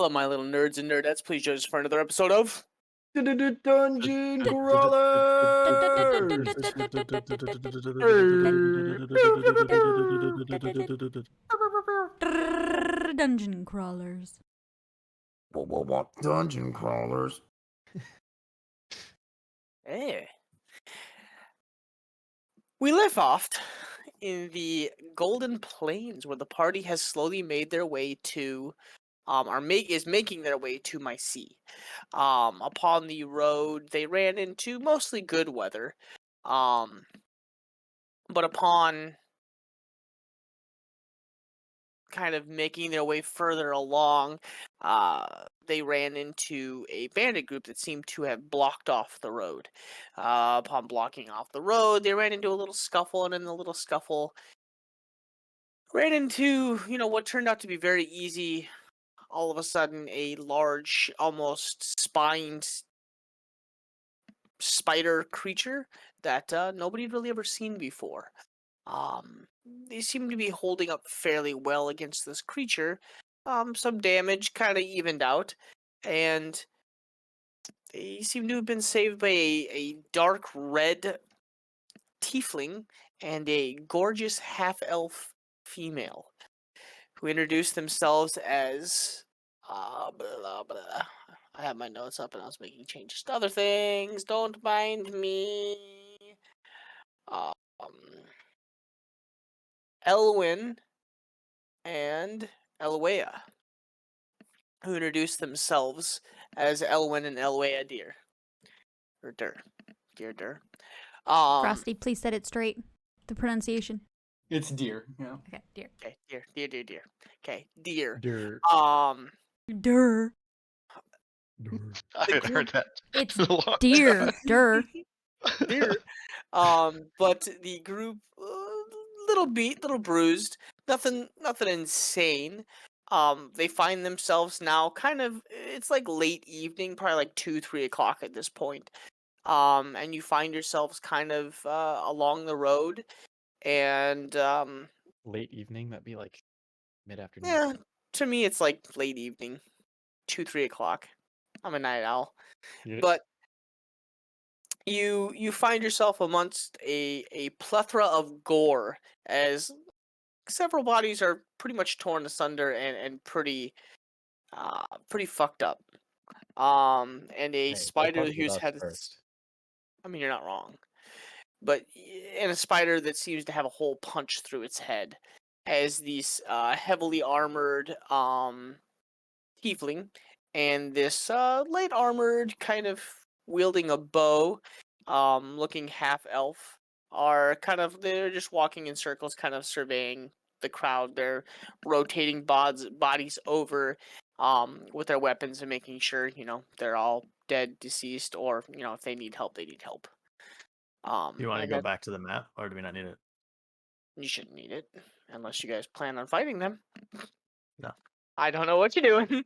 Hello, my little nerds and nerdettes. Please join us for another episode of Dungeon Crawlers! Dungeon Crawlers. Dungeon Crawlers. Hey. We left off in the Golden Plains, where the party has slowly made their way to, is making their way to Mycie. Upon the road, they ran into mostly good weather, but upon kind of making their way further along, they ran into a bandit group that seemed to have blocked off the road. Upon blocking off the road, they ran into a little scuffle, and in the little scuffle, ran into, what turned out to be very easy. All of a sudden, a large, almost spined spider creature that nobody had really ever seen before. They seem to be holding up fairly well against this creature. Some damage kind of evened out, and they seem to have been saved by a dark red tiefling and a gorgeous half-elf female who introduced themselves as blah, blah. I have my notes up and I was making changes to other things. Don't mind me. Elwyn and Elwea, who introduced themselves as Elwyn and Elwea Deer. Or Dur. Deer. Frosty, please set it straight. The pronunciation. It's deer, yeah. Okay, deer. Okay, deer. Okay, deer. Deer. Dur. I haven't heard that. It's in a long deer. time. Dur. Deer. But the group, little beat, little bruised, nothing insane. They find themselves now kind of, it's like late evening, probably like 2-3 o'clock at this point. And you find yourselves kind of along the road, and Late evening, that'd be like mid-afternoon. yeah, to me it's like late evening, 2-3 o'clock. I'm a night owl, but you find yourself amongst a plethora of gore, as several bodies are pretty much torn asunder and pretty fucked up. And a spider whose head is, first. I mean, you're not wrong. But and a spider that seems to have a hole punched through its head, as these heavily armored tiefling and this light armored, kind of wielding a bow, looking half elf, they're just walking in circles, kind of surveying the crowd. They're rotating bodies over with their weapons and making sure they're all dead, deceased, or if they need help, they need help. Do you want to go back to the map, or do we not need it? You shouldn't need it, unless you guys plan on fighting them. No. I don't know what you're doing. You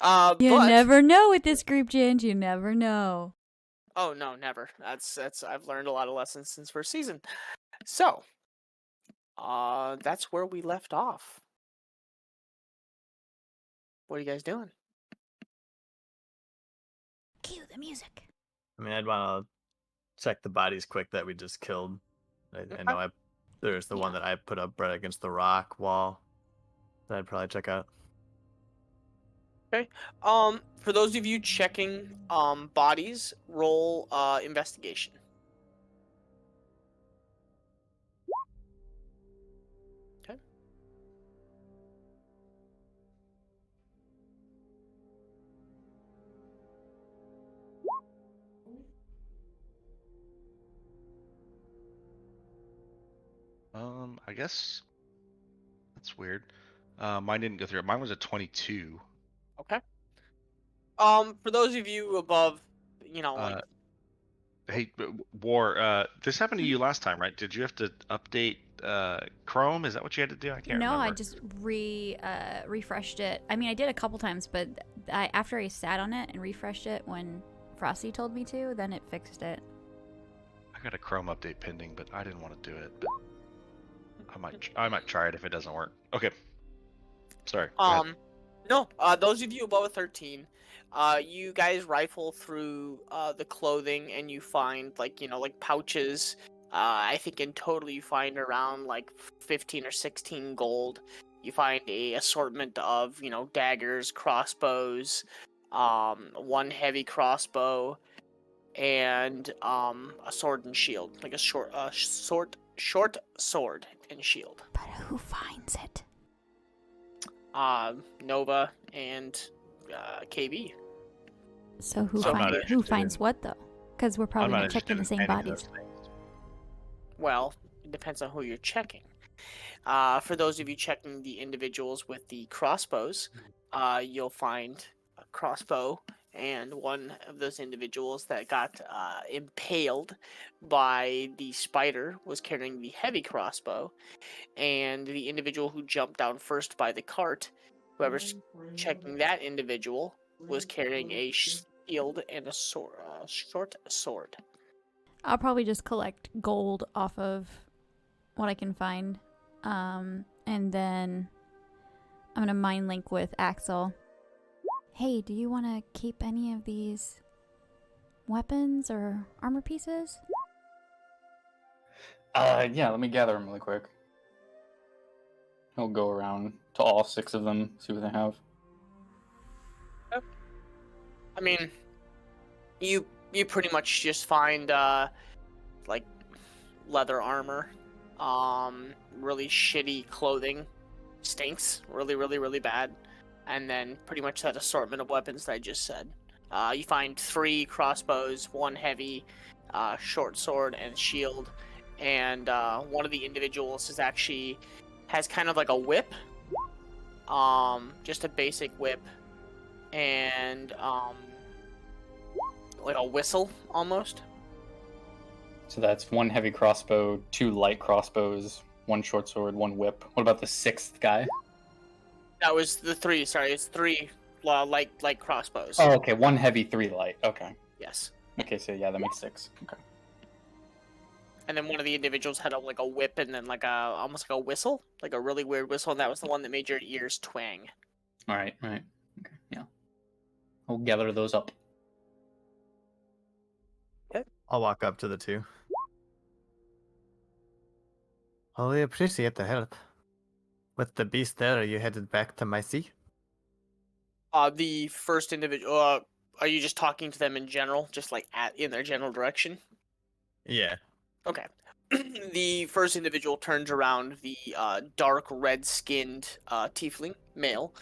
but... never know with this group, Ginge. You never know. Oh, no, never. That's I've learned a lot of lessons since first season. So, that's where we left off. What are you guys doing? Cue the music. I mean, I'd want to check the bodies quick that we just killed. I know there's the one that I put up right against the rock wall that I'd probably check out. Okay. For those of you checking bodies, roll investigation. Okay. I guess that's weird. Mine didn't go through. Mine was a 22. Okay. For those of you above, Hey, War, this happened to you last time, right? Did you have to update Chrome? Is that what you had to do? I can't remember. No, I just refreshed it. I mean, I did a couple times, but after I sat on it and refreshed it when Frosty told me to, then it fixed it. I got a Chrome update pending, but I didn't want to do it. But I might try it if it doesn't work. Okay. Sorry. No, those of you above a 13, you guys rifle through the clothing and you find like pouches. I think in total you find around like 15 or 16 gold. You find a assortment of daggers, crossbows, one heavy crossbow, and a sword and shield, like a short sword and shield. But who finds it? Nova and KB. So who So I'm not finds who interested finds in- what though? Because we're I'm probably not not checking the interested same in any of bodies. those things. Well, it depends on who you're checking. For those of you checking the individuals with the crossbows, you'll find a crossbow and one of those individuals that got impaled by the spider was carrying the heavy crossbow, and the individual who jumped down first by the cart, whoever's checking that individual, was carrying a shield and a short sword. I'll probably just collect gold off of what I can find. And then I'm gonna mind link with Axel. Hey, do you want to keep any of these weapons or armor pieces? Yeah, let me gather them really quick. I'll go around to all 6 of them, see what they have. I mean, you pretty much just find like leather armor, really shitty clothing, stinks really bad, and then pretty much that assortment of weapons that I just said. You find 3 crossbows, 1 heavy, short sword and shield, and one of the individuals has kind of like a whip, just a basic whip, and like a whistle almost. So that's 1 heavy crossbow, 2 light crossbows, 1 short sword, 1 whip. What about the 6th guy? That was the 3. Sorry, it's 3 light crossbows. Oh, okay. 1 heavy, 3 light. Okay. Yes. Okay, so yeah, that makes 6. Okay. And then one of the individuals had like a whip and then almost like a whistle, like a really weird whistle, and that was the one that made your ears twang. All right. Okay. Yeah. I'll gather those up. I'll walk up to the 2. Well, we appreciate the help. With the beast there, are you headed back to my sea? The first individual. Are you just talking to them in general, just like in their general direction? Yeah. Okay. The first individual turns around, the dark red-skinned tiefling male,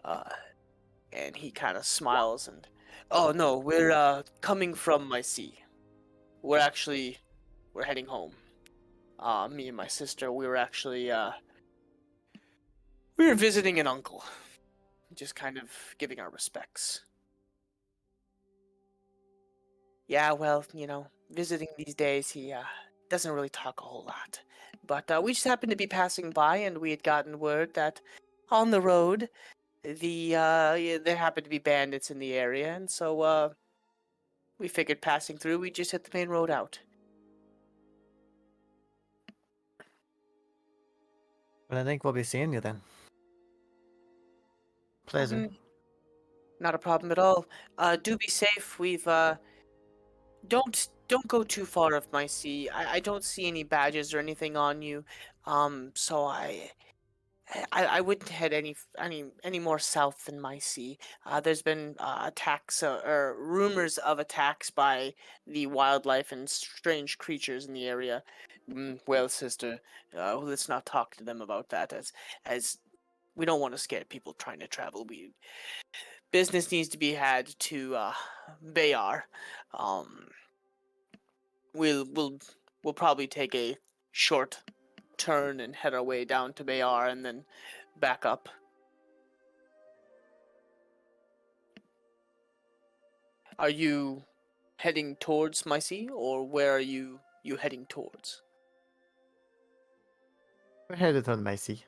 and he kind of smiles and, oh no, we're coming from my sea. We're heading home. Me and my sister, we were visiting an uncle, just kind of giving our respects. Yeah, well, visiting these days, he doesn't really talk a whole lot. But we just happened to be passing by, and we had gotten word that on the road, there happened to be bandits in the area, and so we figured passing through, we'd just hit the main road out. Well, I think we'll be seeing you then. Pleasure. Not a problem at all. Do be safe. We've don't go too far off my sea. I don't see any badges or anything on you. So I wouldn't head any more south than my sea. There's been attacks or rumors of attacks by the wildlife and strange creatures in the area. Well, sister, let's not talk to them about that, as we don't want to scare people trying to travel. Business needs to be had to Bayar. We'll probably take a short turn and head our way down to Bayar and then back up. Are you heading towards my sea, or where are you heading towards? We're headed on my sea.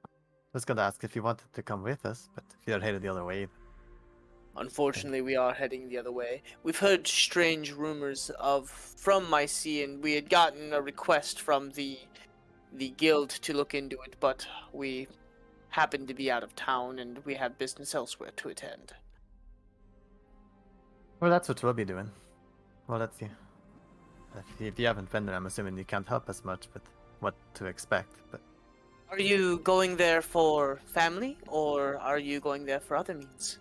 I was gonna ask if you wanted to come with us, but if you're headed the other way. Unfortunately, we are heading the other way. We've heard strange rumors from my sea, and we had gotten a request from the guild to look into it, but we happen to be out of town and we have business elsewhere to attend. Well, that's what we'll be doing. Well, that's you. If you haven't been there, I'm assuming you can't help us much with what to expect. But Are you going there for family, or are you going there for other means?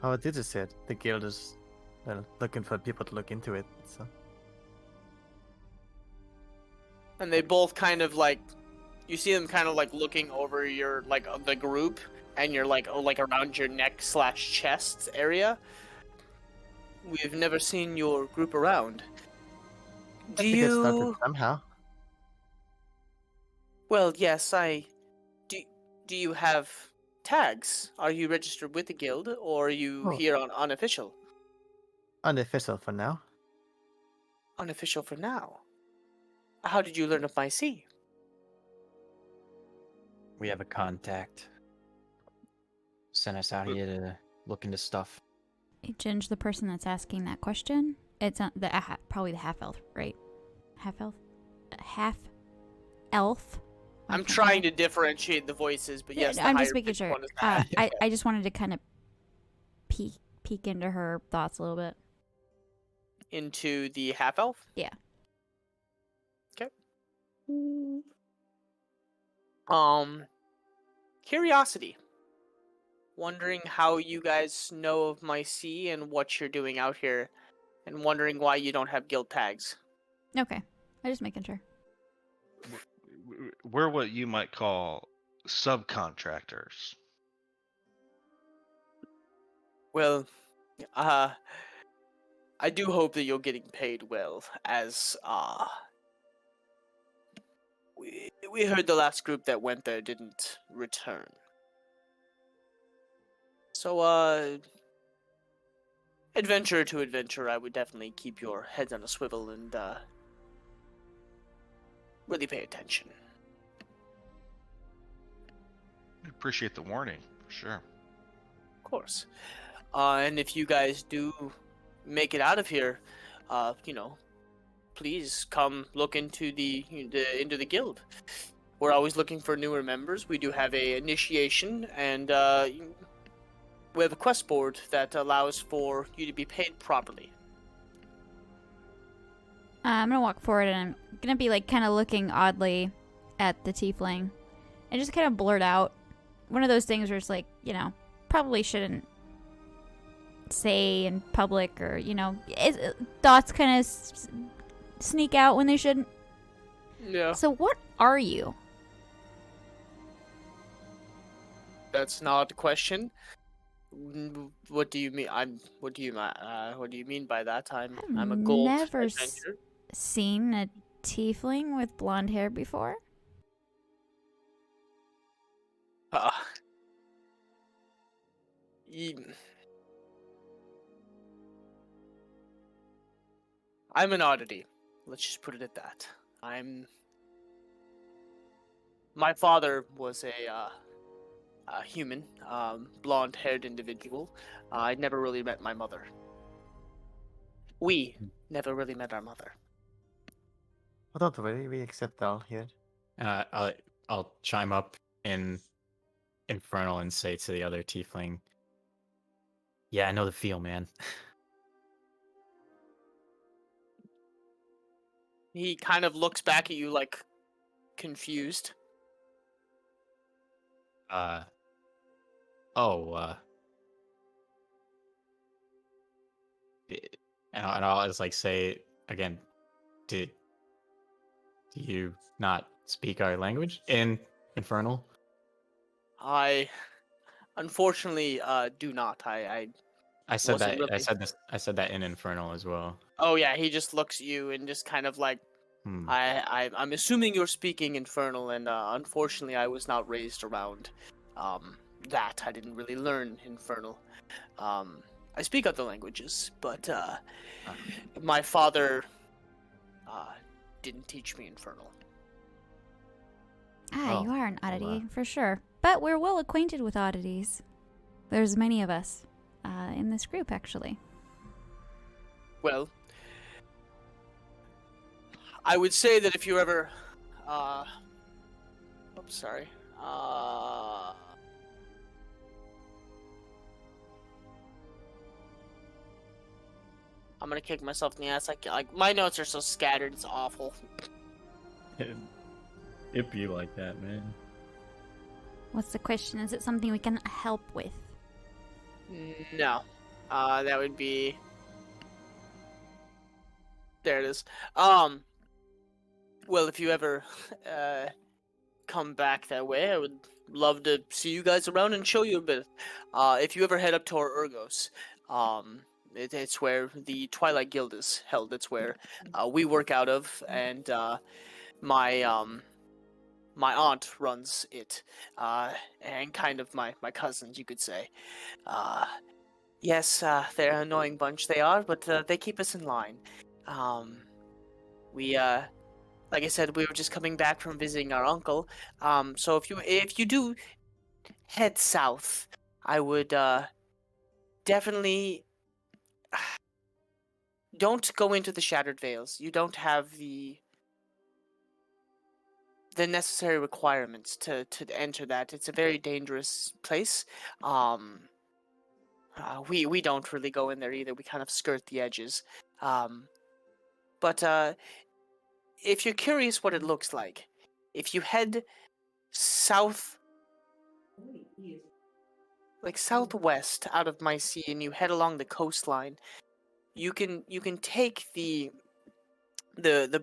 oh, it did just say it. The guild is looking for people to look into it. So And they both kind of like, you see them kind of like looking over your like the group, and you're like around your neck / chest area. We've never seen your group around. Do to get started you? somehow. Well, yes, I. Do you have tags? Are you registered with the guild, or are you Oh. here on unofficial? Unofficial for now. Unofficial for now. How did you learn of my sea? We have a contact. Sent us out here to look into stuff. Hey, Ginge, the person that's asking that question, it's not the probably the half elf, right? Half elf, half elf. I'm trying to differentiate the voices, but yes, the I'm just higher making pitched sure. one is that. I just wanted to kind of peek into her thoughts a little bit. Into the half elf. Yeah. Okay. Curiosity. Wondering how you guys know of my sea and what you're doing out here, and wondering why you don't have guild tags. Okay, I'm just making sure. We're what you might call subcontractors. Well, I do hope that you're getting paid well, as we heard the last group that went there didn't return. So adventure to adventure, I would definitely keep your heads on a swivel and really pay attention. We appreciate the warning, for sure. Of course. And if you guys do make it out of here, please come look into the guild. We're always looking for newer members. We do have a initiation, and we have a quest board that allows for you to be paid properly. I'm gonna walk forward and I'm gonna be like kind of looking oddly at the tiefling, and just kind of blurt out one of those things where it's like, probably shouldn't say in public, or thoughts kind of sneak out when they shouldn't. Yeah. So what are you? That's not a question. What do you mean? What do you mean by that? I'm a gold never adventurer. Seen a tiefling with blonde hair before? I'm an oddity. Let's just put it at that. My father was a human, blonde-haired individual. I never really met my mother. We never really met our mother. Well, don't worry, we accept all here. I'll chime up in Infernal and say to the other tiefling, "Yeah, I know the feel, man." He kind of looks back at you like confused. And I'll just like say again, do you not speak our language in Infernal? I unfortunately do not. I said wasn't that. really- I said that in Infernal as well. Oh yeah, he just looks at you and just kind of like, I'm assuming you're speaking Infernal, and unfortunately I was not raised around that. I didn't really learn Infernal. I speak other languages, but my father didn't teach me Infernal. You are an well, oddity for sure. But we're well acquainted with oddities. There's many of us in this group, actually. Well, I would say that if you ever, Uh, I'm gonna kick myself in the ass. Like my notes are so scattered, it's awful. It be like that, man. What's the question? Is it something we can help with? No. That would be. There it is. Well, if you ever come back that way, I would love to see you guys around and show you a bit. If you ever head up to our Urgos, it's where the Twilight Guild is held. It's where we work out of, and my my aunt runs it, and kind of my cousins, you could say. Yes, they're an annoying bunch, they are, but they keep us in line. We like I said, we were just coming back from visiting our uncle. So if you do head south, I would definitely don't go into the Shattered Vales. You don't have the necessary requirements to enter that. It's a very dangerous place. We don't really go in there either. We kind of skirt the edges. But if you're curious what it looks like, if you head south, like southwest out of Mycie, and you head along the coastline, you can take the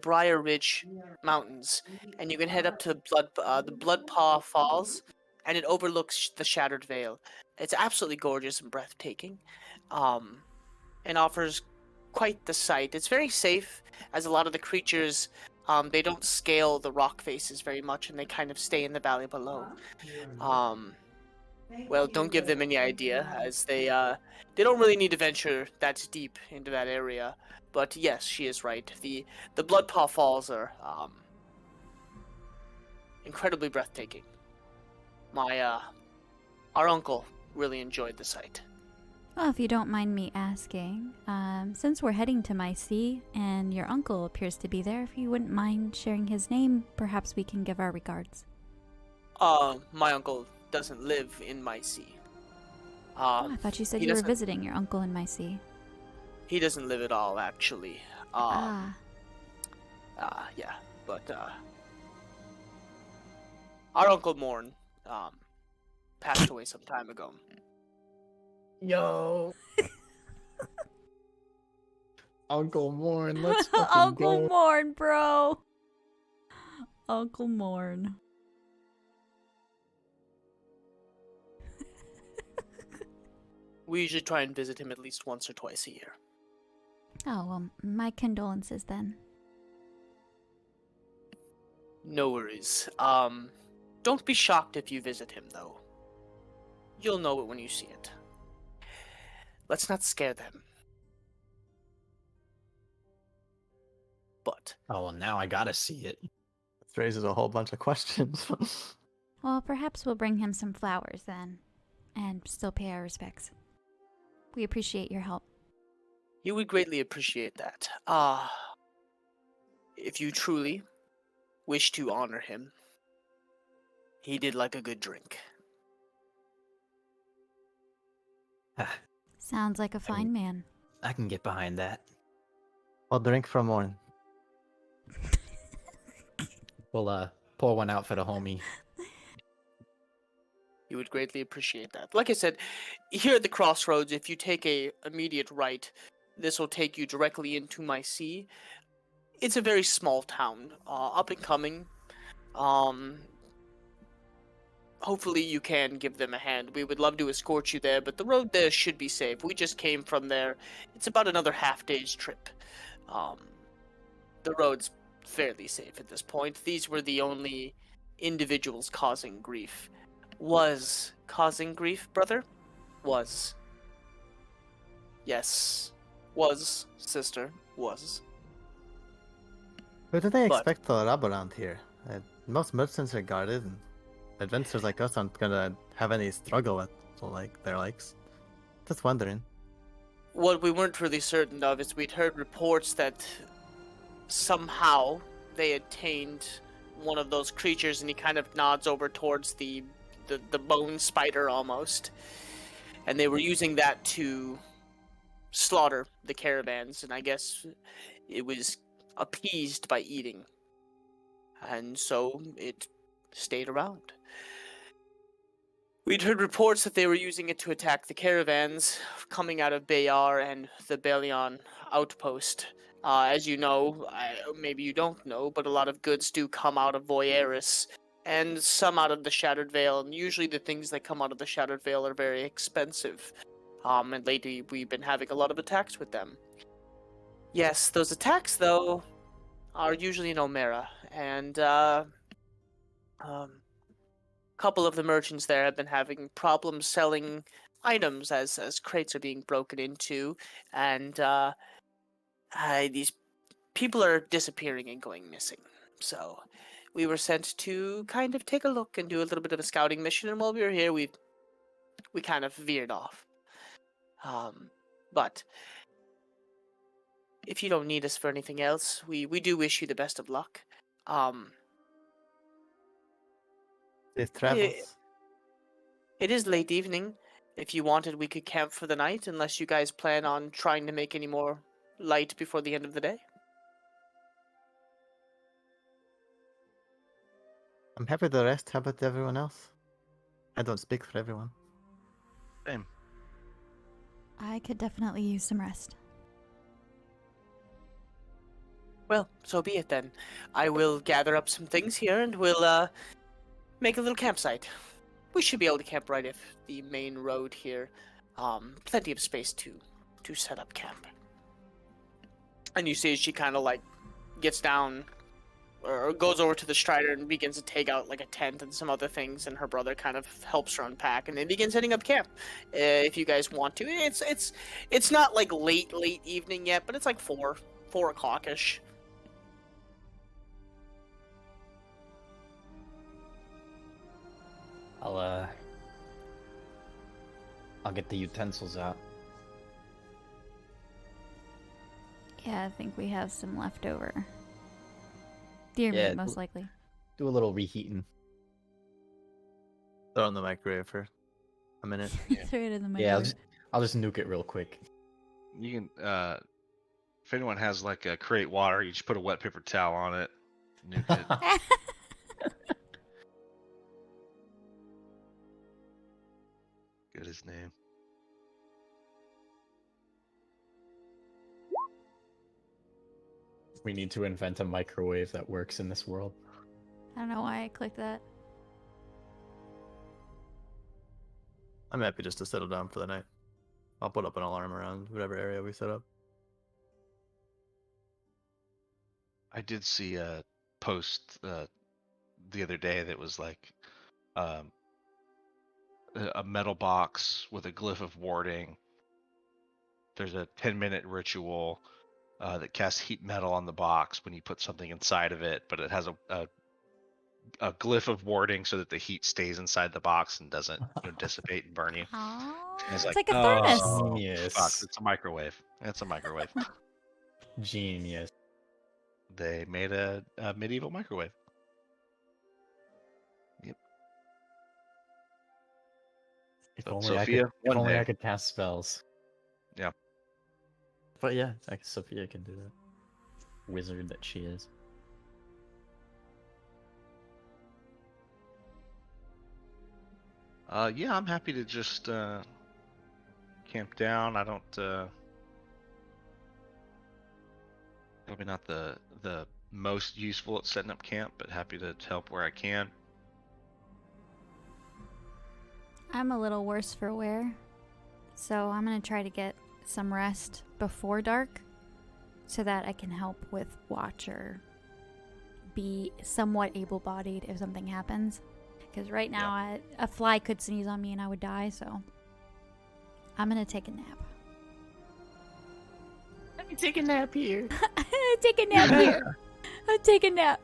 Briar Ridge Mountains, and you can head up to the Bloodpaw Falls, and it overlooks the Shattered Vale. It's absolutely gorgeous and breathtaking, and offers quite the sight. It's very safe, as a lot of the creatures, they don't scale the rock faces very much, and they kind of stay in the valley below. Well, don't give them any idea, as they don't really need to venture that deep into that area. But yes, she is right. The Bloodpaw Falls are incredibly breathtaking. My our uncle really enjoyed the sight. Well, if you don't mind me asking, since we're heading to Mycie and your uncle appears to be there, if you wouldn't mind sharing his name, perhaps we can give our regards. My uncle doesn't live in Mycie. I thought you said he you were doesn't- visiting your uncle in Mycie. He doesn't live at all, actually. Ah, Yeah, but our Uncle Morn passed away some time ago. Yo. Uncle Morn, let's fucking Uncle go. Morn, bro. Uncle Morn. We usually try and visit him at least once or twice a year. Oh, well, my condolences then. No worries. Don't be shocked if you visit him, though. You'll know it when you see it. Let's not scare them. But Oh, well, now I gotta see it. This raises a whole bunch of questions. Well, perhaps we'll bring him some flowers then, and still pay our respects. We appreciate your help. he would greatly appreciate that. If you truly wish to honor him, he did like a good drink. Sounds like a fine man. I can get behind that. I'll drink from Morn. We'll pour one out for the homie. He would greatly appreciate that. Like I said, here at the crossroads, if you take a immediate right, this will take you directly into Mycie. It's a very small town, up and coming. Hopefully you can give them a hand. We would love to escort you there, but the road there should be safe. We just came from there. It's about another half-day's trip. The road's fairly safe at this point. These were the only individuals causing grief. Was causing grief, brother? Was. Yes. Was, sister. Was. Who do they But- expect to rob around here? Most merchants are guarded, and adventurers like us aren't gonna have any struggle with their likes. Just wondering. What we weren't really certain of is we'd heard reports that somehow they obtained one of those creatures, and he kind of nods over towards the bone spider almost. And they were using that to slaughter the caravans, and I guess it was appeased by eating. And so it stayed around. We'd heard reports that they were using it to attack the caravans coming out of Bayar and the Belion outpost. As you know, maybe you don't know, but a lot of goods do come out of Voyaris, and some out of the Shattered Vale, and usually the things that come out of the Shattered Vale are very expensive. And lately we've been having a lot of attacks with them. Yes, those attacks, though, are usually in Omera, and couple of the merchants there have been having problems selling items as crates are being broken into, and these people are disappearing and going missing. So we were sent to kind of take a look and do a little bit of a scouting mission, and while we were here, we kind of veered off. But if you don't need us for anything else, we do wish you the best of luck. Safe travels. It is late evening. If you wanted, we could camp for the night, unless you guys plan on trying to make any more light before the end of the day. I'm happy with the rest. How about everyone else? I don't speak for everyone. Same. I could definitely use some rest. Well, so be it then. I will gather up some things here, and we'll make a little campsite. We should be able to camp right off the main road here. Plenty of space to set up camp. And you see as she kind of like gets down or goes over to the Strider and begins to take out like a tent and some other things, and her brother kind of helps her unpack, and they begin setting up camp. If you guys want to, it's not like late evening yet, but it's like 4 o'clock-ish. I'll get the utensils out. Yeah, I think we have some left over. Deer Yeah, meat, most likely. Do a little reheating. Throw it in the microwave for a minute. Throw it in the Yeah, microwave. I'll just nuke it real quick. You can, if anyone has like a create water, you just put a wet paper towel on it, nuke it. Get his name. We need to invent a microwave that works in this world. I don't know why I clicked that. I'm happy just to settle down for the night. I'll put up an alarm around whatever area we set up. I did see a post the other day that was like a metal box with a glyph of warding. There's a 10-minute ritual that casts heat metal on the box when you put something inside of it, but it has a glyph of warding so that the heat stays inside the box and doesn't dissipate and burn you. Oh, It's it's like, like a furnace. Oh, Genius. fuck, it's a microwave. It's a microwave. Genius. They made a medieval microwave. Yep. If So, only, Sophia, if one only day. I could cast spells. Yeah. But yeah, I guess Sophia can do that. Wizard that she is. Yeah, I'm happy to just camp down. I don't probably not the most useful at setting up camp, but happy to help where I can. I'm a little worse for wear, so I'm gonna try to get some rest before dark so that I can help with watch or be somewhat able-bodied if something happens. Because right now, a fly could sneeze on me and I would die, so I'm gonna take a nap. Let me take a nap here. I'm gonna take a nap here. I'll take a nap.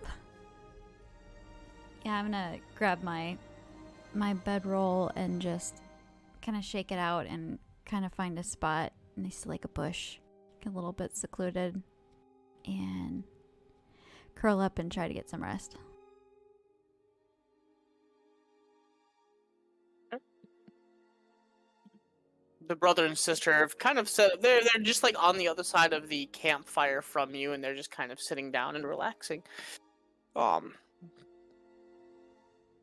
Yeah, I'm gonna grab my bedroll and just kind of shake it out and kind of find a spot next to like a bush, a little bit secluded, and curl up and try to get some rest. the brother and sister have kind of set. They're just like on the other side of the campfire from you, and they're just kind of sitting down and relaxing.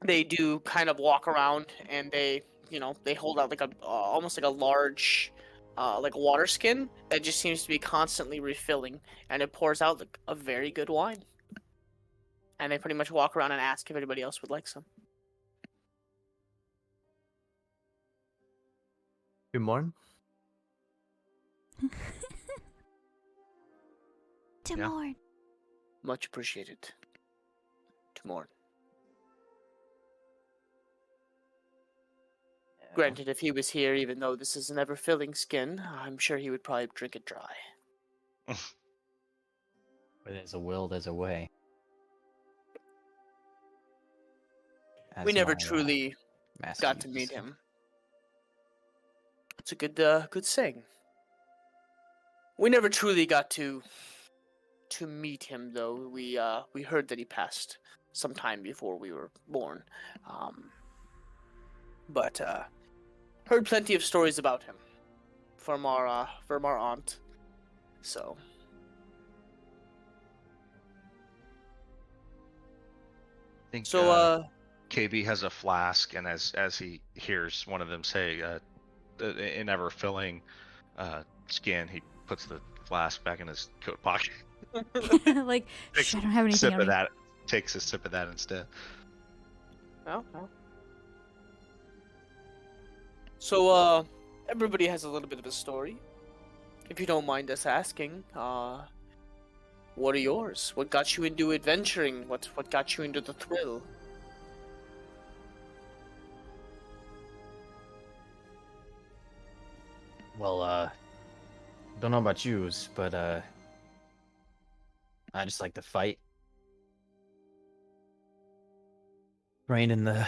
They do kind of walk around, and they hold out like a almost like a large, like a water skin that just seems to be constantly refilling, and it pours out like a very good wine. And they pretty much walk around and ask if anybody else would like some. Good morning. Timor. Much appreciated. Tomorrow. Granted, if he was here, even though this is an ever-filling skin, I'm sure he would probably drink it dry. Where there's a will, there's a way. We As never my, truly master got to used meet say. him. It's a good saying. We never truly got to meet him, though. We heard that he passed some time before we were born, but heard plenty of stories about him from our aunt. So I think KB has a flask, and as he hears one of them say, an ever filling skin, he puts the flask back in his coat pocket. Like, Takes I don't have a anything sip on of me. that. Takes a sip of that instead. Oh. So everybody has a little bit of a story. If you don't mind us asking, what are yours? What got you into adventuring? What got you into the thrill? Well, don't know about yous, but I just like to fight. Train in the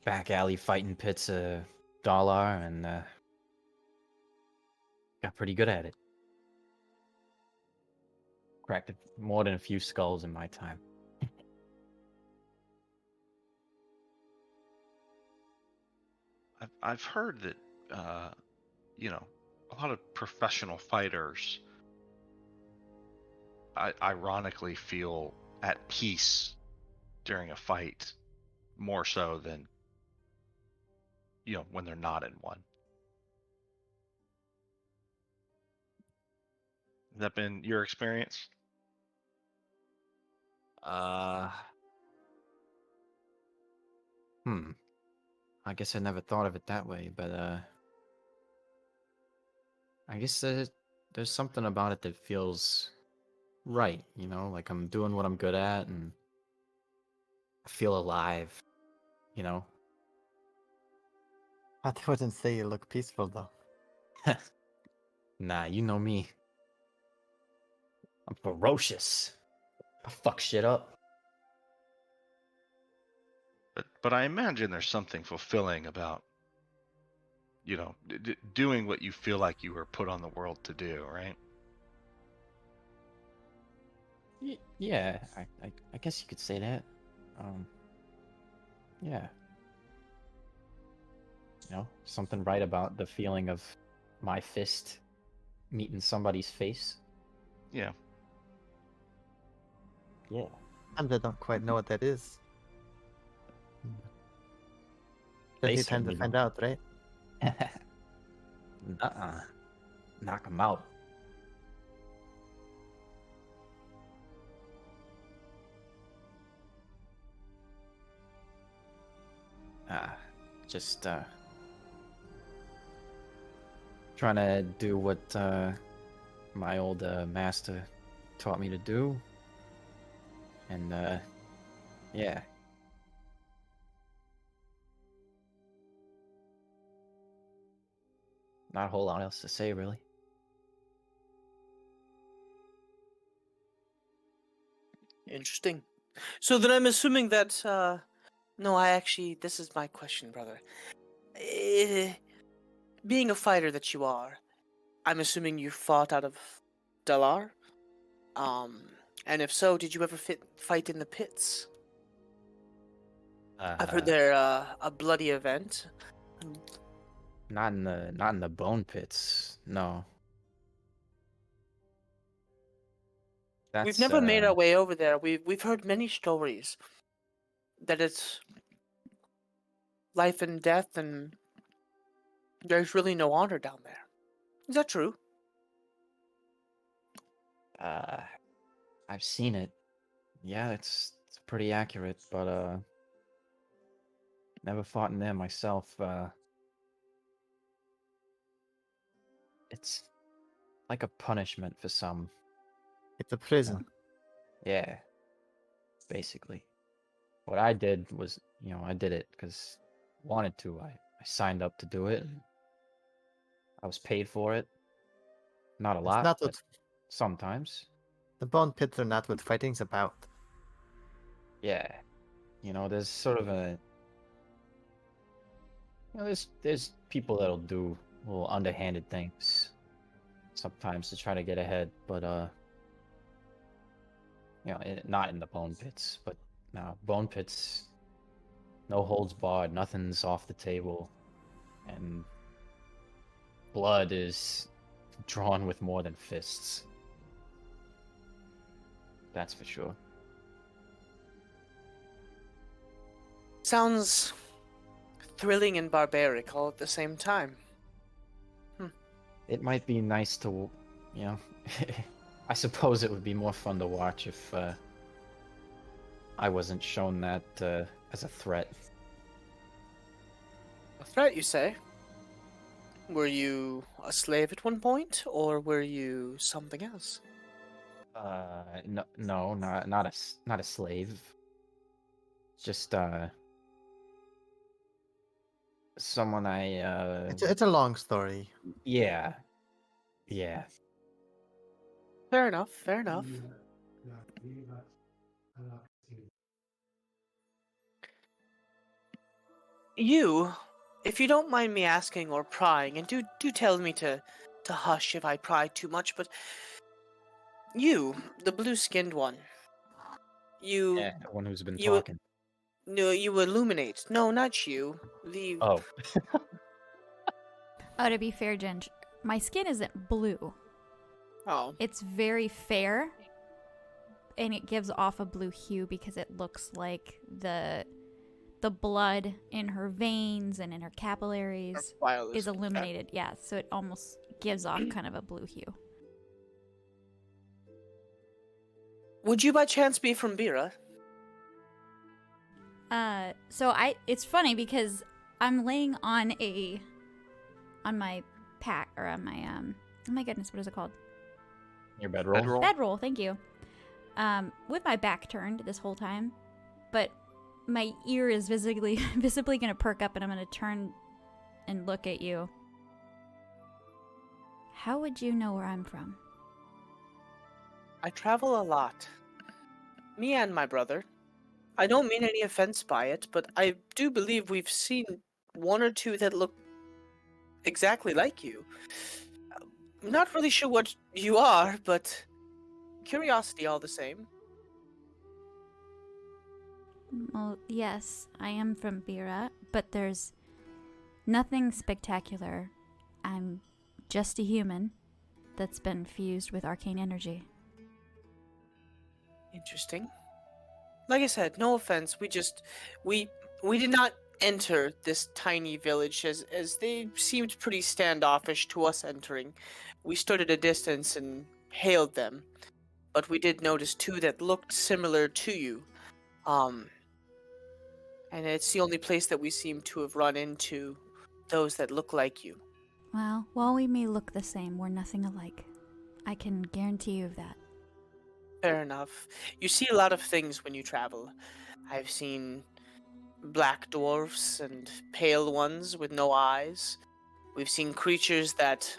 back alley fighting pits of Dollar, and got pretty good at it. Cracked more than a few skulls in my time. I've heard that a lot of professional fighters ironically feel at peace during a fight more so than when they're not in one. Has that been your experience? I guess I never thought of it that way, but I guess there's something about it that feels right, like I'm doing what I'm good at and I feel alive, you know? I wouldn't say you look peaceful though. Nah, you know me. I'm ferocious. I fuck shit up. But I imagine there's something fulfilling about doing what you feel like you were put on the world to do, right? Yeah, I guess you could say that. Yeah. Something right about the feeling of my fist meeting somebody's face. Yeah. Yeah. And I don't quite know what that is. Plenty They of time to certainly find don't. out, right? Nuh-uh. Knock 'em out. Just trying to do what my old master taught me to do. And yeah. Not a whole lot else to say, really. Interesting. So then I'm assuming that, no, this is my question, brother. Being a fighter that you are, I'm assuming you fought out of Dalar? And if so, did you ever fight in the pits? I've heard they're a bloody event. Not in the bone pits. No. We've That's never made our way over there. We've heard many stories that it's life and death, and there's really no honor down there. Is that true? uh I've seen it. Yeah, it's pretty accurate, but never fought in there myself. It's like a punishment for some. It's a prison. Yeah, basically. What I did was, I did it because I wanted to. I signed up to do it. And I was paid for it. Not a It's lot, not but what sometimes. the bone pits are not what fighting's about. Yeah. There's sort of there's people that'll do little underhanded things sometimes to try to get ahead, but not in the bone pits, but no, bone pits, no holds barred, nothing's off the table, and blood is drawn with more than fists. That's for sure. Sounds thrilling and barbaric all at the same time. It might be nice to, I suppose it would be more fun to watch if I wasn't shown that as a threat. A threat, you say? Were you a slave at one point, or were you something else? No, not a slave. Just someone It's a long story. yeah. Fair enough, fair enough. You, if you don't mind me asking or prying, and do tell me to hush if I pry too much, but you, the blue-skinned one, you Yeah, the one who's been you talking. no, you illuminate. No, not you. The Oh. Oh, to be fair, Ginge, my skin isn't blue. oh, It's very fair, and it gives off a blue hue because it looks like the blood in her veins and in her capillaries violet. is illuminated. Yeah, so it almost gives off kind of a blue hue. Would you by chance be from Bira? So it's funny because I'm laying on my pack, or on my oh my goodness, what is it called? Your bedroll? Bedroll. Bedroll, thank you. With my back turned this whole time, but my ear is visibly gonna perk up, and I'm gonna turn and look at you. How would you know where I'm from? I travel a lot. Me and my brother. I don't mean any offense by it, but I do believe we've seen one or two that look exactly like you. I'm not really sure what you are, but curiosity all the same. Well, yes, I am from Bira, but there's nothing spectacular. I'm just a human that's been fused with arcane energy. Interesting. Like I said, no offense. We did not enter this tiny village as they seemed pretty standoffish to us entering. We stood at a distance and hailed them, but we did notice two that looked similar to you. And it's the only place that we seem to have run into those that look like you. Well, while we may look the same, we're nothing alike. I can guarantee you of that. Fair enough. You see a lot of things when you travel. I've seen black dwarfs and pale ones with no eyes. We've seen creatures that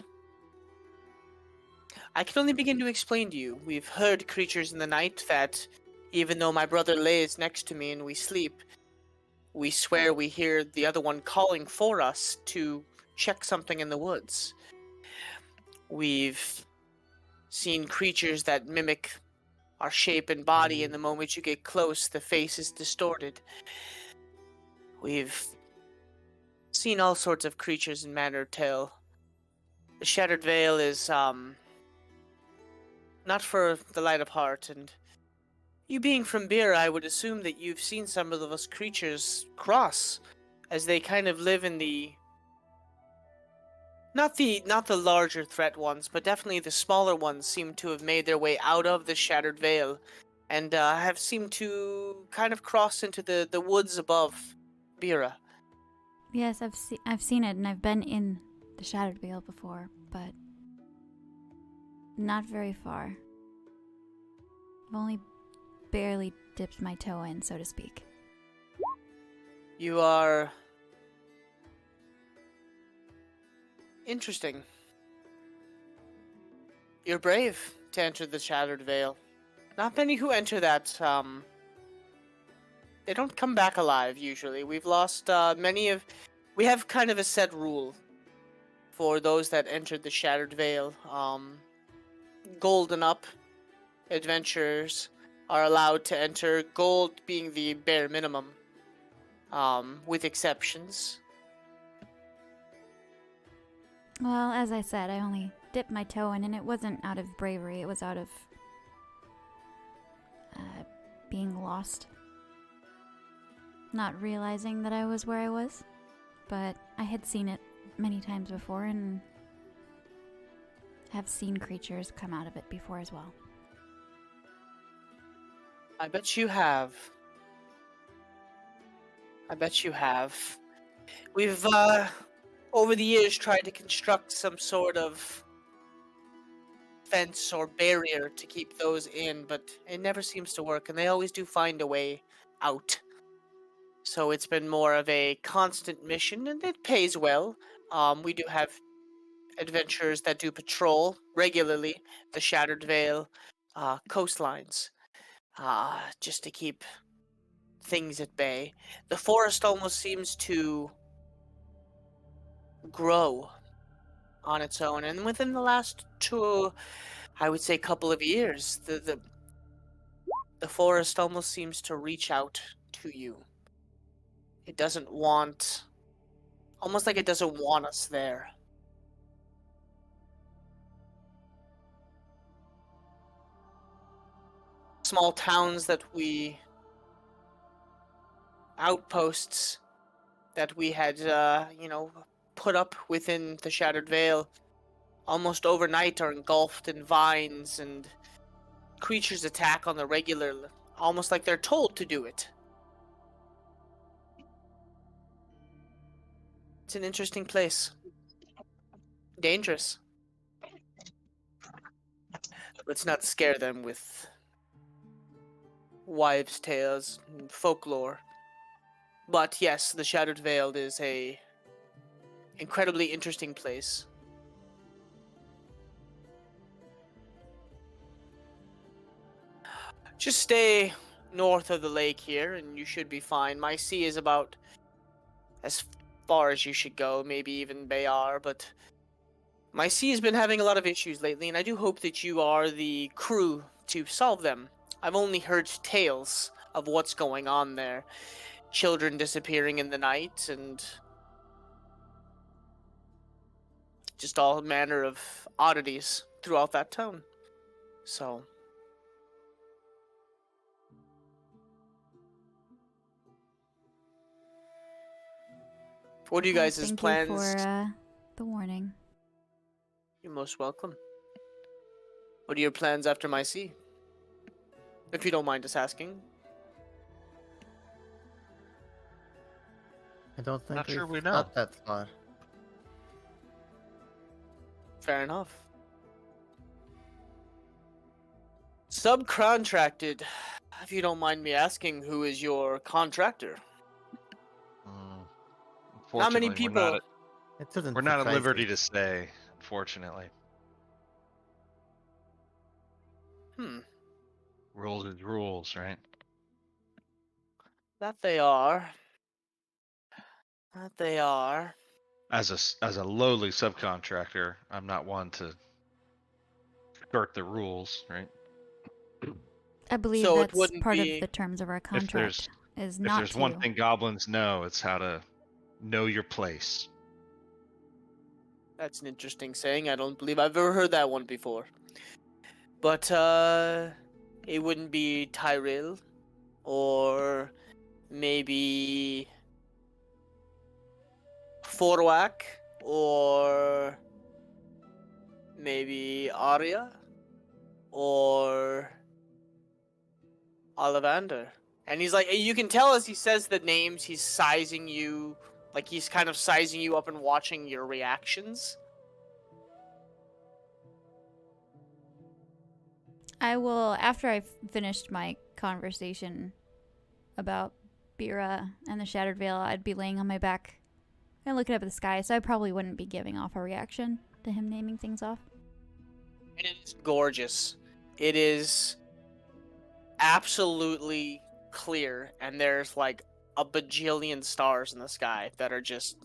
I can only begin to explain to you. We've heard creatures in the night that, even though my brother lays next to me and we sleep, we swear we hear the other one calling for us to check something in the woods. We've seen creatures that mimic our shape and body, and the moment you get close, the face is distorted. We've seen all sorts of creatures in Manor Tale. The Shattered Veil is, not for the light of heart, and you being from Beer, I would assume that you've seen some of those creatures cross, as they kind of live in the not the larger threat ones, but definitely the smaller ones seem to have made their way out of the Shattered Veil, and have seemed to kind of cross into the woods above Bira. Yes, I've seen it, and I've been in the Shattered Veil before, but not very far. I've only barely dipped my toe in, so to speak. You are interesting. You're brave to enter the Shattered Veil. Not many who enter that, they don't come back alive, usually. We've lost, we have kind of a set rule for those that entered the Shattered Veil. Gold and up adventurers are allowed to enter, gold being the bare minimum, with exceptions. Well, as I said, I only dipped my toe in, and it wasn't out of bravery, it was out of being lost. Not realizing that I was where I was, but I had seen it many times before and have seen creatures come out of it before as well. I bet you have. I bet you have. We've, over the years, tried to construct some sort of fence or barrier to keep those in, but it never seems to work, and they always do find a way out. So it's been more of a constant mission, and it pays well. We do have adventurers that do patrol regularly the Shattered Veil coastlines, just to keep things at bay. The forest almost seems to grow on its own, and within the last I would say, couple of years, the forest almost seems to reach out to you. It doesn't want, almost like it doesn't want us there. Small towns that outposts that we had, put up within the Shattered Veil, almost overnight are engulfed in vines, and creatures attack on the regular, almost like they're told to do it. It's an interesting place. Dangerous. Let's not scare them with wives' tales and folklore. But yes, the Shattered Veil is a incredibly interesting place. Just stay north of the lake here, and you should be fine. My sea is about as far as you should go, maybe even Bayar, but my sea has been having a lot of issues lately, and I do hope that you are the crew to solve them. I've only heard tales of what's going on there. Children disappearing in the night, and just all manner of oddities throughout that town. So what are you guys' Thank plans? you for the warning. You're most welcome. What are your plans after my sea? If you don't mind us asking. I don't think Not sure we've we know. got that far. Fair enough. Subcontracted. If you don't mind me asking, who is your contractor? How many Unfortunately, people? It doesn't We're not at surprise liberty me. to say, unfortunately. Rules is rules, right? That they are. That they are. As a lowly subcontractor, I'm not one to skirt the rules, right? I believe So it that's wouldn't part be- of the terms of our If contract, is if not there's to. one thing goblins know, it's how to know your place. That's an interesting saying. I don't believe I've ever heard that one before. But, it wouldn't be Tyrell, or maybe Forwak, or maybe Arya, or Ollivander. And he's like, you can tell as he says the names, he's sizing you, like he's kind of sizing you up and watching your reactions. I will, after I've finished my conversation about Bira and the Shattered Veil, I'd be laying on my back and looking up at the sky, so I probably wouldn't be giving off a reaction to him naming things off. And it is gorgeous. It is absolutely clear, and there's like a bajillion stars in the sky that are just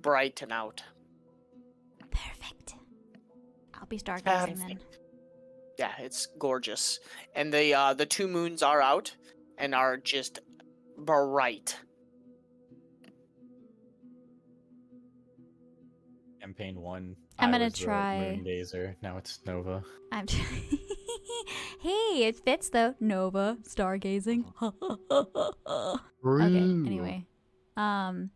bright and out. Perfect. I'll be stargazing then. Yeah, it's gorgeous. And the two moons are out and are just bright. Campaign 1. I'm I gonna was the try- Moon Gazer. Now it's Nova. I'm Hey, it fits though. Nova, stargazing. Okay, anyway. I'm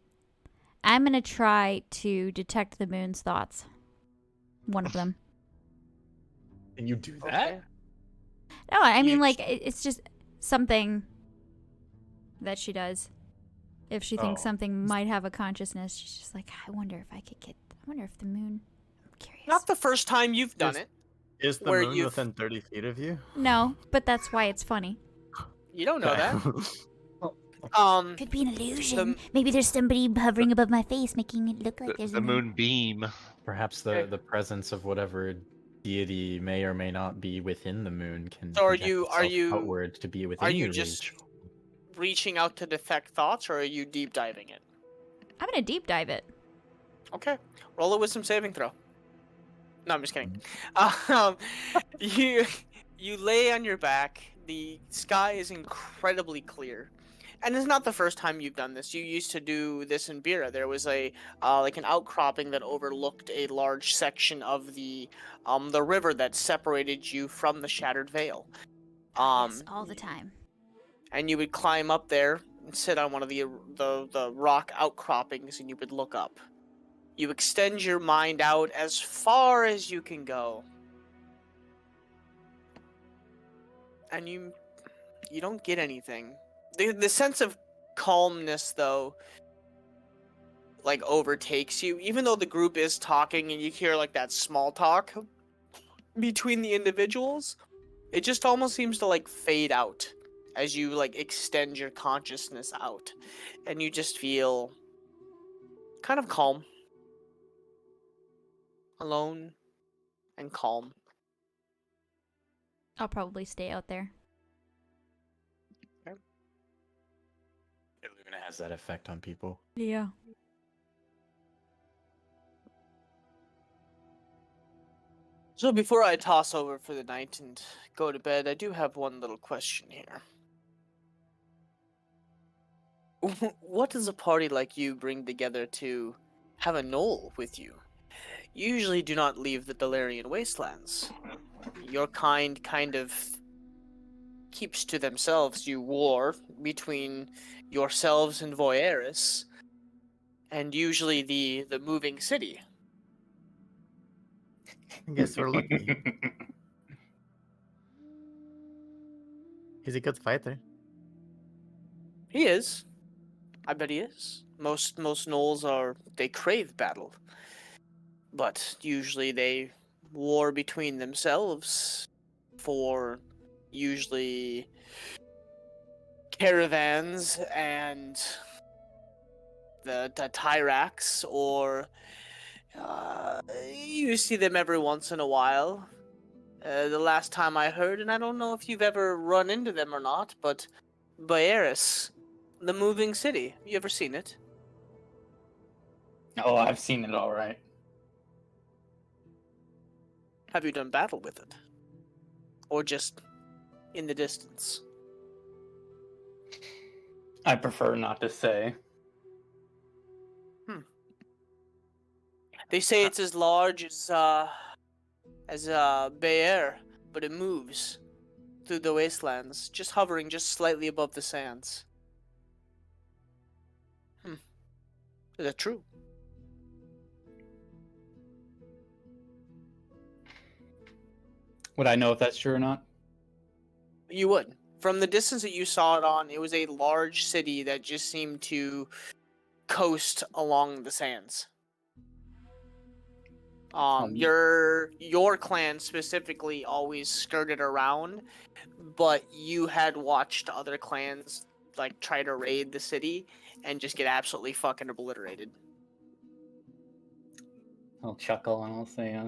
gonna try to detect the moon's thoughts. One of them. Can you do that? Okay. No, I mean, You- like, it's just something that she does. If she thinks Oh. something might have a consciousness, she's just like, I wonder if the moon. I'm curious. Not the first time you've done it. Is the Where moon you've- within 30 feet of you? No, but that's why it's funny. You don't know that. Could be an illusion. The- Maybe there's somebody hovering above my face, making it look like there's The a moon beam. Perhaps Okay. the presence of whatever deity may or may not be within the moon can So are project you- itself outward to be within Are you your just reach. reaching out to detect thoughts, or are you deep diving it? I'm gonna deep dive it. Okay, roll a wisdom saving throw. No, I'm just kidding. Um, you lay on your back. The sky is incredibly clear, and it's not the first time you've done this. You used to do this in Bira. There was a like an outcropping that overlooked a large section of the river that separated you from the Shattered Veil. Yes, all the time. And you would climb up there and sit on one of the rock outcroppings, and you would look up. You extend your mind out as far as you can go. And you don't get anything. The sense of calmness, though, like, overtakes you. Even though the group is talking and you hear, like, that small talk between the individuals, it just almost seems to, like, fade out as you, like, extend your consciousness out. And you just feel kind of calm. Alone and calm. I'll probably stay out there. Illumina has that effect on people. Yeah. So before I toss over for the night and go to bed, I do have one little question here. What does a party like you bring together to have a knoll with you? You usually do not leave the Delarian wastelands. Your kind of keeps to themselves. You war between yourselves and Voyeris, and usually the moving city. I guess we're lucky. He's a good fighter. He is. I bet he is. Most gnolls they crave battle. But usually they war between themselves for usually caravans and the Tyrax, or you see them every once in a while. The last time I heard, and I don't know if you've ever run into them or not, but Baeris, the moving city. You ever seen it? Oh, I've seen it all right. Have you done battle with it? Or just in the distance? I prefer not to say. They say it's as large as Bayer, but it moves through the wastelands, just hovering just slightly above the sands. Is that true? Would I know if that's true or not? You would. From the distance that you saw it on, it was a large city that just seemed to coast along the sands. Your clan specifically always skirted around, but you had watched other clans like try to raid the city and just get absolutely fucking obliterated. I'll chuckle and I'll say,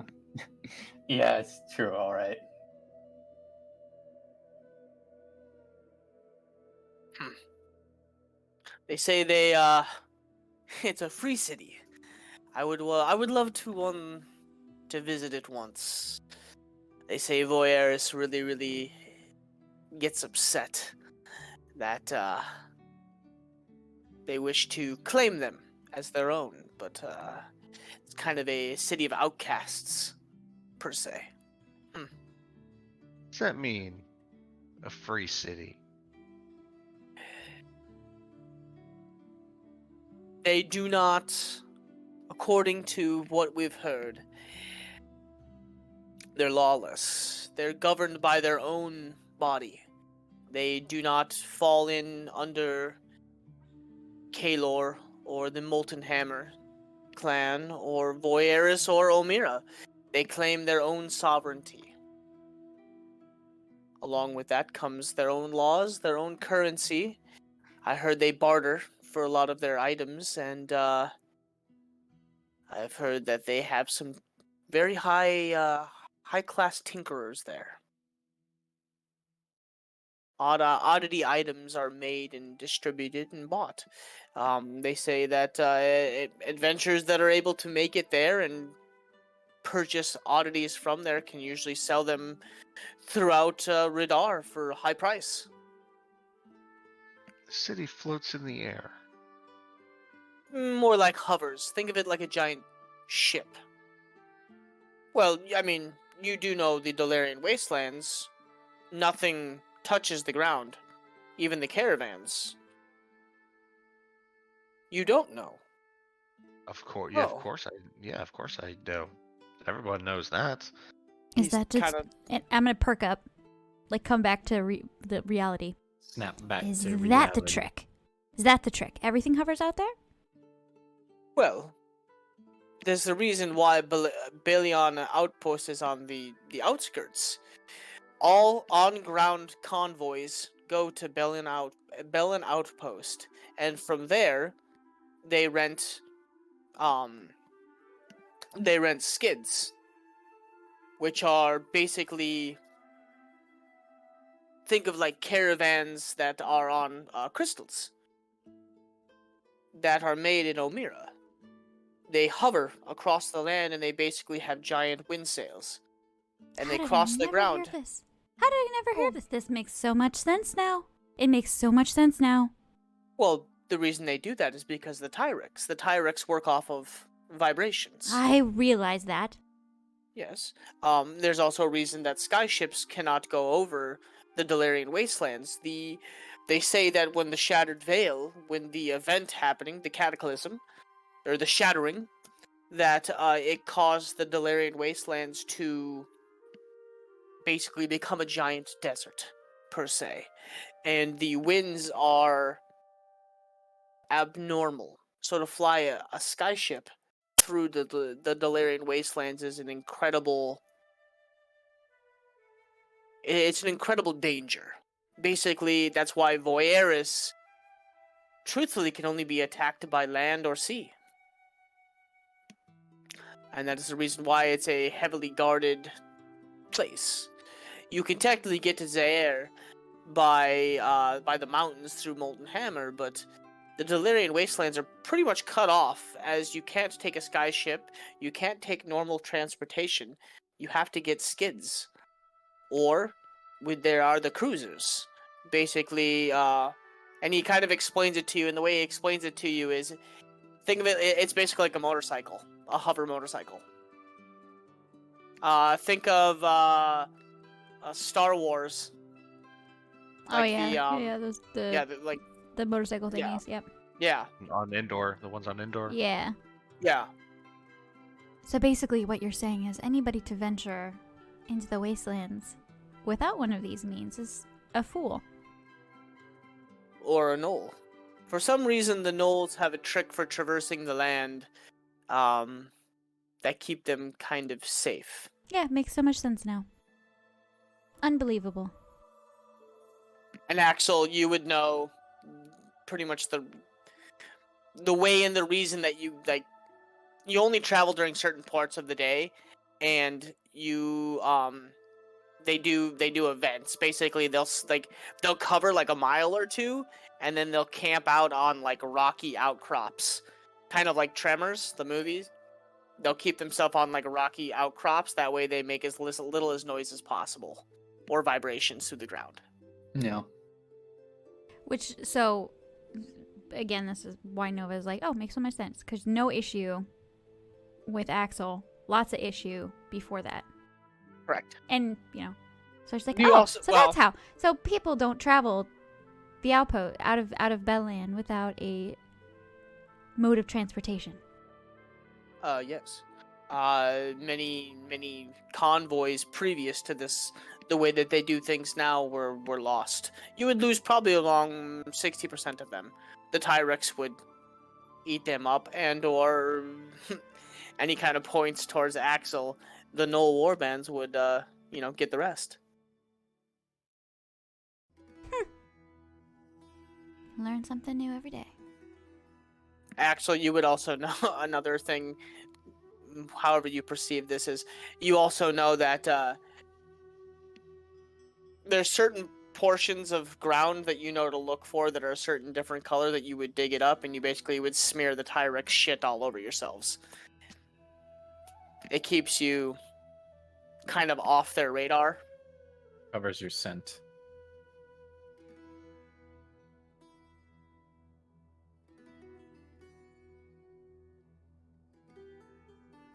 yeah, it's true, alright. They say it's a free city. I would love to visit it once. They say Voyaris really gets upset that they wish to claim them as their own, but it's kind of a city of outcasts, per se. Does that mean a free city? They do not, according to what we've heard, they're lawless. They're governed by their own body. They do not fall in under Kalor or the Molten Hammer clan or Voyaris or Omira. They claim their own sovereignty. Along with that comes their own laws, their own currency. I heard they barter for a lot of their items, and I've heard that they have some very high-class tinkerers there. Oddity items are made and distributed and bought. They say that adventurers that are able to make it there and purchase oddities from there can usually sell them throughout Radar for a high price. The city floats in the air. More like hovers. Think of it like a giant ship. Well, I mean, you do know the Dolarian wastelands. Nothing touches the ground. Even the caravans. You don't know. Of course, Oh. of course I know. Everyone knows that. Is He's that just? kinda- And I'm gonna perk up, like come back to the reality. Snap back Is to that reality. the trick? Is that the trick? Everything hovers out there? Well, there's the reason why Belion Outpost is on the outskirts. All on-ground convoys go to Belion Outpost, and from there, they rent skids, which are basically, think of like caravans that are on crystals that are made in Omira. They hover across the land and they basically have giant wind sails. And they cross the ground. How did I never hear this? This makes so much sense now. It makes so much sense now. Well, the reason they do that is because the Tyrex. The Tyrex work off of vibrations. I realize that. Yes. There's also a reason that skyships cannot go over the Dolarian wastelands. They say that when the Shattered Veil, when the event happening, the cataclysm, or the shattering, that it caused the Dolarian wastelands to basically become a giant desert, per se. And the winds are abnormal. So to fly a skyship through the Dolarian wastelands is an incredible... It's an incredible danger. Basically, that's why Voyaris, truthfully, can only be attacked by land or sea. And that is the reason why it's a heavily guarded place. You can technically get to Zaire by the mountains through Molten Hammer, but the Dolarian wastelands are pretty much cut off, as you can't take a skyship, you can't take normal transportation, you have to get skids. Or, there are the cruisers. Basically, and he kind of explains it to you, and the way he explains it to you is, think of it, it's basically like a motorcycle. a hover motorcycle. Think of Star Wars. Oh Like yeah, the, yeah. Those Yeah, the motorcycle yeah. thingies. Yep. yeah, On indoor, the ones on indoor. Yeah. yeah. So basically, what you're saying is anybody to venture into the wastelands without one of these means is a fool. Or a knoll. For some reason, the knolls have a trick for traversing the land, that keep them kind of safe. Yeah, makes so much sense now. Unbelievable. And Axel, you would know pretty much the way and the reason that you only travel during certain parts of the day, and they do events. Basically, they'll cover like a mile or two, and then they'll camp out on like rocky outcrops, kind of like Tremors, the movies. They'll keep themselves on like rocky outcrops. That way, they make as little as noise as possible, or vibrations through the ground. Yeah. Which, so, again, this is why Nova's like, oh, makes so much sense. Because no issue with Axel, lots of issue before that. Correct. And, so she's like, You oh, also- so well- that's how. So people don't travel the outpost out of Belen without a mode of transportation. Yes. Many convoys previous to this, the way that they do things now, were lost. You would lose probably along 60% of them. The Tyrex would eat them up, and or any kind of points towards Axel, the Knoll warbands would, get the rest. Learn something new every day. Axel, you would also know another thing, however you perceive this, is you also know that there's certain portions of ground that you know to look for that are a certain different color that you would dig it up, and you basically would smear the Tyrex shit all over yourselves. It keeps you kind of off their radar. Covers your scent.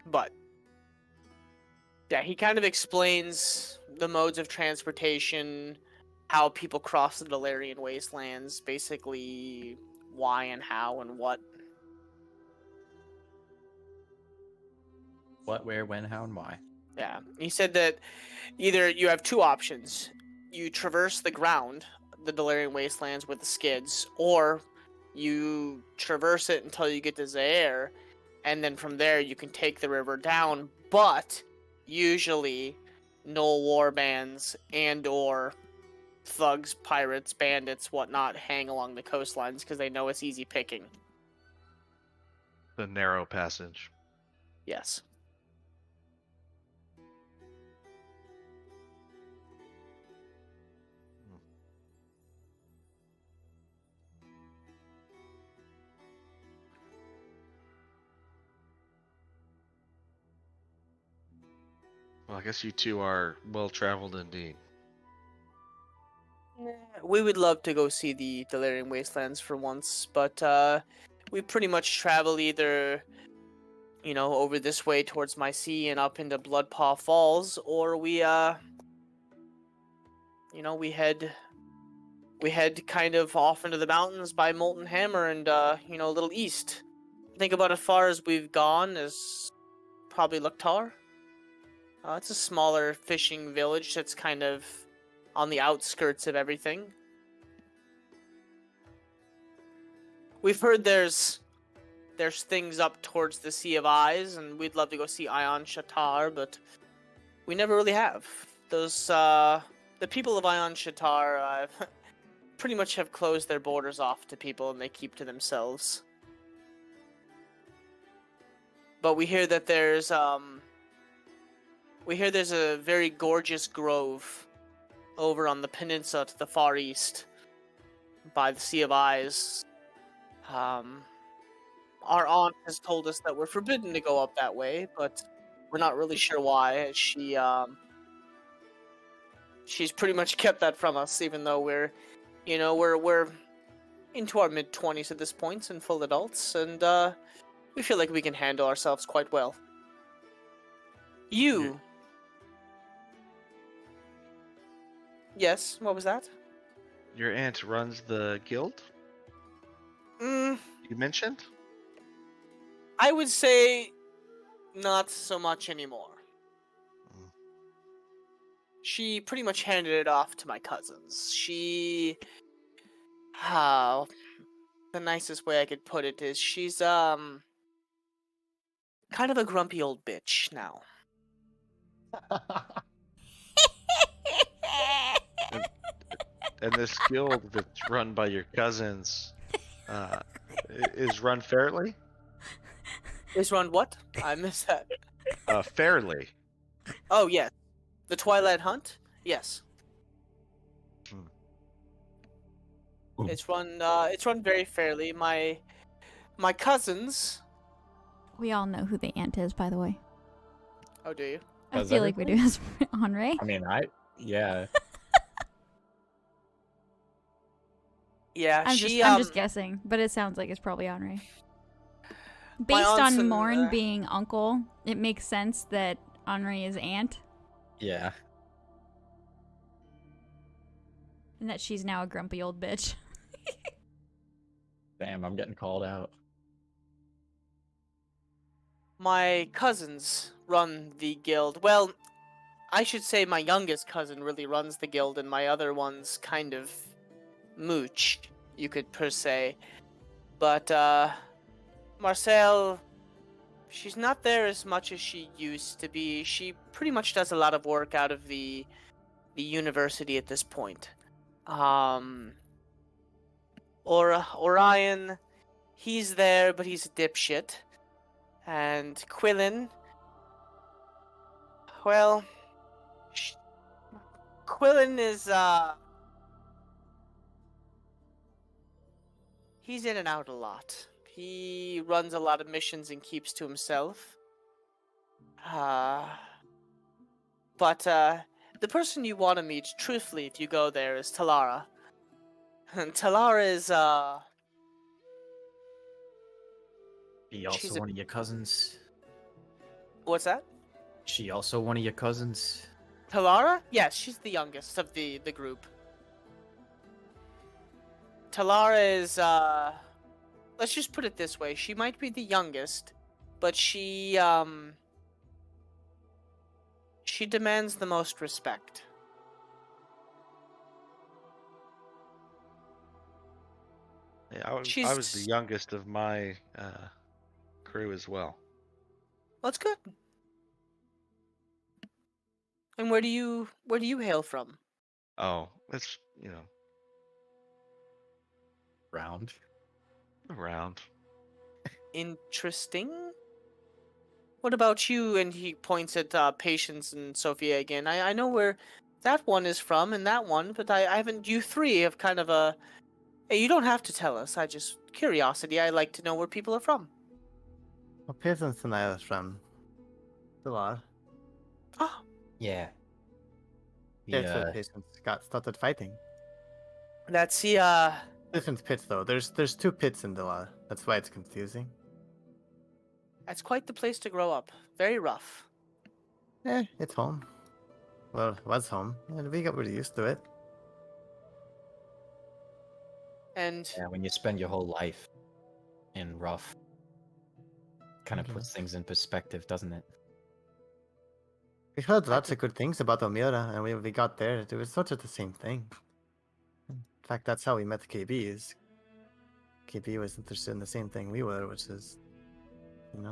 But yeah, he kind of explains the modes of transportation, how people cross the Delarian wastelands, basically why and how and what. What, where, when, how, and why. Yeah, he said that either you have two options. You traverse the ground, the Delarian wastelands with the skids, or you traverse it until you get to Zaire, and then from there you can take the river down, but usually Knoll warbands and or thugs, pirates, bandits, whatnot hang along the coastlines because they know it's easy picking. The narrow passage. Yes. Well, I guess you two are well traveled indeed. We would love to go see the Delarian Wastelands for once, but we pretty much travel either, over this way towards Mycea and up into Bloodpaw Falls, or we head kind of off into the mountains by Molten Hammer and a little east. I think about as far as we've gone is probably Luktar. It's a smaller fishing village that's kind of on the outskirts of everything. We've heard there's things up towards the Sea of Eyes, and we'd love to go see Ion Shatar, but we never really have. Those the people of Ion Shatar pretty much have closed their borders off to people, and they keep to themselves. But we hear that there's a very gorgeous grove over on the peninsula to the far east by the Sea of Eyes. Our aunt has told us that we're forbidden to go up that way, but we're not really sure why. She's pretty much kept that from us, even though we're into our mid-20s at this point and full adults, and We feel like we can handle ourselves quite well. You. Yes, what was that? Your aunt runs the guild Mm, you mentioned? I would say not so much anymore. Mm. She pretty much handed it off to my cousins. How the nicest way I could put it is she's kind of a grumpy old bitch now. And this guild that's run by your cousins uh, is run fairly? Is run what? I missed that. Fairly. Oh yes, the Twilight Hunt. Yes, Ooh. it's run. It's run very fairly. My cousins. We all know who the aunt is, by the way. Oh, do you? I Does feel like we do as Henri. I mean, yeah. Yeah, I'm just guessing, but it sounds like it's probably Henri. Based aunts on and, Morn being uncle, it makes sense that Henri is aunt, Yeah. and that she's now a grumpy old bitch. Damn, I'm getting called out. My cousins run the guild. Well, I should say my youngest cousin really runs the guild, and my other one's kind of mooch, you could per se. But Marcel, she's not there as much as she used to be. She pretty much does a lot of work out of the university at this point. Orion, he's there, but he's a dipshit. And Quillen, well, Quillen is he's in and out a lot. He runs a lot of missions and keeps to himself. But the person you want to meet, truthfully, if you go there, is Talara. And Talara is She also She's a- one of your cousins. what's that? She also one of your cousins. Talara? Yes, she's the youngest of the group. Talara is let's just put it this way, she might be the youngest, but she demands the most respect. Yeah, I was the She's youngest of my crew as well. That's good. And where do you hail from? Oh, it's Round. around. Interesting. What about you? And he points at Patience and Sophia again. I know where that one is from and that one, but I haven't. You three have kind of a. Hey, you don't have to tell us. I just curiosity. I like to know where people are from. Well, Peasants and I was from Delar. Ah, Yeah. That's Yeah. where Peasants got started fighting. that's the Different pits though. There's two pits in Delar. That's why it's confusing. That's quite the place to grow up. Very rough. It's home. Well, it was home, and we got really used to it. And Yeah, when you spend your whole life in rough, kind of Okay. puts things in perspective, doesn't it? We heard lots of good things about Omira, and we got there. It was sort of the same thing. In fact, that's how we met KB. Is KB was interested in the same thing we were, which is, and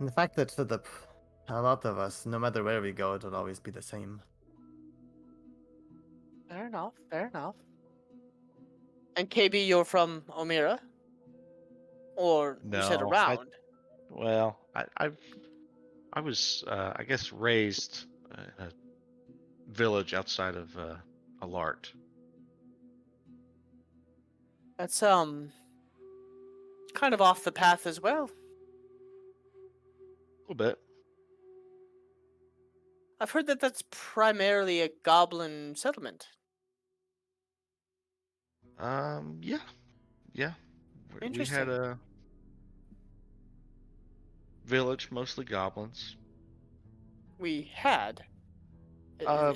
the fact that a lot of us, no matter where we go, it'll always be the same. fair enough. Fair enough. And KB, you're from Omira, or you said No, around. Well, I was I guess raised in a village outside of Alart. That's kind of off the path as well. A little bit. I've heard that that's primarily a goblin settlement. Yeah. We had Interesting. a village, mostly goblins. We had.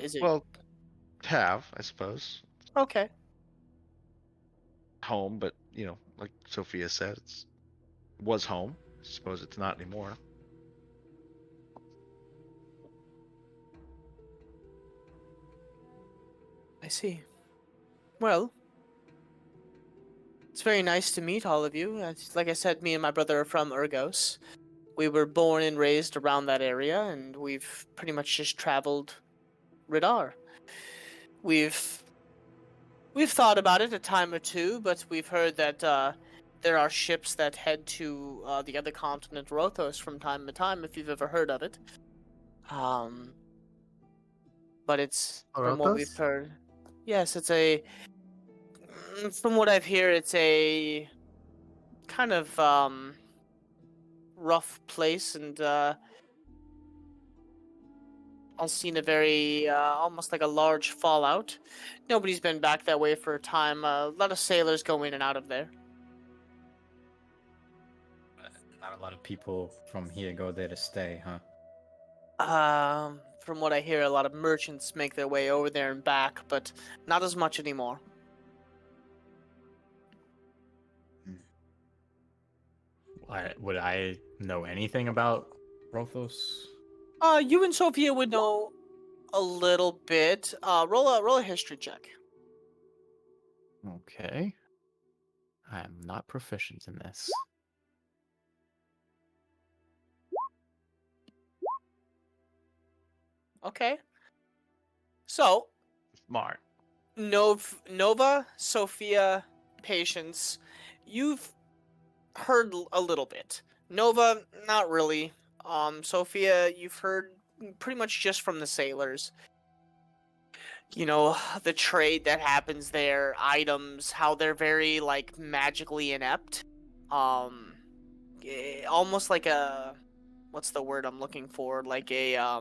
Is it Well, have, I suppose. okay? Home, but, like Sophia said, it was home. I suppose it's not anymore. I see. Well, it's very nice to meet all of you. Like I said, me and my brother are from Urgos. We were born and raised around that area, and we've pretty much just traveled Radar. We've thought about it a time or two, but we've heard that there are ships that head to the other continent, Rothos, from time to time. If you've ever heard of it, but it's from what we've Rothos? heard. Yes, it's a. From what I've heard, it's a kind of rough place, and I've seen a very almost like a large fallout. Nobody's been back that way for a time. A lot of sailors go in and out of there. Not a lot of people from here go there to stay, huh? From what I hear, a lot of merchants make their way over there and back, but not as much anymore. Would I know anything about Rothos? You and Sophia would know a little bit. Roll a history check. Okay. I am not proficient in this. Okay. So, Smart. Nova, Sophia, Patience, you've heard a little bit. Nova, not really. Sophia, you've heard pretty much just from the sailors. You know, the trade that happens there, items, how they're very, like, magically inept. Almost like a, what's the word I'm looking for? Like a,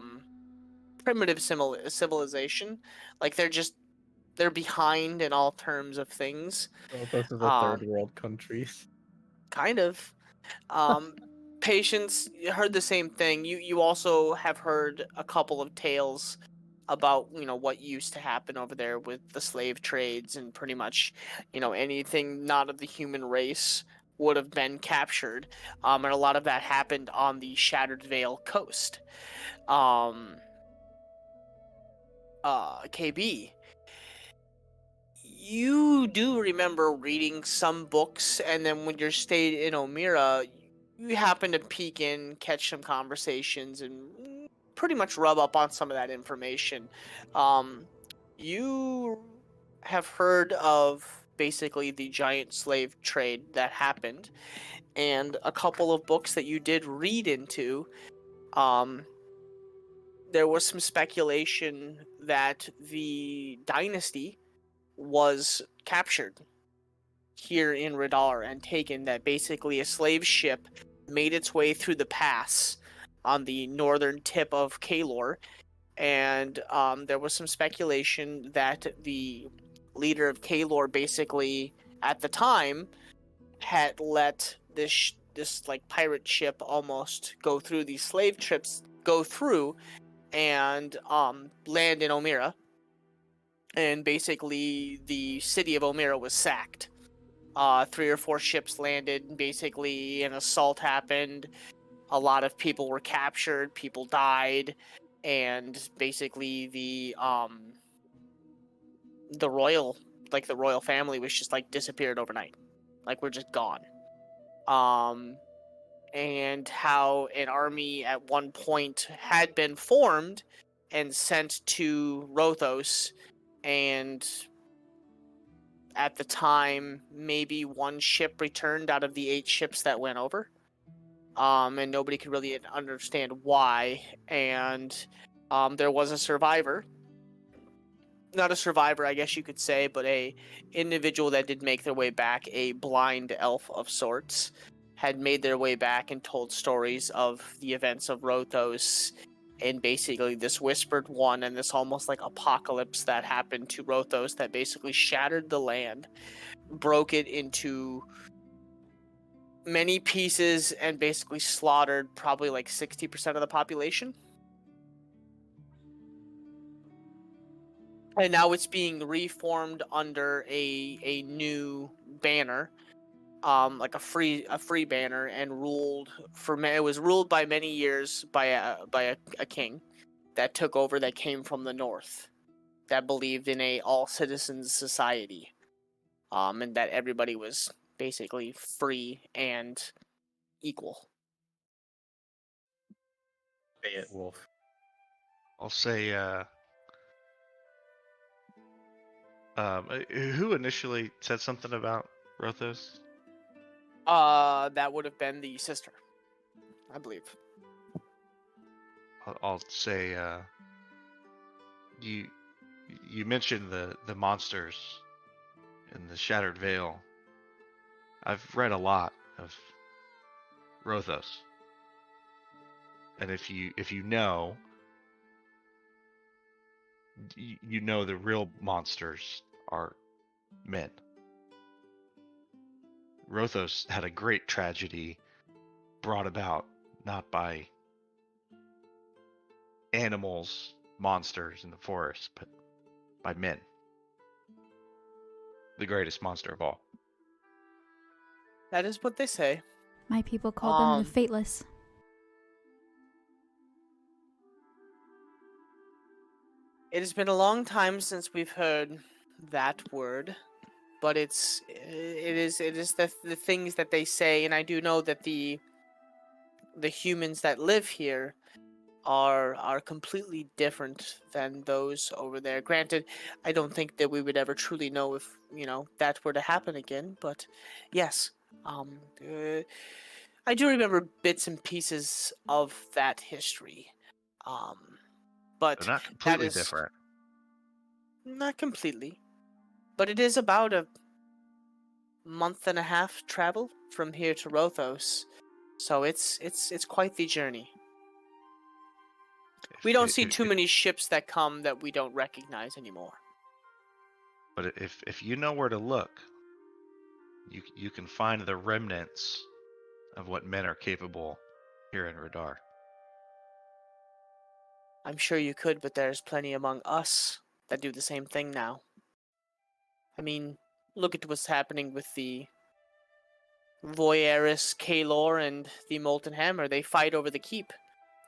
primitive civilization. Like, they're behind in all terms of things. Rothos is a third Um, world country. kind of. Um, Patience heard the same thing. You also have heard a couple of tales about what used to happen over there with the slave trades, and pretty much anything not of the human race would have been captured. And a lot of that happened on the Shattered Vale coast. KB, you do remember reading some books, and then when you're stayed in Omira, you happen to peek in, catch some conversations, and pretty much rub up on some of that information. You have heard of basically the giant slave trade that happened, and a couple of books that you did read into. There was some speculation that the dynasty was captured here in Radar and taken, that basically a slave ship made its way through the pass on the northern tip of Krawlers, and there was some speculation that the leader of Krawlers basically at the time had let this like pirate ship almost go through, these slave trips go through and land in Omira, and basically the city of Omira was sacked. 3 or 4 ships landed. Basically, an assault happened. A lot of people were captured. People died, and basically the royal family was just like disappeared overnight. Like, we're just gone. And how an army at one point had been formed and sent to Rothos, and at the time, maybe 1 ship returned out of the 8 ships that went over. And nobody could really understand why. And there was a survivor. Not a survivor, I guess you could say, but a individual that did make their way back, a blind elf of sorts, had made their way back and told stories of the events of Rothos, and basically this whispered one and this almost like apocalypse that happened to Rothos that basically shattered the land, broke it into many pieces and basically slaughtered probably like 60% of the population. And now it's being reformed under a new banner, like a free banner, and it was ruled by many years by a king that took over, that came from the north, that believed in a all citizens society, and that everybody was basically free and equal. Say it, Wolf. I'll say, who initially said something about Rothos? That would have been the sister, I believe. I'll say, you mentioned the monsters in the Shattered Veil. I've read a lot of Rothos, and if you know, you know the real monsters are men. Rothos had a great tragedy brought about not by animals, monsters in the forest, but by men. The greatest monster of all. That is what they say. My people call them the Um, Fateless. It has been a long time since we've heard that word, but it is the things that they say, and I do know that the humans that live here are completely different than those over there. Granted, I don't think that we would ever truly know if, that were to happen again, but yes, I do remember bits and pieces of that history. They're But not that completely is different. not completely, but it is about a month and a half travel from here to Rothos, so it's quite the journey. We don't see too many ships that come that we don't recognize anymore. But if you know where to look, you can find the remnants of what men are capable here in Radar. I'm sure you could, but there's plenty among us that do the same thing now. I mean, look at what's happening with the Voyaris, Kalor, and the Molten Hammer. They fight over the keep.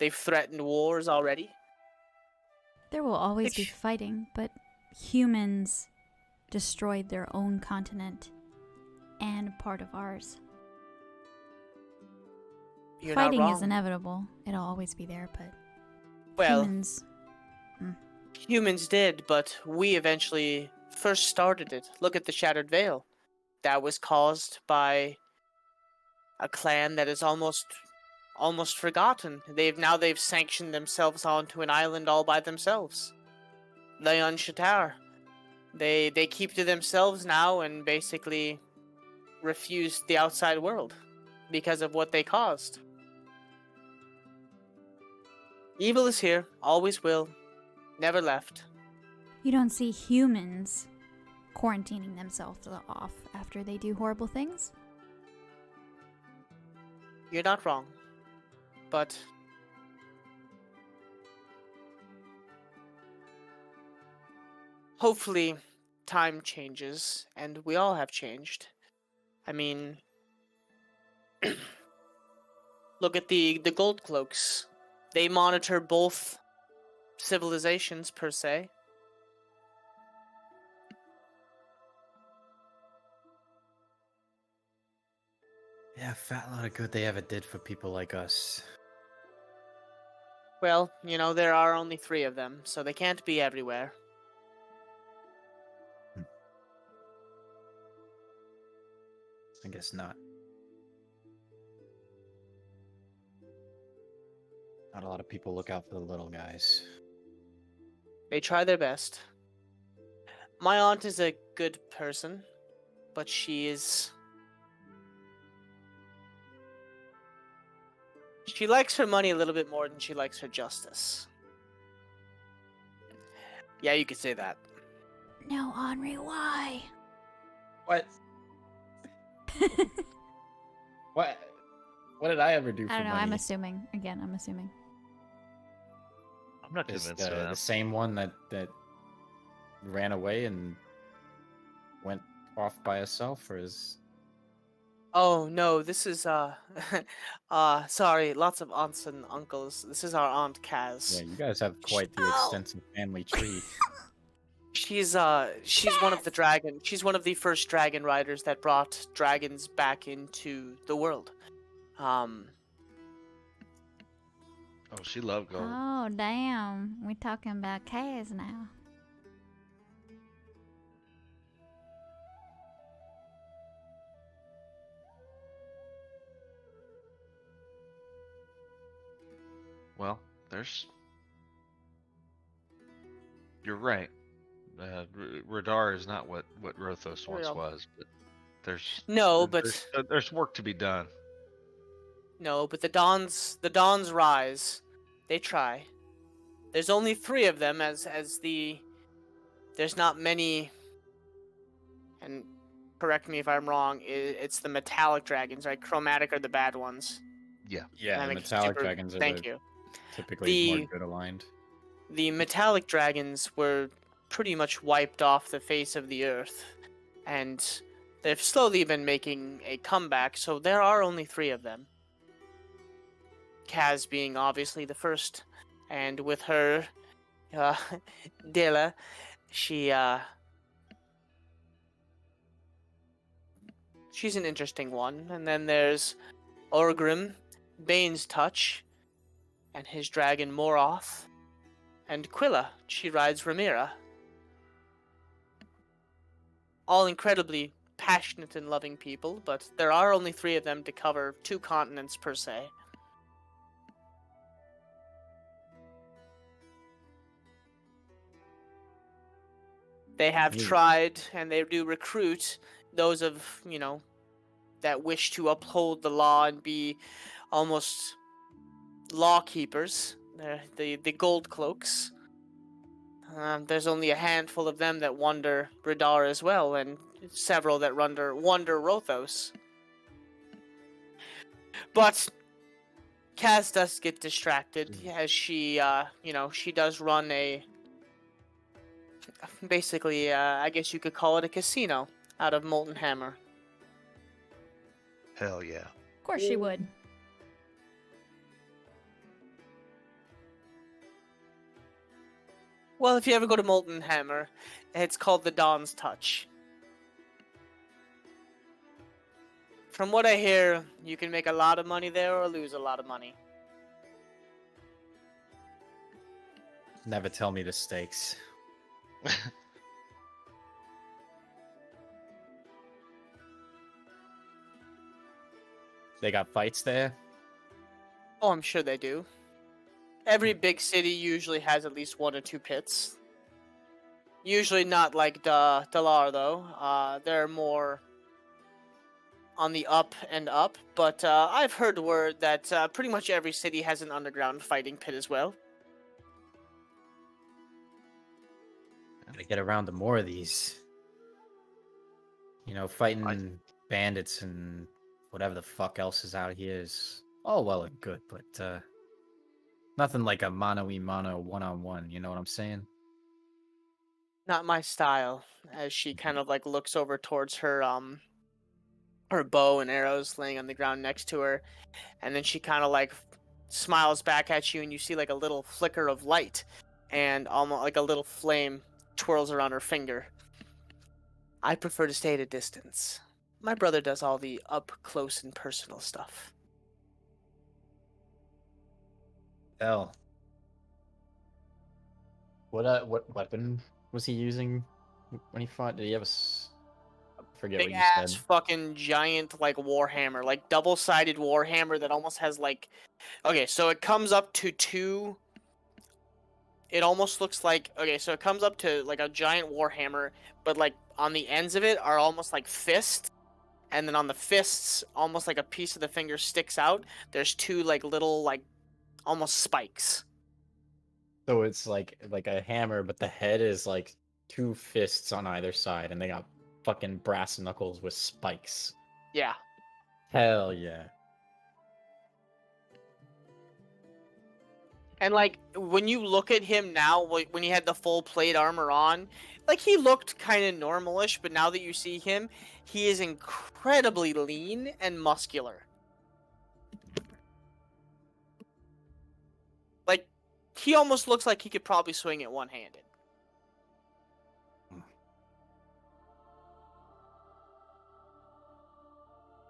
They've threatened wars already. There will always be Which- fighting, but humans destroyed their own continent and part of ours. You're Fighting not is wrong. inevitable. It'll always be there, but Well, humans. humans did, but we eventually first started it. Look at the Shattered Veil. That was caused by a clan that is almost forgotten. They've sanctioned themselves onto an island all by themselves. The Unshatar. They keep to themselves now and basically refuse the outside world because of what they caused. Evil is here, always will, never left. You don't see humans quarantining themselves off after they do horrible things. You're not wrong. But hopefully time changes and we all have changed. I mean, look at the gold cloaks. They monitor both civilizations per se. Yeah, a fat lot of good they ever did for people like us. Well, there are only 3 of them, so they can't be everywhere. I guess not. Not a lot of people look out for the little guys. They try their best. My aunt is a good person, but she likes her money a little bit more than she likes her justice. Yeah, you could say that. No, Henri, why? What? What? What did I ever do for I don't know. money? I'm assuming. Again, I'm assuming. I'm not Is convinced of the that. same one that ran away and went off by herself, or is Oh no, this is sorry, lots of aunts and uncles. This is our aunt yeah? Kaz. You guys have quite the Ow! extensive family tree. She's one of the dragon. She's one of the first dragon riders that brought dragons back into the world. Um, Oh, she loved gold. Oh, damn. We're talking about Kaz now. Well, there's. You're right. Radar is not what Rothos once Well, was, but there's no, there's there's work to be done. but the dawns rise. They try. There's only 3 of them, there's not many. And correct me if I'm wrong. It's the metallic dragons, right? Chromatic are the bad ones. Yeah. Yeah, That the makes metallic super- dragons are Thank you. typically more The- good aligned. The metallic dragons were pretty much wiped off the face of the earth, and they've slowly been making a comeback, so there are only 3 of them. Kaz being obviously the first, and with her, uh, Dela, she's an interesting one. And then there's Orgrim, Bane's Touch, and his dragon Moroth, and Quilla, she rides Ramira. All incredibly passionate and loving people, but there are only 3 of them to cover 2 continents per se. They have Neat. tried, and they do recruit those of, that wish to uphold the law and be almost law keepers. They're the gold cloaks. There's only a handful of them that wander Radar as well, and several that wander Rothos. But Kaz does get distracted as she, she does run basically, I guess you could call it a casino out of Molten Hammer. Hell yeah. Of course she would. Well, if you ever go to Molten Hammer, it's called the Dawn's Touch. From what I hear, you can make a lot of money there or lose a lot of money. Never tell me the stakes. They got fights there. Oh, I'm sure they do. Every big city usually has at least 1 or 2 pits. Usually not like Dalar, though. They're more on the up and up. But I've heard word that pretty much every city has an underground fighting pit as well. Gotta get around to more of these. Fighting bandits and whatever the fuck else is out here is all well and good, but nothing like a mano-y-mano one-on-one, you know what I'm saying? Not my style. As she kind of like looks over towards her bow and arrows laying on the ground next to her, and then she kind of like smiles back at you, and you see like a little flicker of light, and almost like a little flame twirls around her finger. I prefer to stay at a distance. My brother does all the up close and personal stuff. Hell. What weapon was he using when he fought? Did he have I forget Big what you ass said. fucking giant like warhammer, like double-sided warhammer that almost has like, okay, so it comes up to 2. It almost looks like, okay, so it comes up to like a giant warhammer, but like on the ends of it are almost like fists, and then on the fists, almost like a piece of the finger sticks out. There's 2 like little like almost spikes. So it's like a hammer, but the head is like 2 fists on either side, and they got fucking brass knuckles with spikes. Yeah. Hell yeah. And like when you look at him now, when he had the full plate armor on, like he looked kind of normalish, but now that you see him, he is incredibly lean and muscular. Like he almost looks like he could probably swing it one-handed.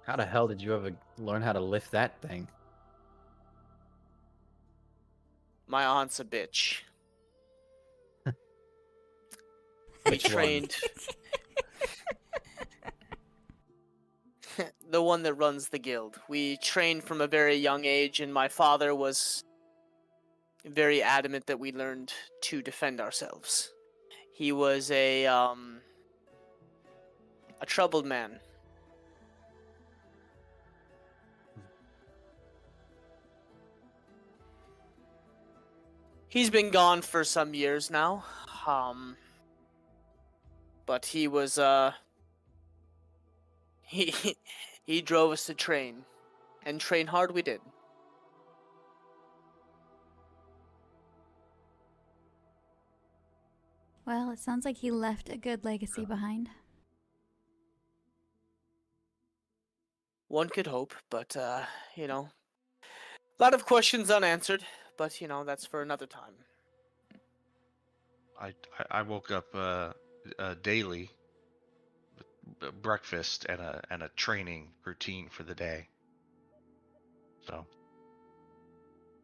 How the hell did you ever learn how to lift that thing? My aunt's a bitch. We Which one? trained the one that runs the guild. We trained from a very young age, and my father was very adamant that we learned to defend ourselves. He was a troubled man. He's been gone for some years now. But he was he he drove us to train, and train hard we did. Well, it sounds like he left a good legacy behind. One could hope, but you know, a lot of questions unanswered. But you know, that's for another time. I woke up daily with breakfast and a training routine for the day. So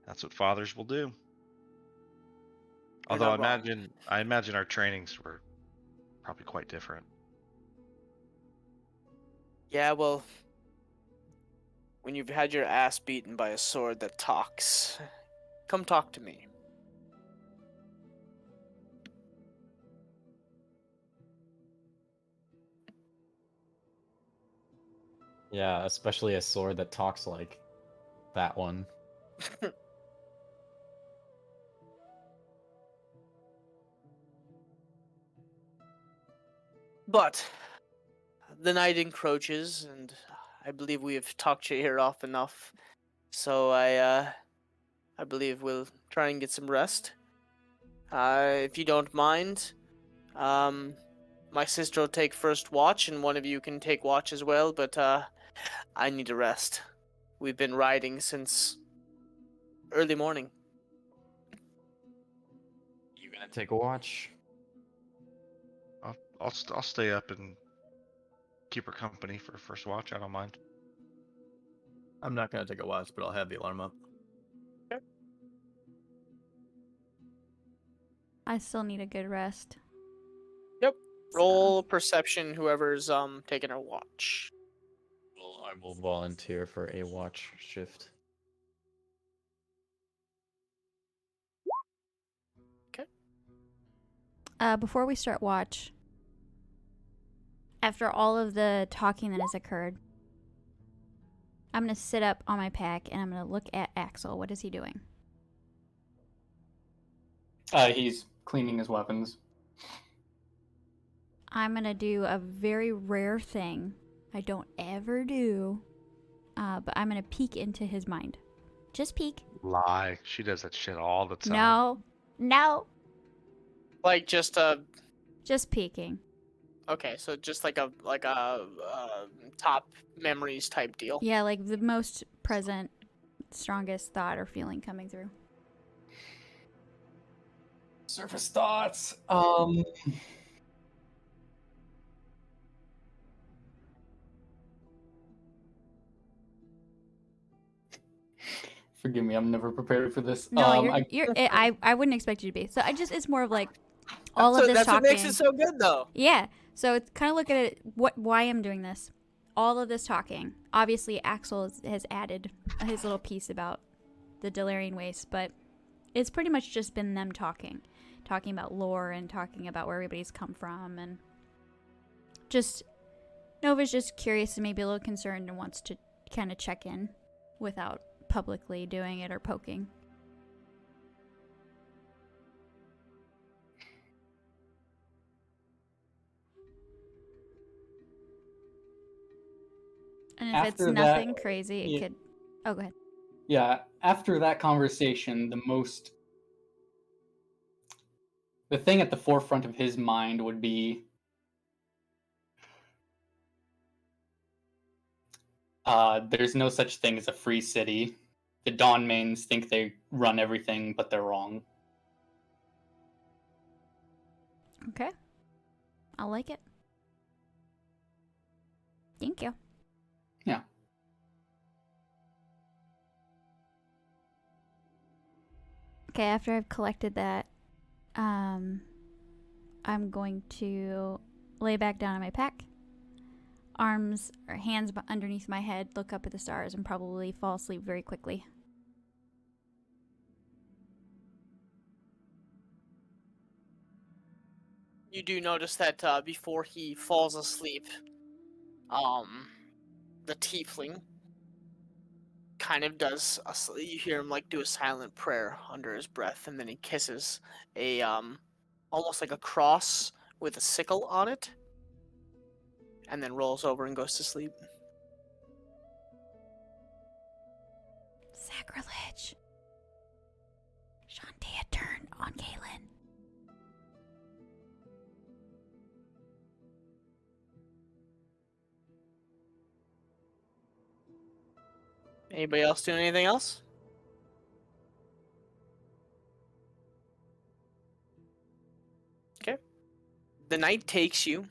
that's what fathers will do. You're Although not wrong. I imagine our trainings were probably quite different. Yeah, well, when you've had your ass beaten by a sword that talks, come talk to me. Yeah, especially a sword that talks like that one. But the night encroaches, and I believe we have talked your ear off enough. So I believe we'll try and get some rest. If you don't mind, my sister will take first watch, and one of you can take watch as well. But I need a rest. We've been riding since early morning. You gonna take a watch? I'll stay up and keep her company for first watch. I don't mind. I'm not gonna take a watch, but I'll have the alarm up. I still need a good rest. Yep. So- Roll perception. Whoever's taking a watch. Well, I will volunteer for a watch shift. Before we start watch, after all of the talking that has occurred, I'm gonna sit up on my pack and I'm gonna look at Axel. What is he doing? He's cleaning his weapons. I'm gonna do a very rare thing I don't ever do, but I'm gonna peek into his mind. Just peek. Lie. She does that shit all the time. No, Like just just peeking. okay, so just like a top memories type deal. Yeah, like the most present, strongest thought or feeling coming through. Surface thoughts. Forgive me, I'm never prepared for this. No, I wouldn't expect you to be. So it's more of like all of this That's talking. what makes it so good, though. Yeah. So it's kind of look at it. Why I'm doing this. All of this talking. Obviously, Axel has added his little piece about the Delirian Waste, but it's pretty much just been them talking about lore and talking about where everybody's come from, and just Nova's just curious and maybe a little concerned and wants to kind of check in without publicly doing it or poking. And if it's After nothing that, crazy, it yeah. could. Oh, go ahead. Yeah, after that conversation, the thing at the forefront of his mind would be there's no such thing as a free city. The Dawnmanes think they run everything, but they're wrong. Okay. I like it. Thank you. Yeah. Okay, after I've collected that, I'm going to lay back down on my pack, arms or hands underneath my head, look up at the stars, and probably fall asleep very quickly. You do notice that before he falls asleep, the tiefling kind of does. You hear him like do a silent prayer under his breath, and then he kisses a almost like a cross with a sickle on it, and then rolls over and goes to sleep. Sacrilege. Shantae, turn on Kaylin. Anybody else doing anything else? Okay. The night takes you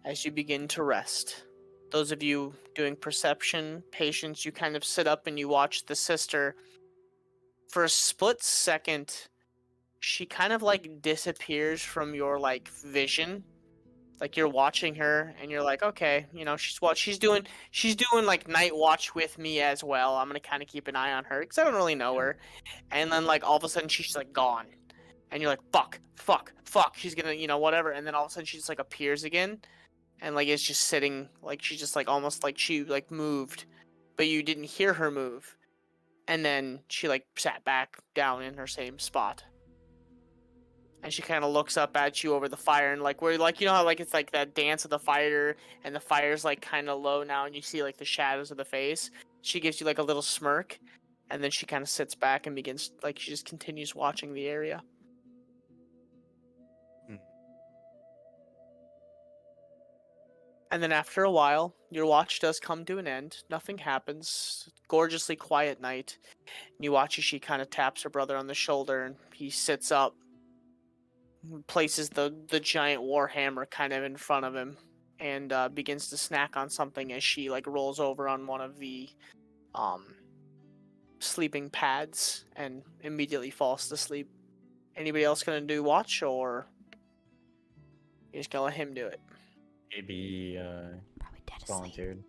as you begin to rest. Those of you doing perception, patience, you kind of sit up and you watch the sister. For a split second, she kind of like disappears from your like vision. Like you're watching her and you're like, okay, you know, she's doing like night watch with me as well. I'm gonna kind of keep an eye on her because I don't really know her. And then like all of a sudden she's like gone, and you're like, fuck, she's gonna, you know, whatever. And then all of a sudden she just like appears again, and like is just sitting, like she's just like almost like she like moved, but you didn't hear her move. And then she like sat back down in her same spot. And she kind of looks up at you over the fire, and like where, like, you know how like it's like that dance of the fire, and the fire's like kind of low now, and you see like the shadows of the face. She gives you like a little smirk, and then she kind of sits back and begins, like, she just continues watching the area. And then after a while, your watch does come to an end. Nothing happens. Gorgeously quiet night. You watch as she kind of taps her brother on the shoulder, and he sits up, places the giant war hammer kind of in front of him, and begins to snack on something as she like rolls over on one of the sleeping pads and immediately falls to sleep. Anybody else gonna do watch, or you're just gonna let him do it? Maybe Probably dead asleep. volunteered.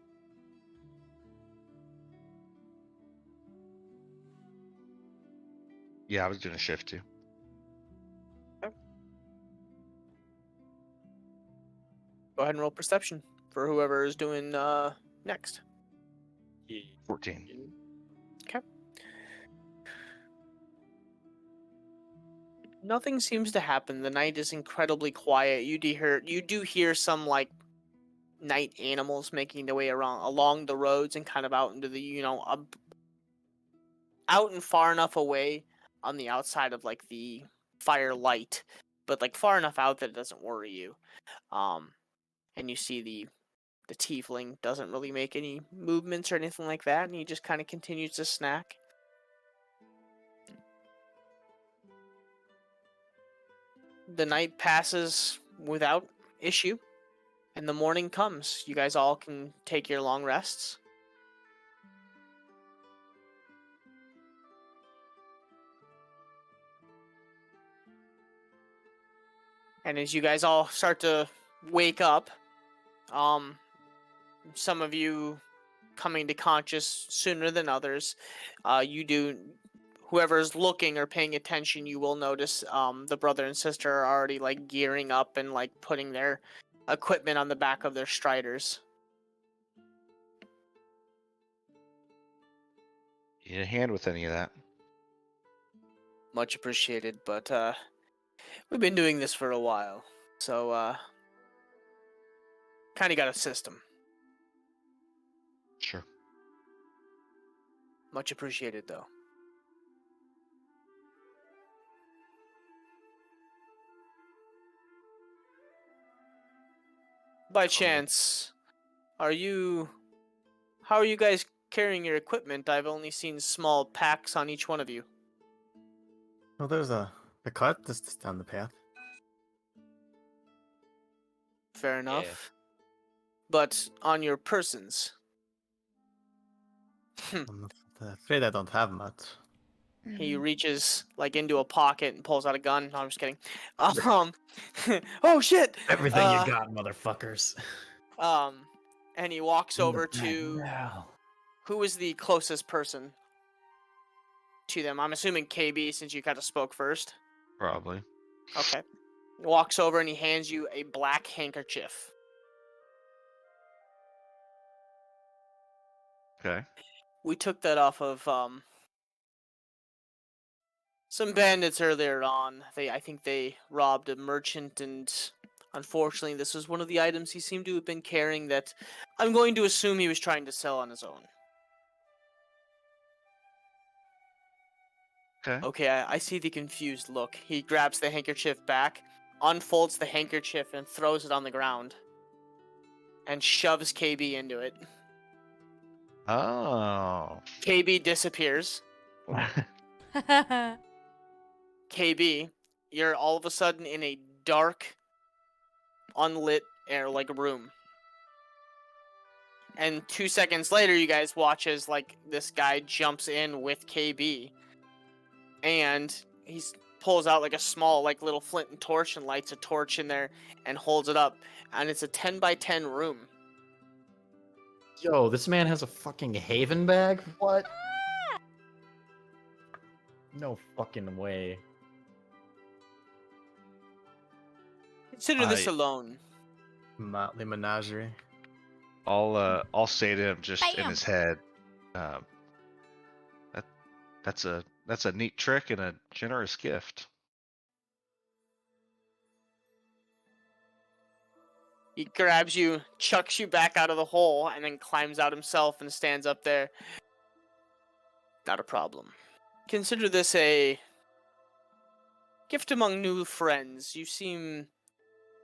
Yeah, I was doing a shift too. Go ahead and roll perception for whoever is doing next. 14. Okay. Nothing seems to happen. The night is incredibly quiet. You do hear some like night animals making their way along the roads and kind of out into the, you know, out and far enough away on the outside of like the firelight, but like far enough out that it doesn't worry you. And you see the tiefling doesn't really make any movements or anything like that, and he just kind of continues to snack. The night passes without issue, and the morning comes. You guys all can take your long rests. And as you guys all start to wake up, some of you coming to conscious sooner than others, whoever's looking or paying attention, you will notice the brother and sister are already like gearing up and like putting their equipment on the back of their striders. You need a hand with any of that? Much appreciated, but we've been doing this for a while, so kind of got a system. Sure. Much appreciated, though. By chance, how are you guys carrying your equipment? I've only seen small packs on each one of you. Well, there's a cart just down the path. Fair enough. But on your persons. I'm afraid I don't have much. He reaches like into a pocket and pulls out a gun. No, I'm just kidding. Oh shit! Everything Uh, you got, motherfuckers. And he walks In the over bag to now. who is the closest person to them. I'm assuming KB since you kind of spoke first. Probably. Okay. He walks over and he hands you a black handkerchief. Okay. We took that off of some bandits earlier on. I think they robbed a merchant, and unfortunately this was one of the items he seemed to have been carrying that I'm going to assume he was trying to sell on his own. Okay. Okay, I see the confused look. He grabs the handkerchief back, unfolds the handkerchief, and throws it on the ground. And shoves KB into it. Oh. KB disappears. KB, you're all of a sudden in a dark, unlit room. And 2 seconds later, you guys watch as like this guy jumps in with KB, and he pulls out like a small like little flint and torch and lights a torch in there and holds it up, and it's a 10 by 10 room. Yo, this man has a fucking Haven bag? What? No fucking way. Consider this alone. Motley Menagerie. I'll say to him just in Bam! his head, that's a neat trick and a generous gift. He grabs you, chucks you back out of the hole, and then climbs out himself and stands up there. Not a problem. Consider this a gift among new friends. You seem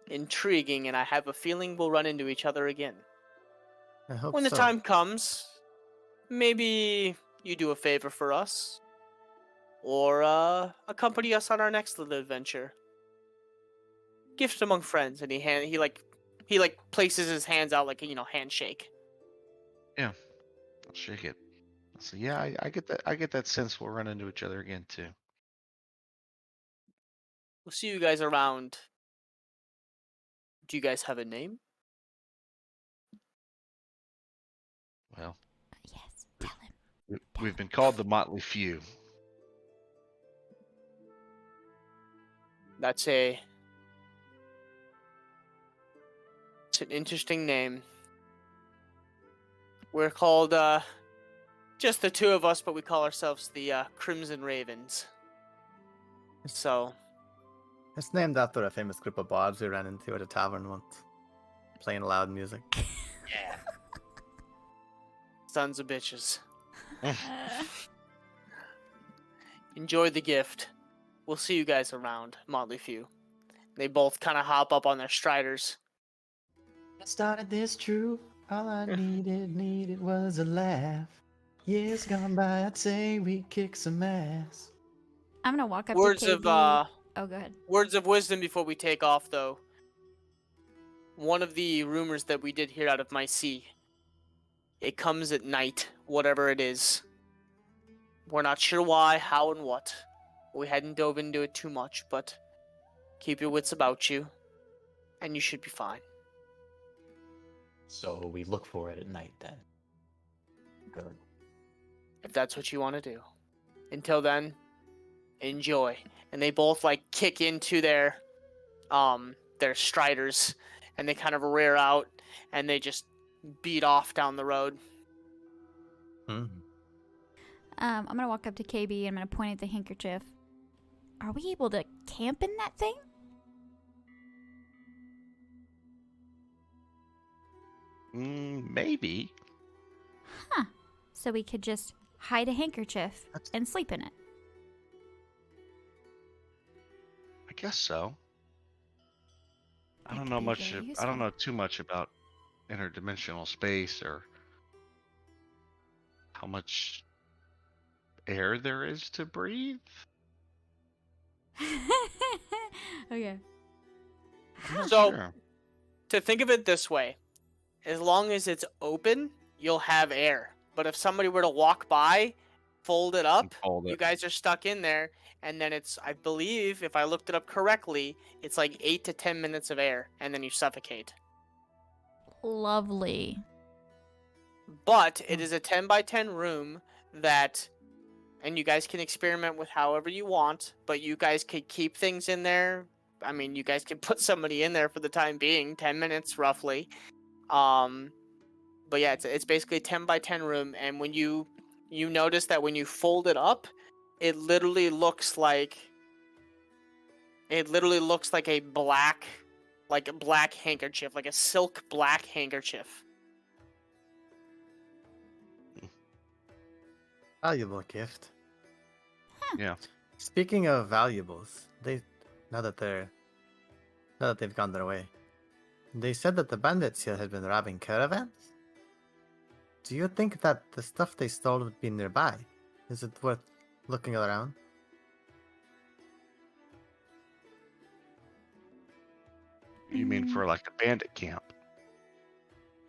intriguing, and I have a feeling we'll run into each other again. I hope When the so. time comes, maybe you do a favor for us, or accompany us on our next little adventure. Gift among friends, and he places his hands out like a handshake. I'll shake it. So yeah, I get that. I get that sense we'll run into each other again too. We'll see you guys around. Do you guys have a name? Well, Yes, tell him. we've been called the Motley Few. It's an interesting name. We're called just the two of us, but we call ourselves the Crimson Ravens. So It's named after a famous group of bards we ran into at a tavern once, playing loud music. yeah, sons of bitches. Enjoy the gift. We'll see you guys around, Motley Few. They both kind of hop up on their striders. I started this true. All I needed was a laugh. Years gone by, I'd say we kick some ass. I'm gonna walk up Words to of KB. Oh, go ahead. words of wisdom before we take off, though. One of the rumors that we did hear out of my sea. It comes at night, whatever it is. We're not sure why, how, and what. We hadn't dove into it too much, but keep your wits about you, and you should be fine. So we look for it at night then. Good. If that's what you want to do. Until then, enjoy. And they both kick into their striders, and they kind of rear out, and they just beat off down the road. Hmm. I'm gonna walk up to KB and I'm gonna point at the handkerchief. Are we able to camp in that thing? Maybe. So we could just hide a handkerchief and sleep in it. I guess so. I That don't could know be much. very I don't useful. know too much about interdimensional space or how much air there is to breathe. Okay. I'm not So, sure. to think of it this way, as long as it's open, you'll have air. But if somebody were to walk by, fold it up, Hold you it. guys are stuck in there, and then it's, I believe, if I looked it up correctly, it's like 8 to 10 minutes of air, and then you suffocate. Lovely. But it is a 10 by 10 room that, and you guys can experiment with however you want, but you guys could keep things in there. I mean, you guys can put somebody in there for the time being, 10 minutes roughly. But yeah, it's basically a 10 by 10 room, and when you notice that when you fold it up, it literally looks like a black handkerchief, like a silk black handkerchief. Valuable gift. Yeah. Speaking of valuables, now that they've gone their way, they said that the bandits here had been robbing caravans. Do you think that the stuff they stole would be nearby? Is it worth looking around? You mean for like a bandit camp?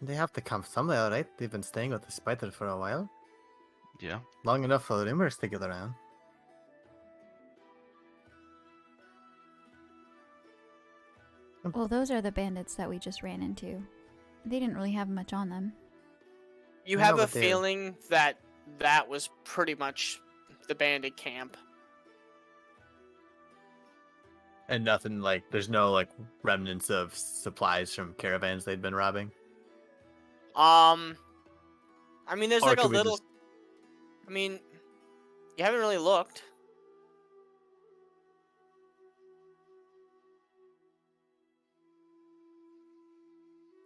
They have to come somewhere, right? They've been staying with the spider for a while. Yeah. Long enough for rumors to get around. Well, those are the bandits that we just ran into. They didn't really have much on them. You I have know, a but feeling that that was pretty much the bandit camp. And nothing like, there's no like remnants of supplies from caravans they'd been robbing. I mean, there's Or like a could we little. just- I mean, you haven't really looked.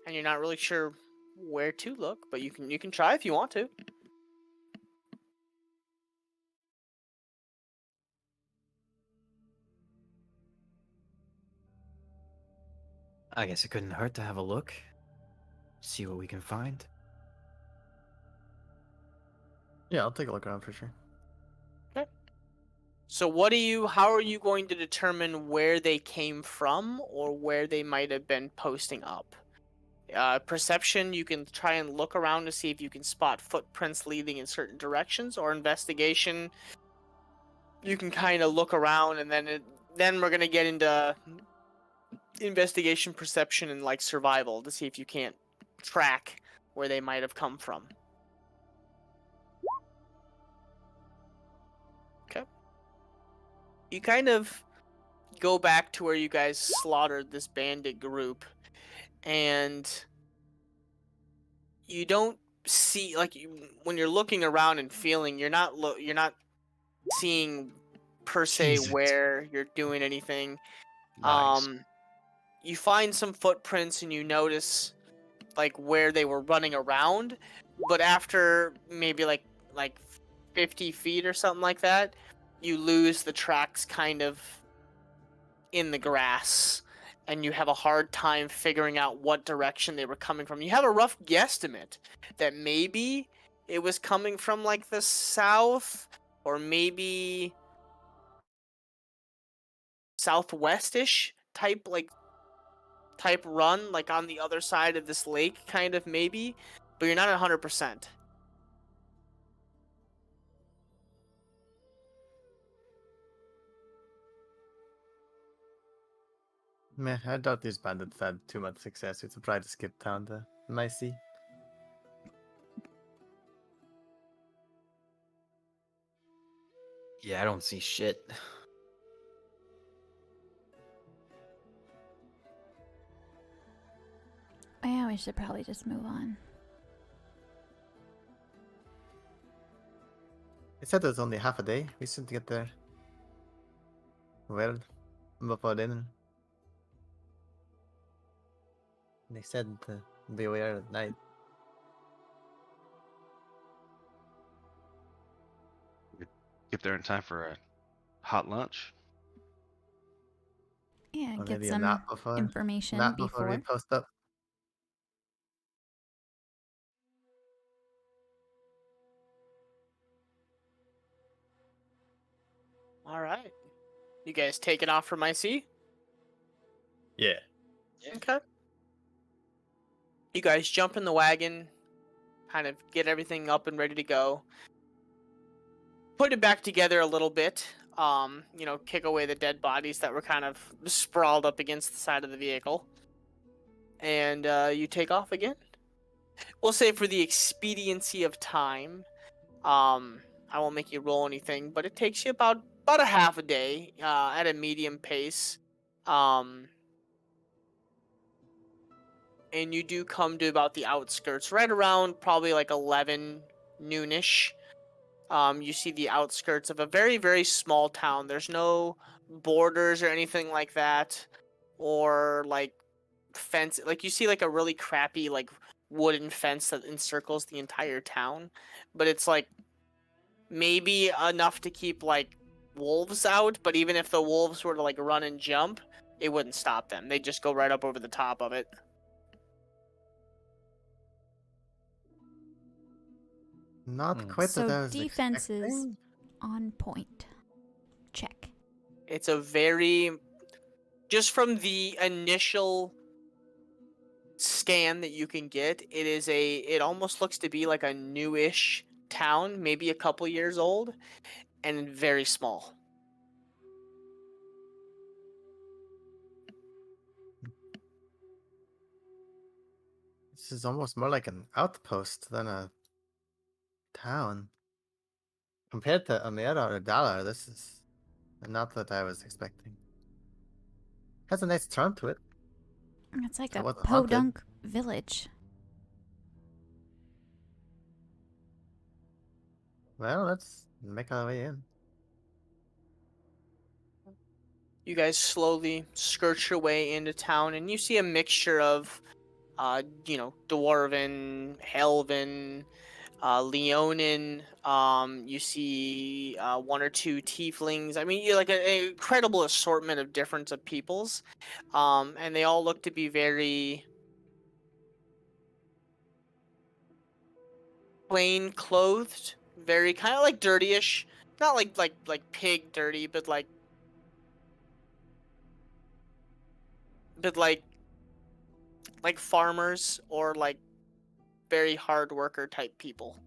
And you're not really sure where to look, but you can try if you want to. I guess it couldn't hurt to have a look. See what we can find. Yeah, I'll take a look around for sure. So how are you going to determine where they came from or where they might have been posting up? Perception, you can try and look around to see if you can spot footprints leading in certain directions, or investigation, you can kind of look around, and then we're gonna get into investigation, perception, and like survival to see if you can't track where they might have come from. Okay. You kind of go back to where you guys slaughtered this bandit group, and you don't see, like, when you're looking around and feeling, you're not seeing per se Jesus. where you're doing anything. Nice. You find some footprints and you notice like where they were running around, but after maybe like 50 feet or something like that, you lose the tracks kind of in the grass, and you have a hard time figuring out what direction they were coming from. You have a rough guesstimate that maybe it was coming from like the south, or maybe southwestish type run, like on the other side of this lake, kind of, maybe, but you're not 100%. Meh, I doubt these bandits had too much success. We'd probably just skip town to Micey. Yeah, I don't see shit. Yeah, we should probably just move on. They said it was only half a day. We should get there. Well, before dinner. They said to be aware at night. Get there in time for a hot lunch. Yeah, Or get maybe a some nap before. information Nap before we before. post up. All right. You guys taking off from IC? Yeah. Okay. You guys jump in the wagon, kind of get everything up and ready to go. Put it back together a little bit. Kick away the dead bodies that were kind of sprawled up against the side of the vehicle. And you take off again. We'll say for the expediency of time, I won't make you roll anything, but it takes you about a half a day at a medium pace. And you do come to about the outskirts, right around probably like 11 noonish. You see the outskirts of a very, very small town. There's no borders or anything like that, or like fence. Like you see like a really crappy like wooden fence that encircles the entire town, but it's like maybe enough to keep like wolves out. But even if the wolves were to like run and jump, it wouldn't stop them. They'd just go right up over the top of it. Not quite So what I was defenses expecting. on point. Check. It's a very, just from the initial scan that you can get, it almost looks to be like a newish town, maybe a couple years old, and very small. This is almost more like an outpost than a town. Compared to Amira or Dalar, this is not what I was expecting. Has a nice charm to it. It's like I a wasn't haunted. podunk village. Well, let's make our way in. You guys slowly skirt your way into town, and you see a mixture of, Dwarven, Helven, Leonin. You see one or two Tieflings. I mean, you're like an incredible assortment of different of peoples, and they all look to be very plain clothed, very kind of like dirtyish, not like pig dirty, but like farmers or like very hard worker type people.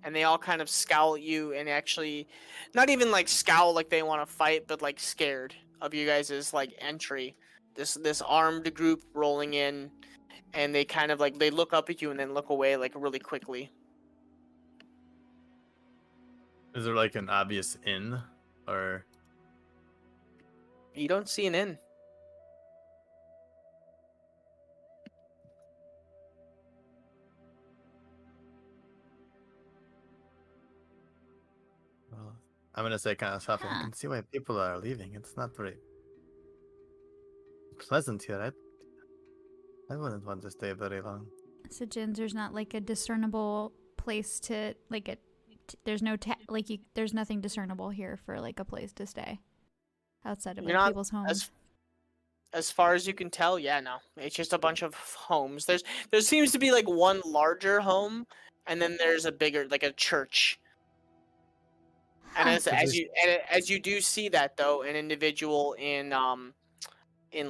And they all kind of scowl at you and actually not even like scowl like they want to fight, but like scared of you guys' like entry. This armed group rolling in, and they kind of like they look up at you and then look away like really quickly. Is there like an obvious inn? Or You don't see an inn. well, I'm gonna say kind of softly, I Huh. can see why people are leaving. It's not very pleasant here. I wouldn't want to stay very long. So Jins, there's not like a discernible place to like a. There's no there's nothing discernible here for like a place to stay outside of You're like not people's homes. as far as you can tell, yeah, no. It's just a bunch of homes. There seems to be like one larger home, and then there's a bigger like a church. And Huh. as you do see that though, an individual in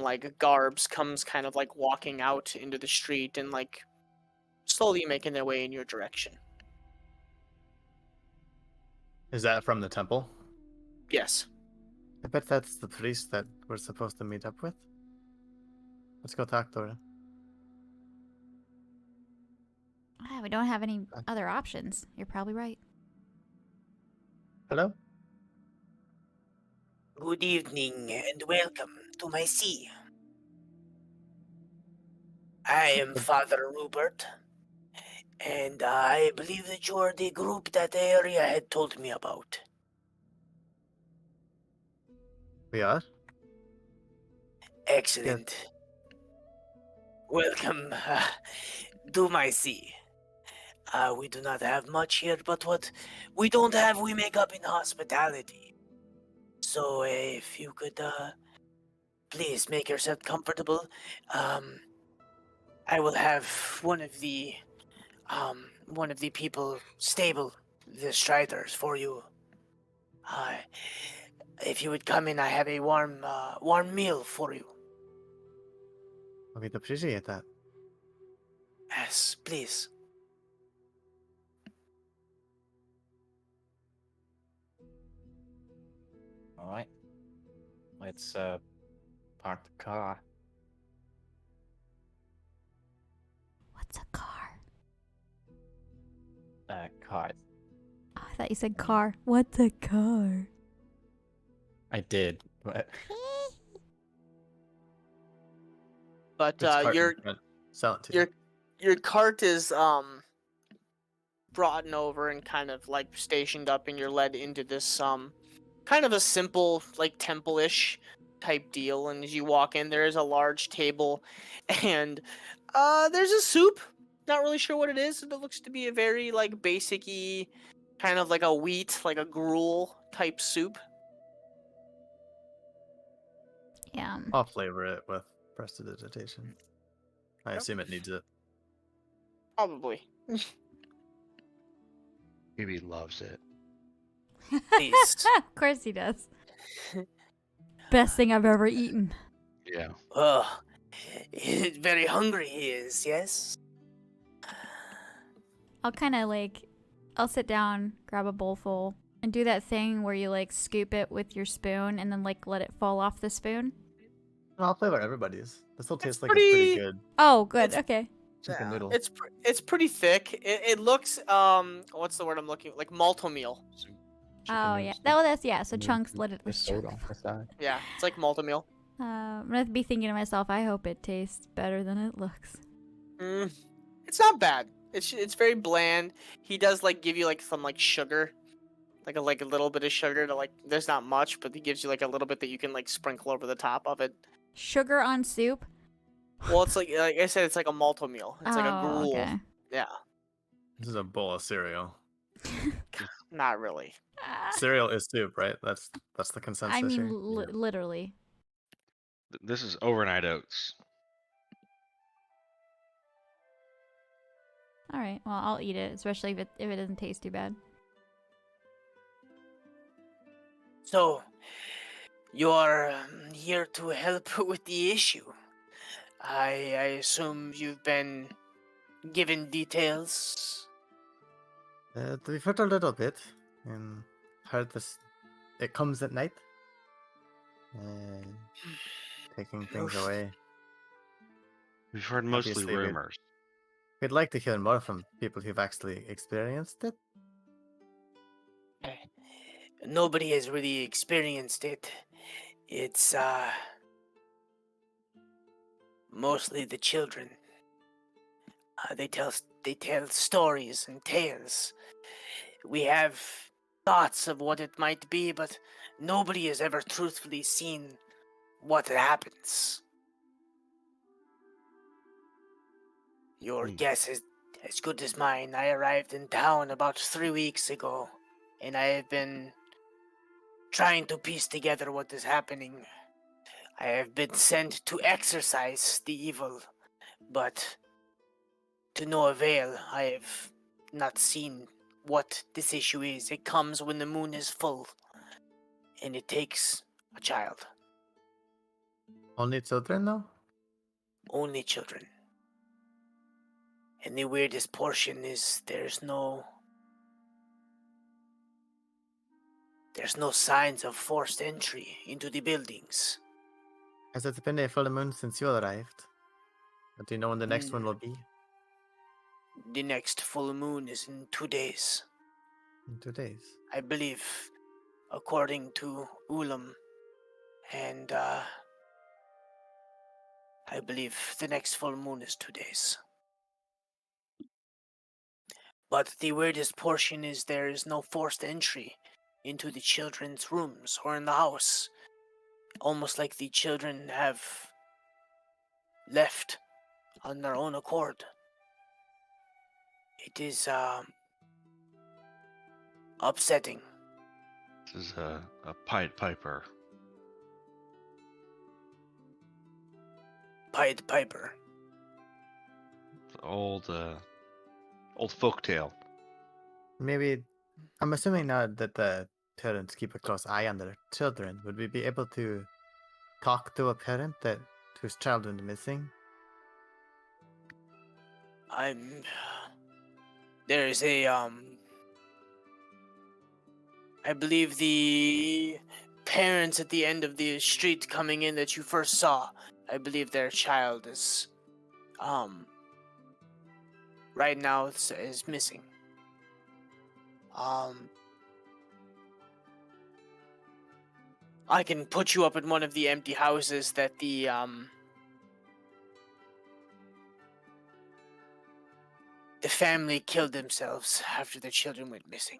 like garbs comes kind of like walking out into the street and like slowly making their way in your direction. Is that from the temple? Yes. I bet that's the priest that we're supposed to meet up with. Let's go talk to her. We don't have any other options. You're probably right. Hello? Good evening and welcome to my sea. I am Father Rupert, and I believe that you're the group that the area had told me about. We are? Excellent. Welcome to my sea. We do not have much here, but what we don't have, we make up in hospitality. So if you could please make yourself comfortable, um, I will have one of the people stable the striders for you. Uh, if you would come in, I have a warm meal for you. We'd appreciate that. Yes, please. All right. Let's park the car. What's a car? Car. Oh, I thought you said car. What's a car? I did, but But It's cart your in front. Sell it to you. your cart is brought over and kind of like stationed up, and you're led into this kind of a simple like temple-ish type deal. And as you walk in, there is a large table, and there's a soup. Not really sure what it is. It looks to be a very like basic-y kind of like a wheat, like a gruel type soup. Yeah. I'll flavor it with prestidigitation. I Yep. assume it needs it. Probably. Maybe he loves it. Please. Of course he does. Best thing I've ever eaten. Yeah. Oh, very hungry he is, yes? I'll kind of like, I'll sit down, grab a bowlful, and do that thing where you like scoop it with your spoon and then like let it fall off the spoon. I'll flavor everybody's. This still It's tastes like it's pretty pretty- good Oh, good. It's- Okay. chicken noodle. It's pretty thick. It looks what's the word I'm looking like malto meal. Oh yeah. Chicken Oh, that's yeah. So and then chunks let it. the soda on the side. Yeah, it's like malto meal. I'm gonna be thinking to myself, I hope it tastes better than it looks. It's not bad. It's very bland. He does like give you like some like sugar, like a little bit of sugar to like. There's not much, but he gives you like a little bit that you can like sprinkle over the top of it. Sugar on soup. Well, it's like I said, it's like a malto meal. It's like a Oh, gruel. okay. Yeah, This is a bowl of cereal. not really. Cereal is soup, right? That's the consensus I mean, here. literally. This is overnight oats. All right. Well, I'll eat it, especially if it doesn't taste too bad. So, you're here to help with the issue. I assume you've been given details. We've heard a little bit and heard this. It comes at night. Taking things Oof. away. We've heard mostly Obviously, we- rumors. We'd like to hear more from people who've actually experienced it. Nobody has really experienced it. It's mostly the children. They tell stories and tales. We have thoughts of what it might be, but nobody has ever truthfully seen what happens. Your guess is as good as mine. I arrived in town about 3 weeks ago, and I have been trying to piece together what is happening. I have been sent to exorcise the evil, but to no avail. I have not seen what this issue is. It comes when the moon is full, and it takes a child. Only children, though? Only children. And the weirdest portion is there's no signs of forced entry into the buildings. Has it been a full moon since you arrived? Do you know when the next one will be? The next full moon is in 2 days. In 2 days. I believe, according to Ulam, and I believe the next full moon is 2 days. But the weirdest portion is there is no forced entry into the children's rooms or in the house. Almost like the children have left on their own accord. It is upsetting. This is a Pied Piper. Pied Piper. Old folktale. Maybe I'm assuming now that the parents keep a close eye on their children. Would we be able to talk to a parent that whose child went missing? There is a I believe the parents at the end of the street coming in that you first saw, I believe their child is right now is missing. I can put you up in one of the empty houses that the family killed themselves after their children went missing.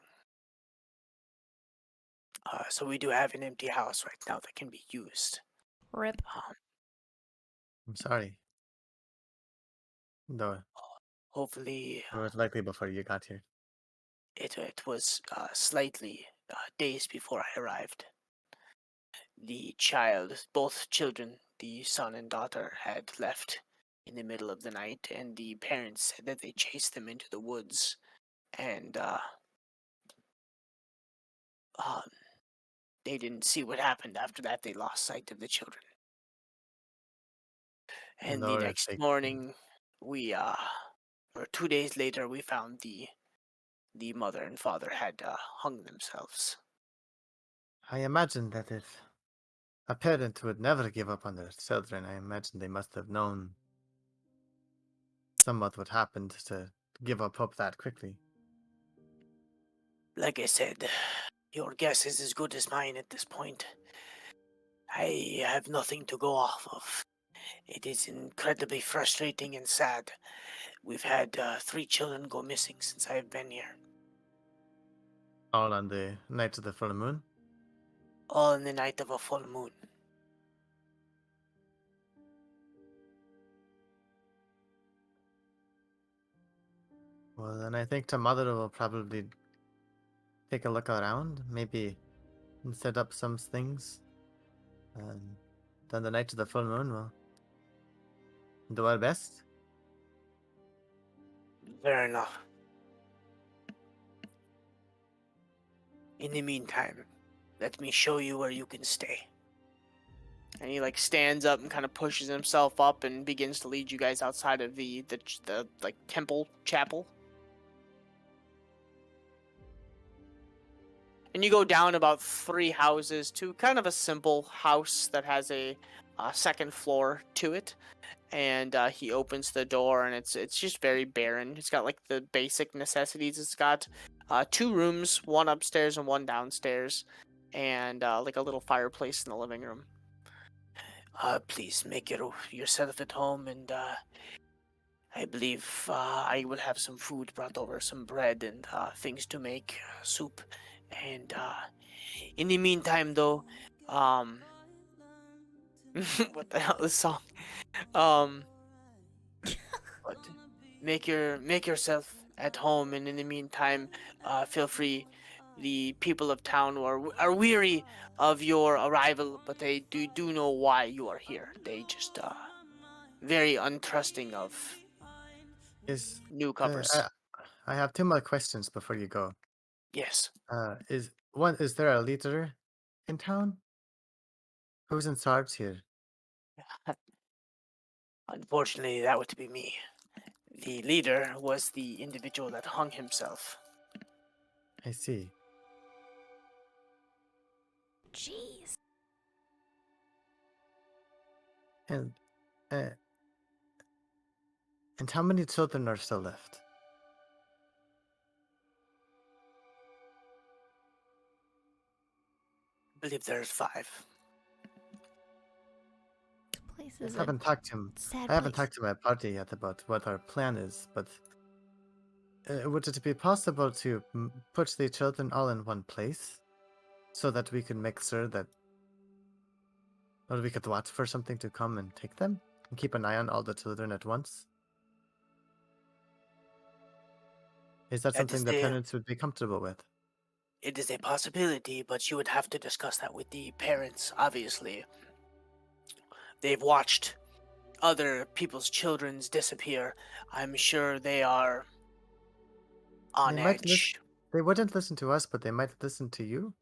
So we do have an empty house right now that can be used. Rip. I'm sorry. Though Hopefully, it was likely before you got here. it was slightly days before I arrived. The child, both children, the son and daughter, had left in the middle of the night, and the parents said that they chased them into the woods, and they didn't see what happened after that. They lost sight of the children. And the Nor if next they- morning, we or 2 days later, we found the mother and father had hung themselves. I imagine that if a parent would never give up on their children, I imagine they must have known somewhat what happened to give up hope that quickly. Like I said, your guess is as good as mine at this point. I have nothing to go off of. It is incredibly frustrating and sad. We've had 3 children go missing since I've been here. All on the night of the full moon. All in the night of a full moon. Well, then I think the mother will probably take a look around, maybe set up some things. And then the night of the full moon, we'll do our best. Fair enough. In the meantime, let me show you where you can stay. And he stands up and kind of pushes himself up and begins to lead you guys outside of the temple chapel. And you go down about 3 houses to kind of a simple house that has a second floor to it. And he opens the door, and it's just very barren. It's got the basic necessities. It's got 2 rooms, one upstairs and one downstairs, and a little fireplace in the living room. Please make yourself at home, and I believe I will have some food brought over, some bread and things to make, soup. And in the meantime, though, what the hell is this song? But make yourself at home, and in the meantime, feel free. The people of town are weary of your arrival, but they do know why you are here. They just very untrusting of Is newcomers. I have 2 more questions before you go. Yes. Is there a leader in town? Who's in charge here? Unfortunately, that would be me. The leader was the individual that hung himself. I see. Jeez. And uh, and how many children are still left? I believe there's 5. This place I is a haven't talked to him. sad I haven't place. talked to my party yet about what our plan is, but would it be possible to put the children all in one place so that we can make sure that, or we could watch for something to come and take them and keep an eye on all the children at once? Is that That something is the the- parents would be comfortable with? It is a possibility, but you would have to discuss that with the parents, obviously. They've watched other people's children's disappear. I'm sure they are on They might edge. They wouldn't listen to us, but they might listen to you.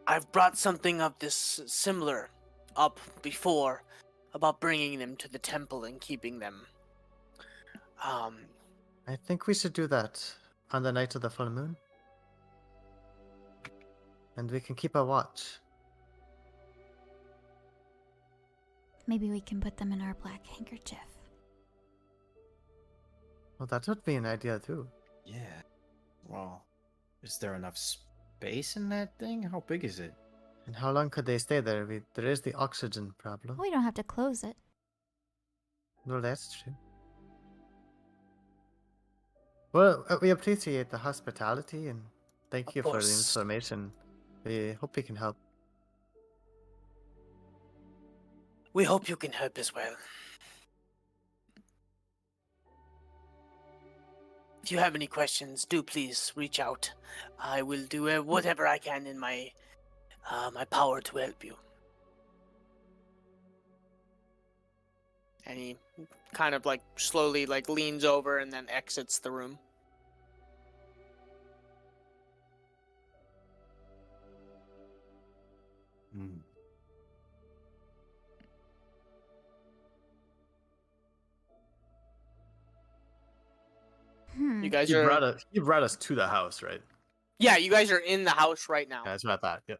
I've brought something of this similar up before about bringing them to the temple and keeping them. I think we should do that on the night of the full moon. And we can keep a watch. Maybe we can put them in our black handkerchief. Well, that would be an idea too. Yeah. Well, is there enough space in that thing? How big is it? And how long could they stay there? There is the oxygen problem. We don't have to close it. Well, that's true. Well, we appreciate the hospitality and thank Of you for the course. information. We hope we can help. We hope you can help as well. If you have any questions, do please reach out. I will do whatever I can in my power to help you. And he kind of like slowly like leans over and then exits the room. Hmm. You guys You are brought us to the house, right? Yeah, you guys are in the house right now. Yeah, that's what I thought. Yep.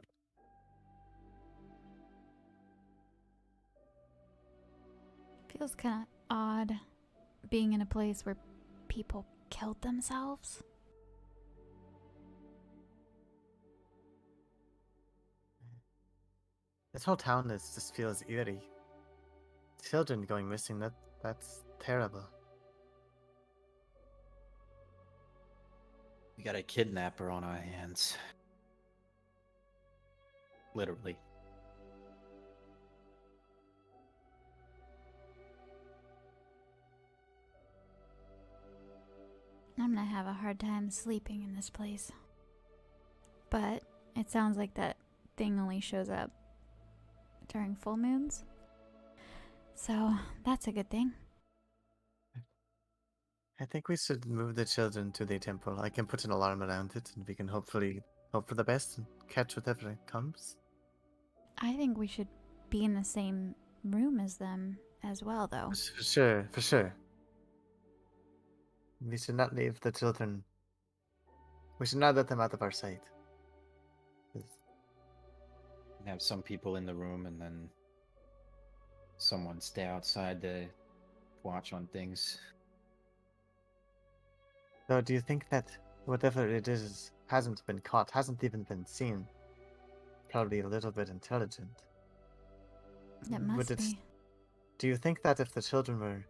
Feels kind of odd being in a place where people killed themselves. This whole town just feels eerie. Children going missing, that's terrible. We got a kidnapper on our hands. Literally. I'm gonna have a hard time sleeping in this place. But it sounds like that thing only shows up during full moons. So that's a good thing. I think we should move the children to the temple. I can put an alarm around it and we can hopefully hope for the best and catch whatever comes. I think we should be in the same room as them as well, though. For sure, for sure. We should not leave the children. We should not let them out of our sight. 'Cause Have some people in the room and then someone stay outside to watch on things. So do you think that whatever it is hasn't been caught, hasn't even been seen? Probably a little bit intelligent. It Would must it- be. Do you think that if the children were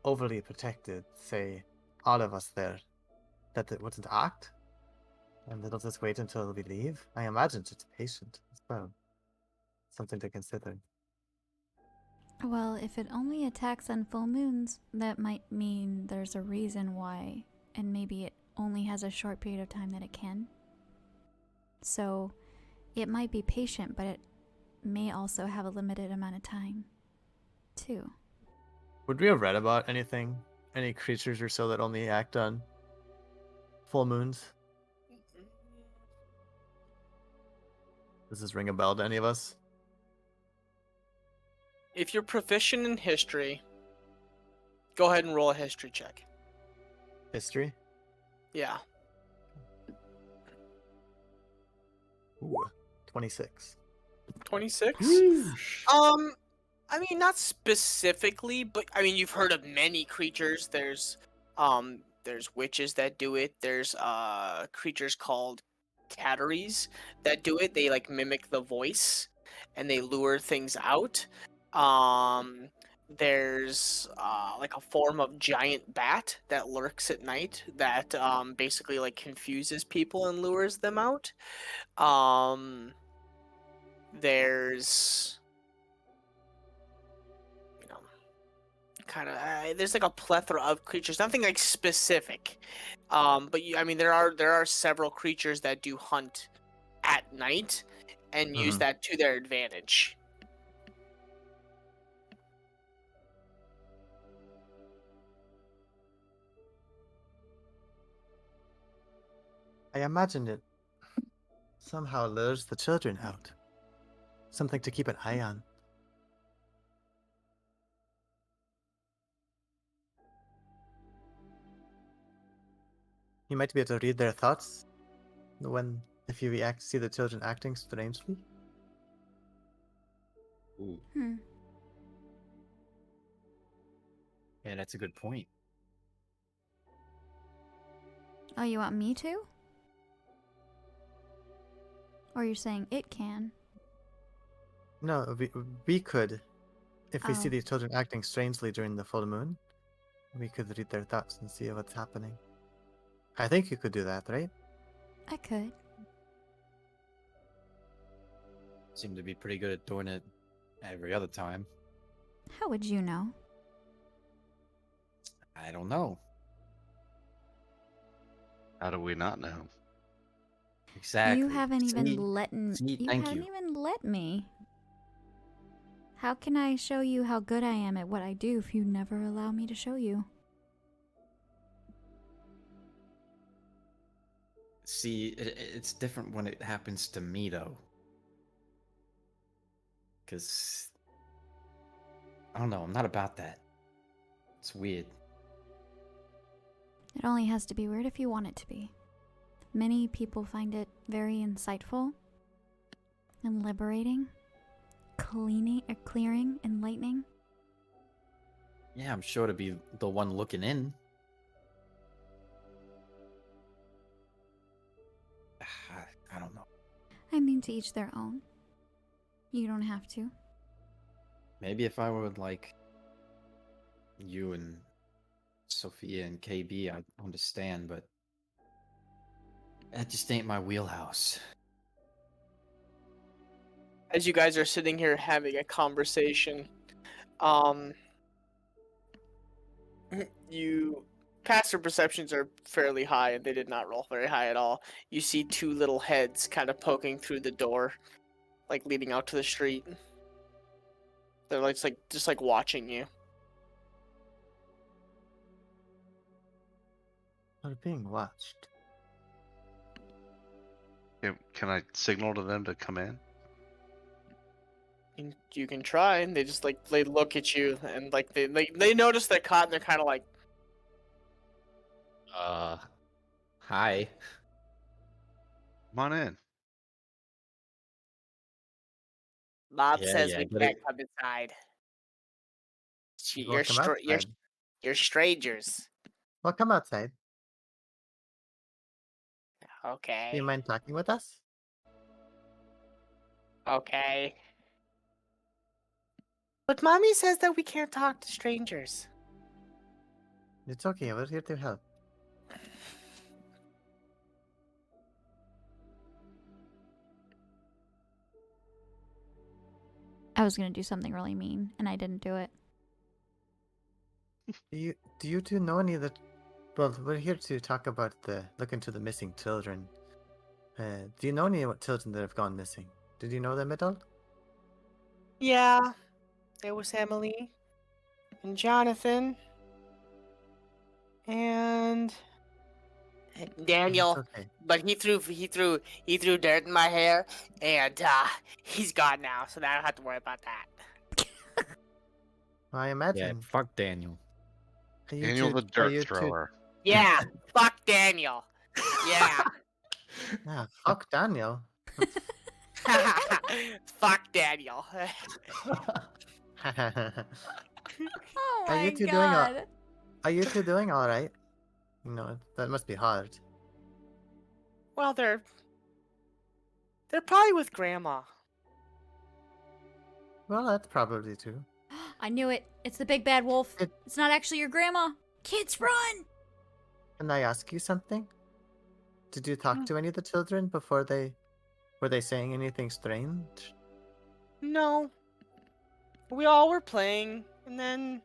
overly protected, say, all of us there, that it wouldn't act? And it'll just wait until we leave? I imagine it's patient as well. Something to consider. Well, if it only attacks on full moons, that might mean there's a reason why, and maybe it only has a short period of time that it can. So, it might be patient, but it may also have a limited amount of time, too. Would we have read about anything? Any creatures or so that only act on full moons? Does this ring a bell to any of us? If you're proficient in history, go ahead and roll a history check. History? Yeah. Ooh, 26. 26? I mean, not specifically, but I mean, you've heard of many creatures. There's witches that do it. There's creatures called catteries that do it. They like mimic the voice and they lure things out. There's like a form of giant bat that lurks at night that basically like confuses people and lures them out. There's kind of there's like a plethora of creatures, nothing like specific. But I mean, there are several creatures that do hunt at night and use Mhm. that to their advantage. I imagine it somehow lures the children out. Something to keep an eye on. You might be able to read their thoughts if you see the children acting strangely. Ooh, Hmm. yeah, that's a good point. Oh, you want me to? Or you're saying it can? No, we could, if we see Oh. these children acting strangely during the full moon, we could read their thoughts and see what's happening. I think you could do that, right? I could. Seem to be pretty good at doing it every other time. How would you know? I don't know. How do we not know? Exactly. You haven't even See? you Thank haven't you. even let me. How can I show you how good I am at what I do if you never allow me to show you? See, it's different when it happens to me, though. Because, I don't know, I'm not about that. It's weird. It only has to be weird if you want it to be. Many people find it very insightful and liberating, clearing, enlightening. Yeah, I'm sure to be the one looking in. I don't know. I mean, to each their own. You don't have to. Maybe if I were like you and Sophia and KB, I'd understand, but that just ain't my wheelhouse. As you guys are sitting here having a conversation, um, you passive perceptions are fairly high, and they did not roll very high at all. You see two little heads kind of poking through the door, like leading out to the street. They're like just like watching you. We're being watched. Can I signal to them to come in? You can try, and they just like they look at you, and like they notice they're caught, and they're kind of like, Hi. Come on in. Bob Yeah, says yeah, we get can't it. come inside. Well, come outside. You're strangers. Well, come outside. Do Okay. you mind talking with us? Okay. But mommy says that we can't talk to strangers. It's okay. We're here to help. I was gonna do something really mean, and I didn't do it. Do you two know any of the? Well, we're here to talk about look into the missing children. Do you know any children that have gone missing? Did you know them at all? Yeah, there was Emily and Jonathan and Daniel. It's okay. But he threw dirt in my hair, and he's gone now, so I don't have to worry about that. Well, I Yeah, imagine. fuck Daniel. Are you Daniel two- the are dirt you two- thrower. Yeah, fuck Daniel. Yeah, Ah, fuck Daniel. fuck Daniel. Oh Are my you two god. Are you two doing all right? You know that must be hard. Well, they're probably with Grandma. Well, that's probably true. I knew it. It's the big bad wolf. It- It's not actually your grandma. Kids, run! Can I ask you something? Did you talk to any of the children before were they saying anything strange? No. We all were playing, and then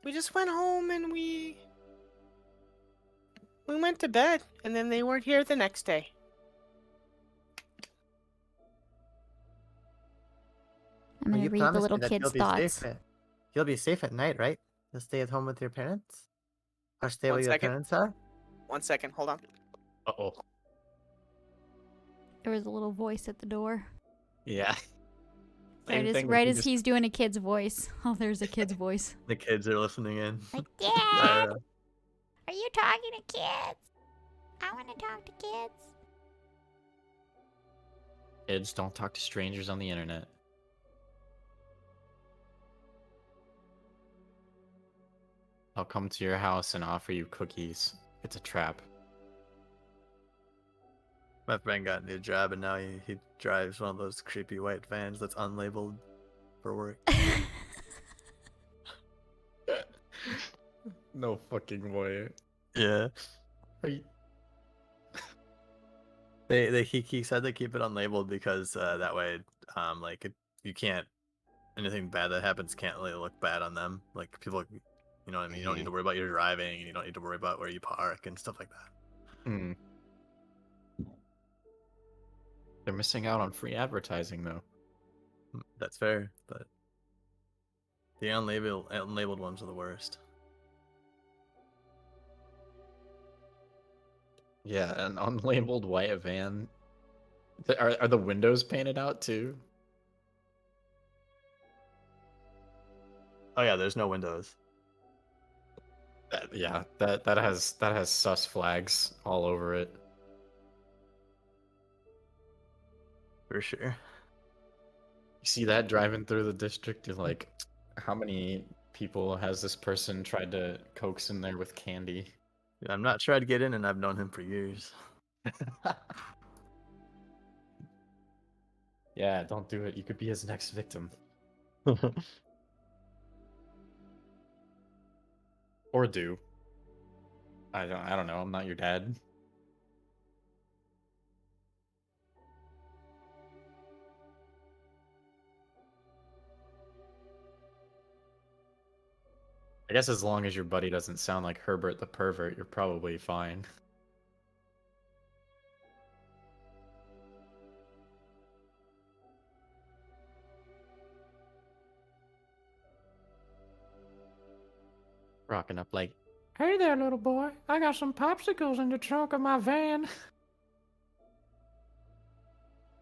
we just went home and we went to bed, and then they weren't here the next day. I'm Well, gonna you read the promised little me that kid's thoughts. You'll be safe at night, right? You'll stay at home with your parents? Or stay One where your second. parents are? 1 second, hold on. Uh-oh. There was a little voice at the door. Yeah. Right as he's doing a kid's voice. Oh, there's a kid's voice. The kids are listening in. Like, Dad, Uh, are you talking to kids? I want to talk to kids. Kids, don't talk to strangers on the internet. I'll come to your house and offer you cookies. It's a trap. my friend got a new job and now he drives one of those creepy white vans that's unlabeled for work. No fucking way. Yeah. Are you... He said they keep it unlabeled because that way like you can't, anything bad that happens can't really look bad on them. Like people, you know what I mean? You don't need to worry about your driving and you don't need to worry about where you park and stuff like that. Hmm. They're missing out on free advertising, though. That's fair, but the unlabeled ones are the worst. Yeah, an unlabeled white van. Are the windows painted out too? Oh yeah, there's no windows. Yeah, that has sus flags all over it. For sure. You see that driving through the district, you're like, how many people has this person tried to coax in there with candy? I'm not trying to get in, and I've known him for years. Yeah, don't do it. You could be his next victim. Or do. I don't know. I'm not your dad. I guess as long as your buddy doesn't sound like Herbert the pervert, you're probably fine. Rocking up like, hey there, little boy. I got some popsicles in the trunk of my van.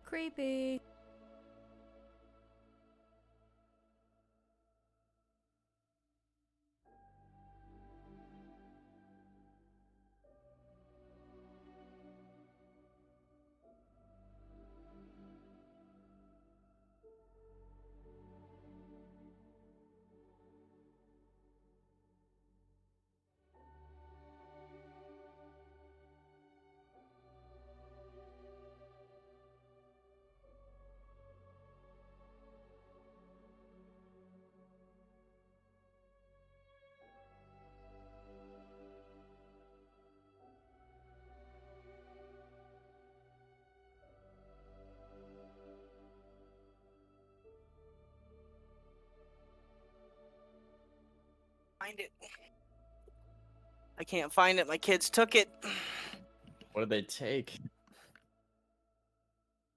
Creepy. Find it. I can't find it. My kids took it. What did they take?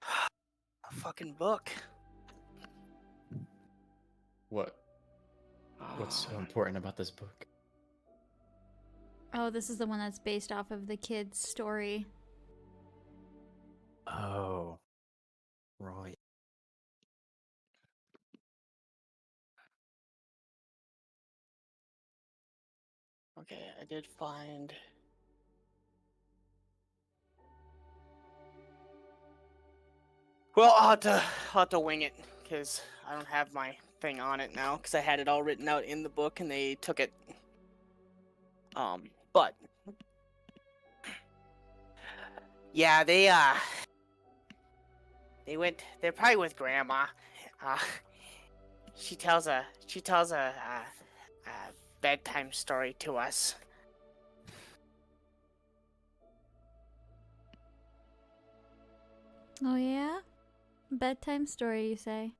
A fucking book. What? What's so important about this book? Oh, this is the one that's based off of the kid's story. Oh. Right. Okay, I did find. Well, I'll have to wing it because I don't have my thing on it now because I had it all written out in the book and they took it. But yeah, they went. They're probably with Grandma. She tells a bedtime story to us. Oh, yeah? Bedtime story, you say?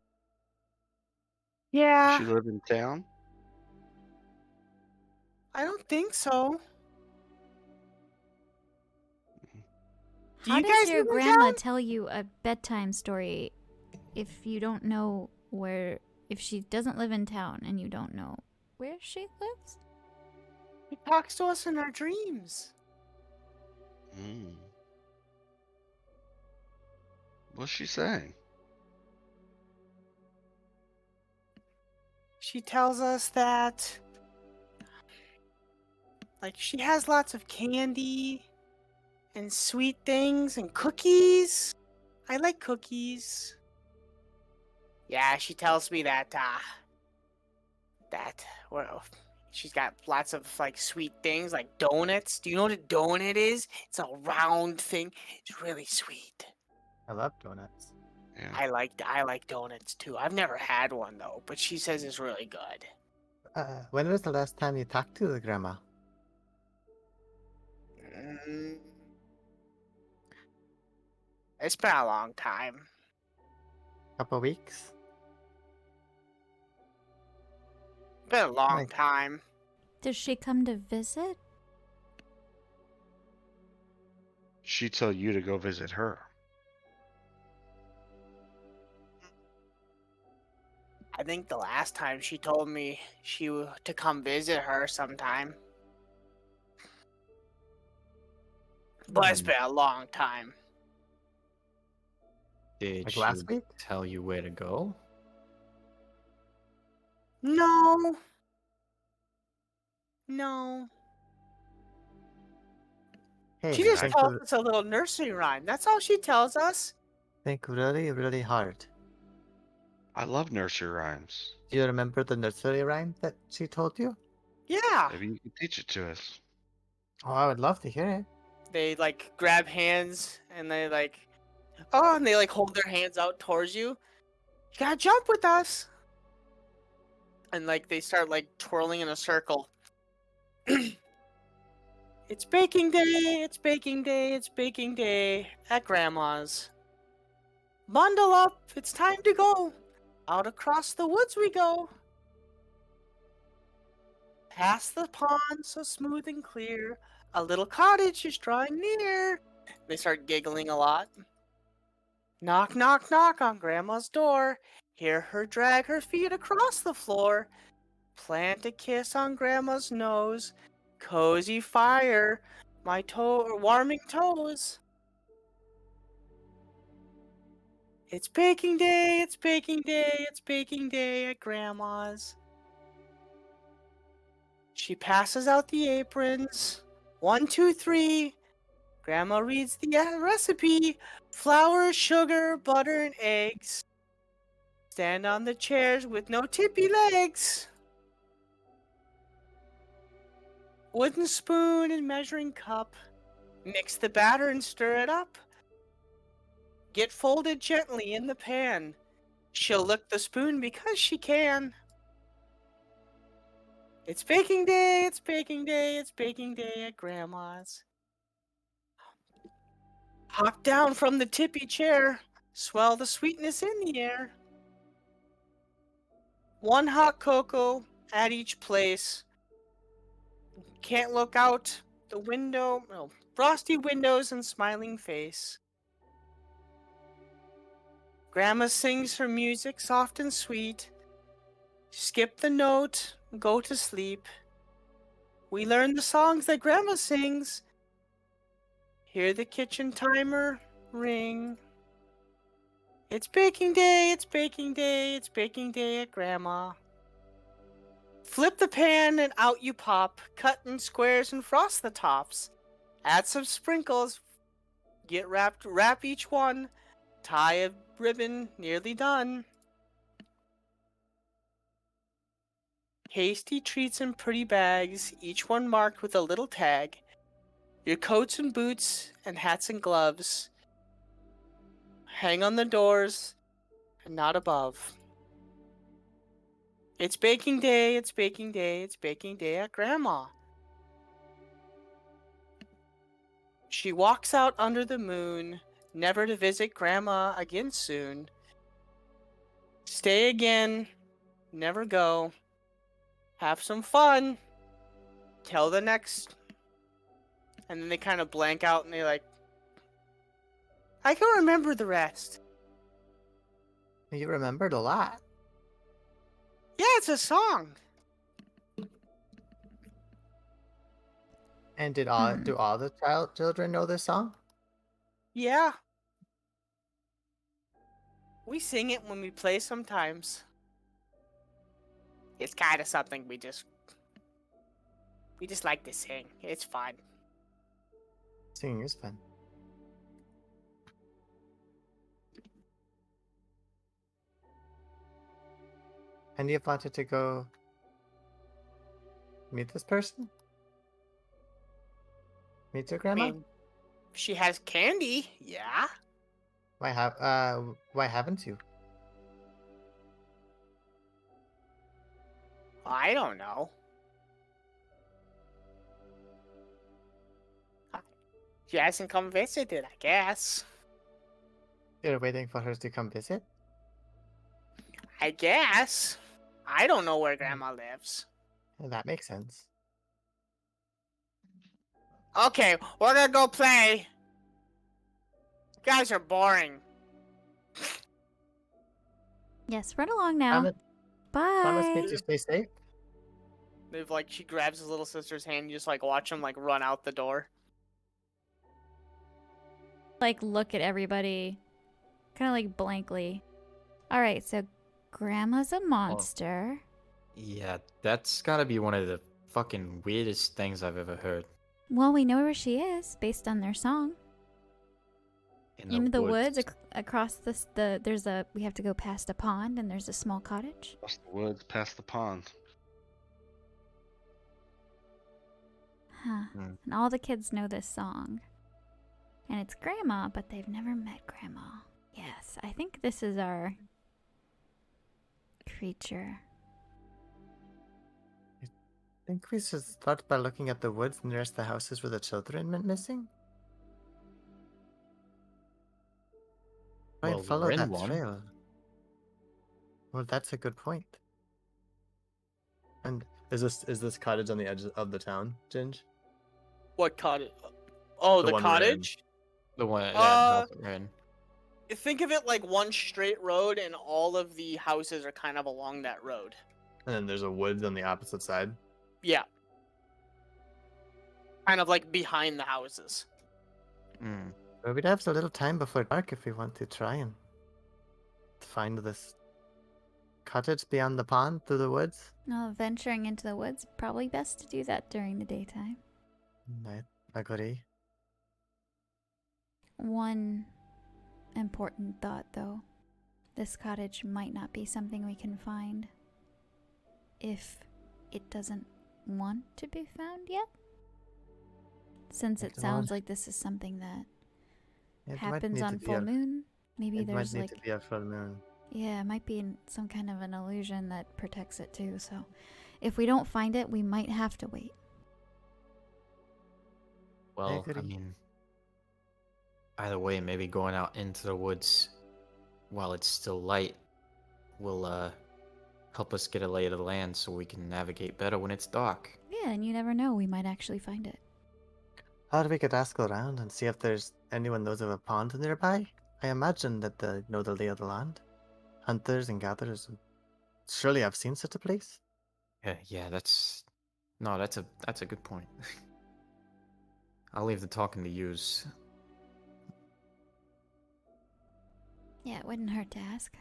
Yeah. She live in town? I don't think so. Do How you does guys your live in grandma town? tell you a bedtime story if you don't know where, if she doesn't live in town and you don't know where she lives? She talks to us in our dreams. Mm. What's she saying? She tells us that, like, she has lots of candy and sweet things and cookies. I like cookies. Yeah, she tells me well, she's got lots of like sweet things like donuts. Do you know what a donut is? It's a round thing. It's really sweet. I love donuts. Yeah. I like donuts too. I've never had one though, but she says it's really good. When was the last time you talked to the grandma? Mm, it's been a long time. Couple weeks? Been a long Like- time. Does she come to visit? She tell you to go visit her. I think the last time she told me to come visit her sometime. But it's Hmm. been a long time. Did Like she last week? tell you where to go? No. No. Hey, She just think tells us a little nursery rhyme. That's all she tells us. think really, really hard. I love nursery rhymes. Do you remember the nursery rhyme that she told you? Yeah. Maybe you can teach it to us. Oh, I would love to hear it. They like grab hands and they like, oh, and they like hold their hands out towards you. You gotta jump with us. And like they start like twirling in a circle. It's baking day, it's baking day, it's baking day at Grandma's. Bundle up, it's time to go. Out across the woods we go. Past the pond, so smooth and clear. A little cottage is drawing near. They start giggling a lot. Knock, knock, knock on Grandma's door. Hear her drag her feet across the floor. Plant a kiss on Grandma's nose. Cozy fire, my warming toes. It's baking day, it's baking day, it's baking day at Grandma's. She passes out the aprons. 1, 2, 3. Grandma reads the recipe. Flour, sugar, butter, and eggs. Stand on the chairs with no tippy legs. Wooden spoon and measuring cup. Mix the batter and stir it up. Get folded gently in the pan. She'll lick the spoon because she can. It's baking day, it's baking day, it's baking day at Grandma's. Hop down from the tippy chair. Swell the sweetness in the air. 1 hot cocoa at each place. Can't look out the window. Oh, frosty windows and smiling face. Grandma sings her music soft and sweet. Skip the note, go to sleep. We learn the songs that Grandma sings. Hear the kitchen timer ring. It's baking day, it's baking day, it's baking day at Grandma. Flip the pan and out you pop. Cut in squares and frost the tops. Add some sprinkles. Wrap each one. Tie a ribbon, nearly done. Hasty treats in pretty bags, each one marked with a little tag. Your coats and boots and hats and gloves hang on the doors and not above. It's baking day, it's baking day, it's baking day at Grandma. She walks out under the moon, never to visit Grandma again soon. Stay again, never go. Have some fun. till the next, and then they kind of blank out and they're like, I can remember the rest. You remembered a lot. Yeah, it's a song. And do Hmm. all the children know this song? Yeah. We sing it when we play sometimes. It's kind of something we just like to sing. It's fun. Singing is fun. And you wanted to go meet this person? Meet your I grandma? mean, if she has candy, yeah. Why haven't you? I don't know. She hasn't come visited, I guess. You're waiting for her to come visit? I guess. I don't know where Grandma lives. That makes sense. Okay, we're gonna go play. You guys are boring. Yes, run along now. Promise me Bye. to stay safe. They've like she grabs his little sister's hand, you just like watch him like run out the door. Like, look at everybody. Kind of like blankly. Alright, so Grandma's a monster. Yeah, that's gotta be one of the fucking weirdest things I've ever heard. Well, we know where she is based on their song. In the woods across there's a, we have to go past a pond and there's a small cottage. Across the woods, past the pond. Huh. Hmm. And all the kids know this song. And it's Grandma, but they've never met Grandma. Yes, I think this is our creature. I think we should start by looking at the woods nearest the houses where the children went missing. Try Well, and follow we're in that one. trail. Well, that's a good point. And is this cottage on the edge of the town, Ginge? What cottage? Oh, The the one we're in. cottage? The one, yeah, Uh, no, we're in. Think of it like one straight road, and all of the houses are kind of along that road. And then there's a woods on the opposite side. Yeah. Kind of like behind the houses. Mm. Well, we'd have a little time before dark if we want to try and find this cottage beyond the pond through the woods. No, venturing into the woods, probably best to do that during the daytime. I agree. One important thought, though. This cottage might not be something we can find if it doesn't want to be found yet. Since it sounds like this is something that It might happens need to on be full a- moon. Maybe It might there's need like, to be a full moon. yeah, it might be some kind of an illusion that protects it too. So if we don't find it, we might have to wait. Well, I agree. mean, either way, maybe going out into the woods while it's still light will help us get a lay of the land so we can navigate better when it's dark. Yeah, and you never know, we might actually find it. Or we could ask around and see if there's anyone knows of a pond nearby. I imagine that they know the lay of the land. Hunters and gatherers would surely have seen such a place. Yeah, that's a good point. I'll leave the talking to yous. Yeah, it wouldn't hurt to ask.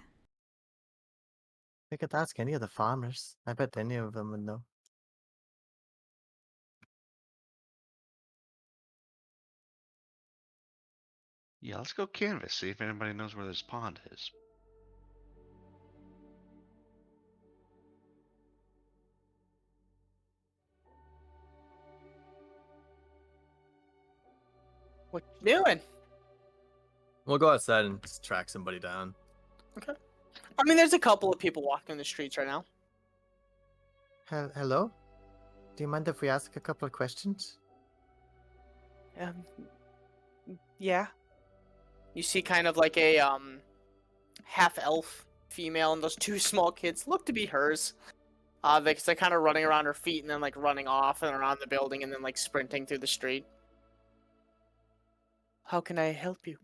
We could ask any of the farmers. I bet any of them would know. Yeah, let's go canvas, see if anybody knows where this pond is. What you doing? We'll go outside and just track somebody down. I mean, there's a couple of people walking the streets right now. Hello? Do you mind if we ask a couple of questions? Yeah. You see kind of like a half elf female, and those two small kids look to be hers. Because they're kind of running around her feet and then like running off and around the building and then like sprinting through the street. How can I help you?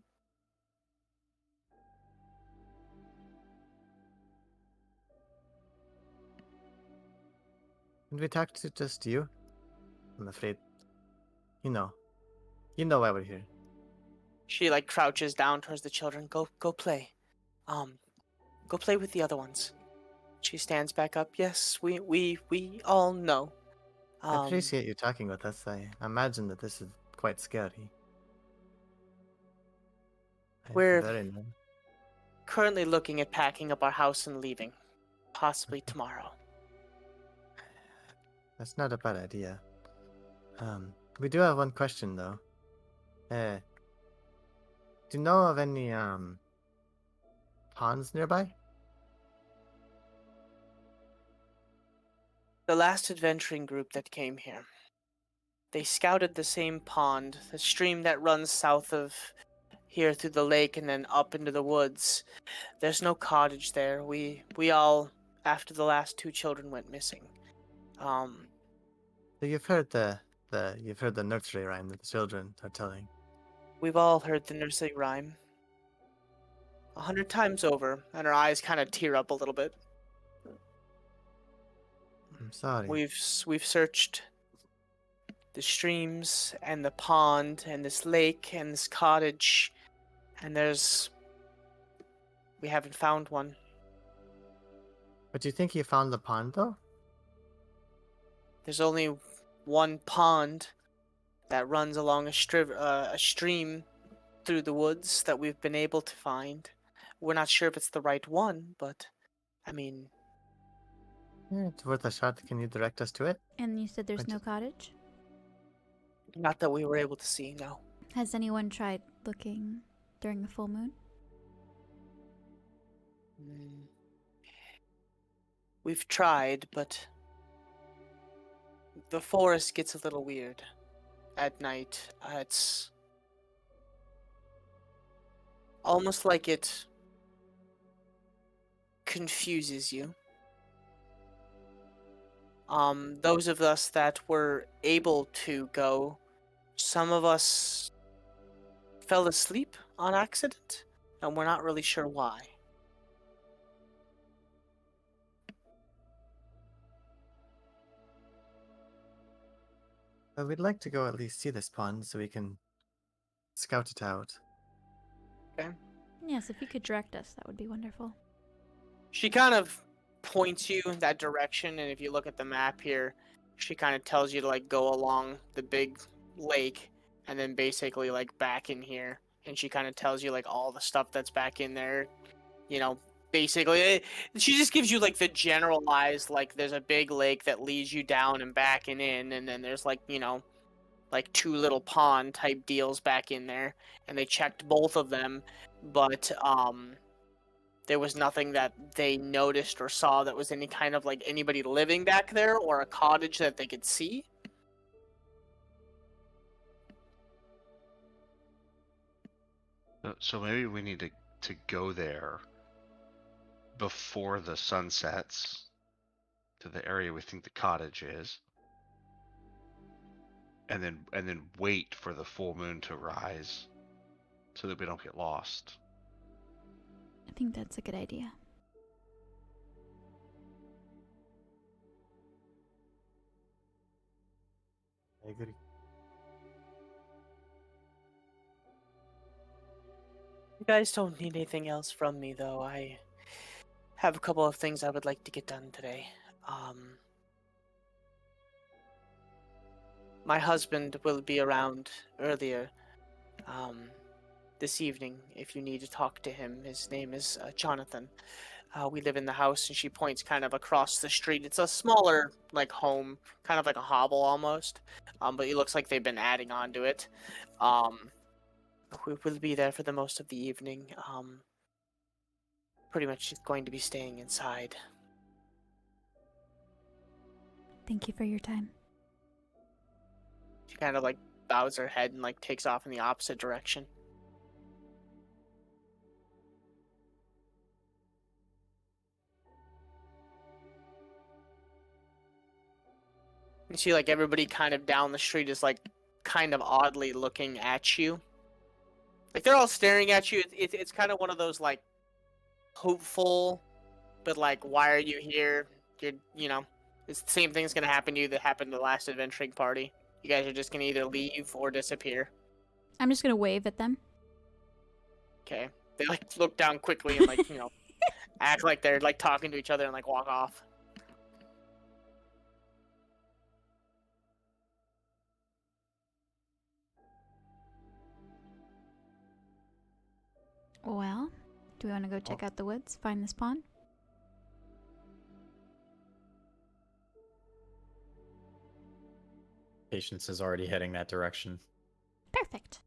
Can we talk to just you? I'm afraid. You know. You know why we're here. She like crouches down towards the children. Go play. Go play with the other ones. She stands back up. Yes, we all know. I appreciate you talking with us. I imagine that this is quite scary. We're Very nice. currently looking at packing up our house and leaving, possibly tomorrow. That's not a bad idea. We do have one question though. Do you know of any ponds nearby? The last adventuring group that came here, they scouted the same pond, the stream that runs south of here through the lake and then up into the woods. There's no cottage there. We all, after the last 2 children went missing. So you've heard the nursery rhyme that the children are telling. We've all heard the nursery rhyme 100 times over, and her eyes kind of tear up a little bit. I'm sorry. We've searched the streams and the pond and this lake and this cottage, and we haven't found one. But you think you found the pond though? There's only one pond that runs along a stream through the woods that we've been able to find. We're not sure if it's the right one, but I mean, Yeah, it's worth a shot. Can you direct us to it? And you said there's Which- no cottage? not that we were able to see, no. Has anyone tried looking during the full moon? Mm. We've tried, but the forest gets a little weird at night. It's almost like it confuses you. Those of us that were able to go, some of us fell asleep on accident, and we're not really sure why. We'd like to go at least see this pond so we can scout it out. Yes, if you could direct us, that would be wonderful. She kind of points you in that direction, and if you look at the map here, she kind of tells you to like go along the big lake and then basically like back in here, and she kind of tells you like all the stuff that's back in there, you know, basically she just gives you like the generalized, like there's a big lake that leads you down and back and in, and then there's like, you know, like 2 little pond type deals back in there, and they checked both of them, but there was nothing that they noticed or saw that was any kind of like anybody living back there or a cottage that they could see. So maybe we need to go there before the sun sets to the area we think the cottage is. And then wait for the full moon to rise so that we don't get lost. I think that's a good idea. I agree. You guys don't need anything else from me, though. I have a couple of things I would like to get done today. My husband will be around earlier this evening if you need to talk to him. His name is Jonathan. We live in the house, and she points kind of across the street. It's a smaller, like, home, kind of like a hovel almost, but it looks like they've been adding on to it. We will be there for the most of the evening. Pretty much just going to be staying inside. Thank you for your time. She kind of like bows her head and like takes off in the opposite direction. You see, like, everybody kind of down the street is, like, kind of oddly looking at you. Like, they're all staring at you. It's kind of one of those, like, hopeful, but, like, why are you here? It's the same thing's going to happen to you that happened to the last adventuring party. You guys are just going to either leave or disappear. I'm just gonna wave at them. Okay. They, like, look down quickly and, like, act like they're, like, talking to each other and, like, walk off. Well, do we want to go check out the woods, find this pond? Patience is already heading that direction. Perfect.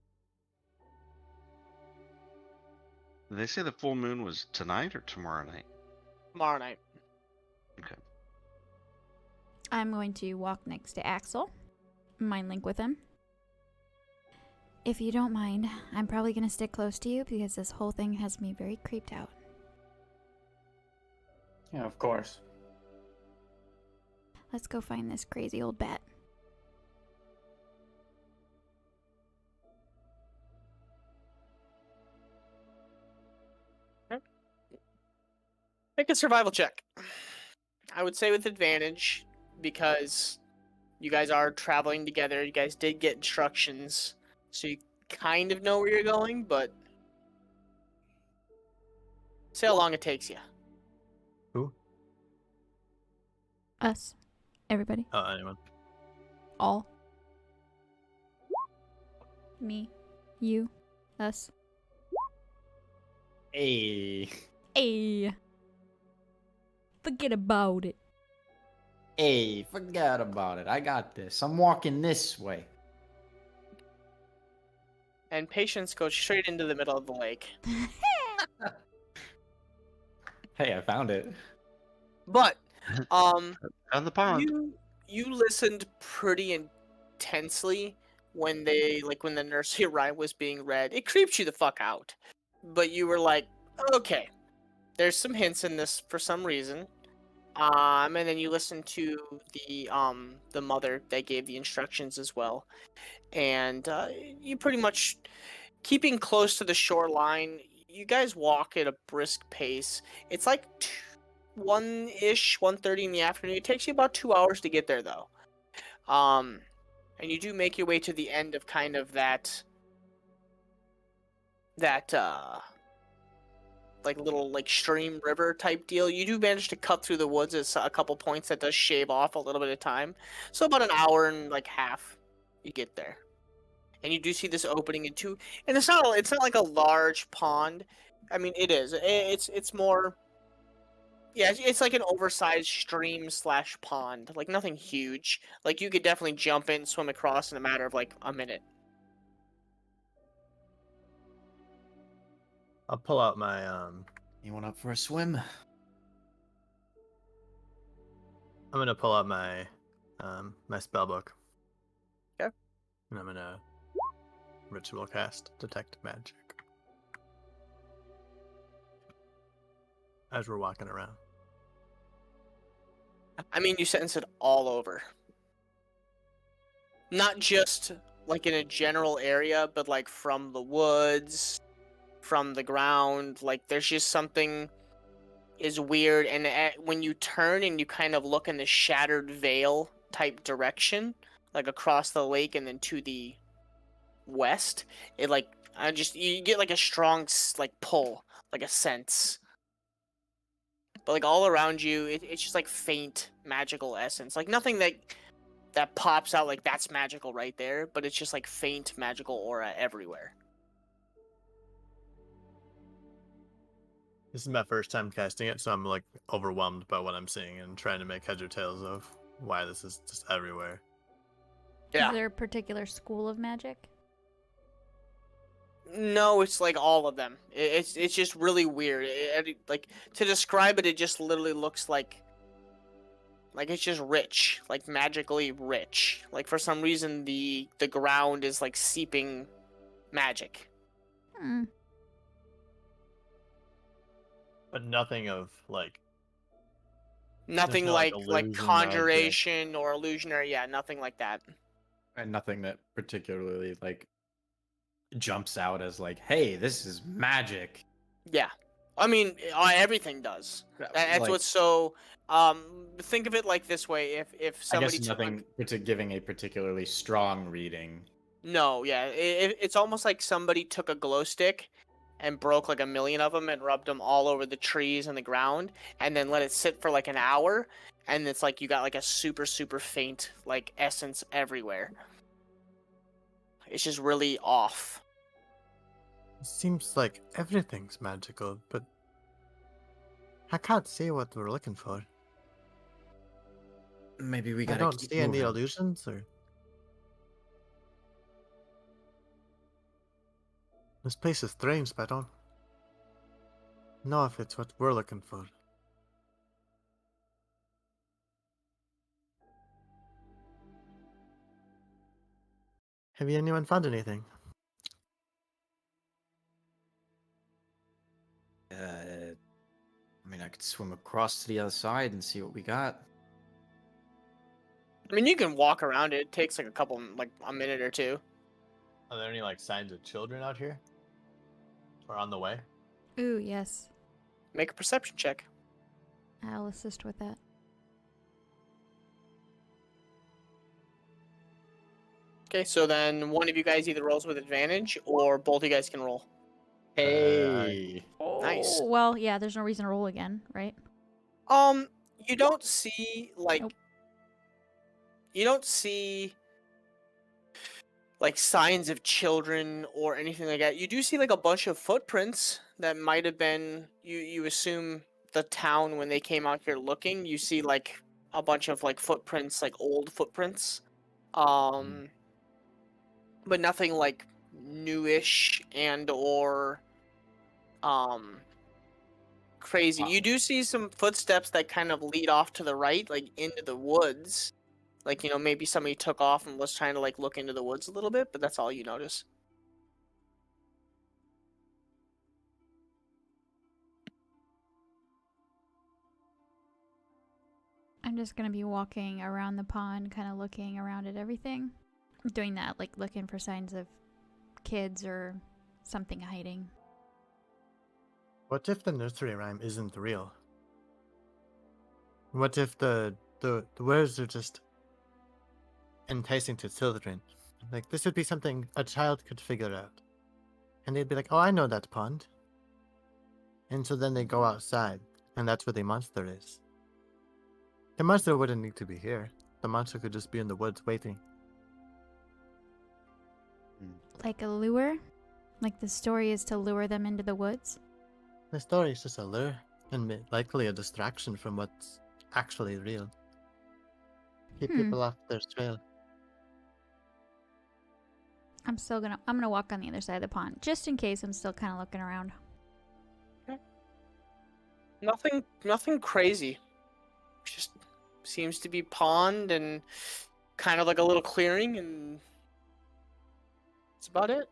Did they say the full moon was tonight or tomorrow night? Tomorrow night. Okay. I'm going to walk next to Axel, mind link with him. If you don't mind, I'm probably going to stick close to you because this whole thing has me very creeped out. Yeah, of course. Let's go find this crazy old bat. Make a survival check. I would say with advantage because you guys are traveling together. You guys did get instructions, so you kind of know where you're going, but see how long it takes you. Who? Us. Everybody. Oh, anyone. All. Me. You. Us. Hey. Hey. Forget about it. Hey, forget about it. I got this. I'm walking this way. And Patience goes straight into the middle of the lake. Hey, I found it. But, On the pond. you listened pretty intensely when when the nursery rhyme was being read. It creeps you the fuck out. But you were like, okay, there's some hints in this for some reason. And then you listen to the mother that gave the instructions as well. And you pretty much keeping close to the shoreline. You guys walk at a brisk pace. It's like 1:30 in the afternoon. It takes you about 2 hours to get there, though. And you do make your way to the end of kind of that like little like stream river type deal. You do manage to cut through the woods at a couple points that does shave off a little bit of time. So about an hour and like half, you get there. And you do see this opening into, and it's not like a large pond. I mean, it is. It's more. Yeah, it's like an oversized stream / pond. Like nothing huge. Like you could definitely jump in, swim across in a matter of like a minute. I'll pull out my You want up for a swim? I'm gonna pull out my my spell book. Okay. And I'm gonna ritual cast detect magic as we're walking around. I mean, you sense it all over. Not just like in a general area, but like from the woods, from the ground. Like there's just something is weird. And when you turn and you kind of look in the Shattered Vale type direction, like across the lake and then to the west, it like you get like a strong like pull, like a sense. But like all around you, it's just like faint magical essence. Like nothing that pops out like that's magical right there, but it's just like faint magical aura everywhere. This is my first time casting it, so I'm like overwhelmed by what I'm seeing and trying to make heads or tails of why this is just everywhere. Yeah. Is there a particular school of magic? No, it's like all of them. It's just really weird. Like to describe it, it just literally looks like it's just rich, like magically rich. Like for some reason, the ground is like seeping magic. Hmm. But nothing of like Nothing no, like illusion of, conjuration or illusionary. Yeah, nothing like that. and nothing that particularly like jumps out as like, hey, this is magic. Yeah, I mean everything does. That's Like, what's so. Think of it like this way: if I somebody guess took nothing giving a particularly strong reading. no, yeah, it's almost like somebody took a glow stick and broke like a million of them and rubbed them all over the trees and the ground, and then let it sit for like an hour, and it's like you got like a super super faint like essence everywhere. It's just really off. It seems like everything's magical, but I can't see what we're looking for. Maybe we I gotta don't keep see any moving. illusions or. This place is strange, but I don't know if it's what we're looking for. Have anyone found anything? I mean, I could swim across to the other side and see what we got. I mean, you can walk around it. It takes like a minute or two. Are there any like signs of children out here? Or on the way? Ooh, yes. Make a perception check. I'll assist with that. Okay, so then one of you guys either rolls with advantage or both of you guys can roll. Hey. Nice. Oh, well, yeah, there's no reason to roll again, right? You don't see Nope. you don't see like signs of children or anything like that. You do see like a bunch of footprints that might have been you assume the town when they came out here looking. You see like a bunch of like footprints, like old footprints. But nothing like newish and or crazy. You do see some footsteps that kind of lead off to the right, like into the woods. Like, maybe somebody took off and was trying to like look into the woods a little bit, but that's all you notice. I'm just gonna be walking around the pond, kind of looking around at everything. Doing that, like looking for signs of kids or something hiding. What if the nursery rhyme isn't real? What if the words are just enticing to children? Like, this would be something a child could figure out. And they'd be like, oh, I know that pond. And so then they go outside, and that's where the monster is. The monster wouldn't need to be here. The monster could just be in the woods waiting. Like a lure? Like the story is to lure them into the woods? The story is just a lure, and likely a distraction from what's actually real. Keep people off their trail. I'm gonna walk on the other side of the pond, just in case I'm still kind of looking around. Nothing crazy. Just seems to be pond and kind of like a little clearing, and that's about it.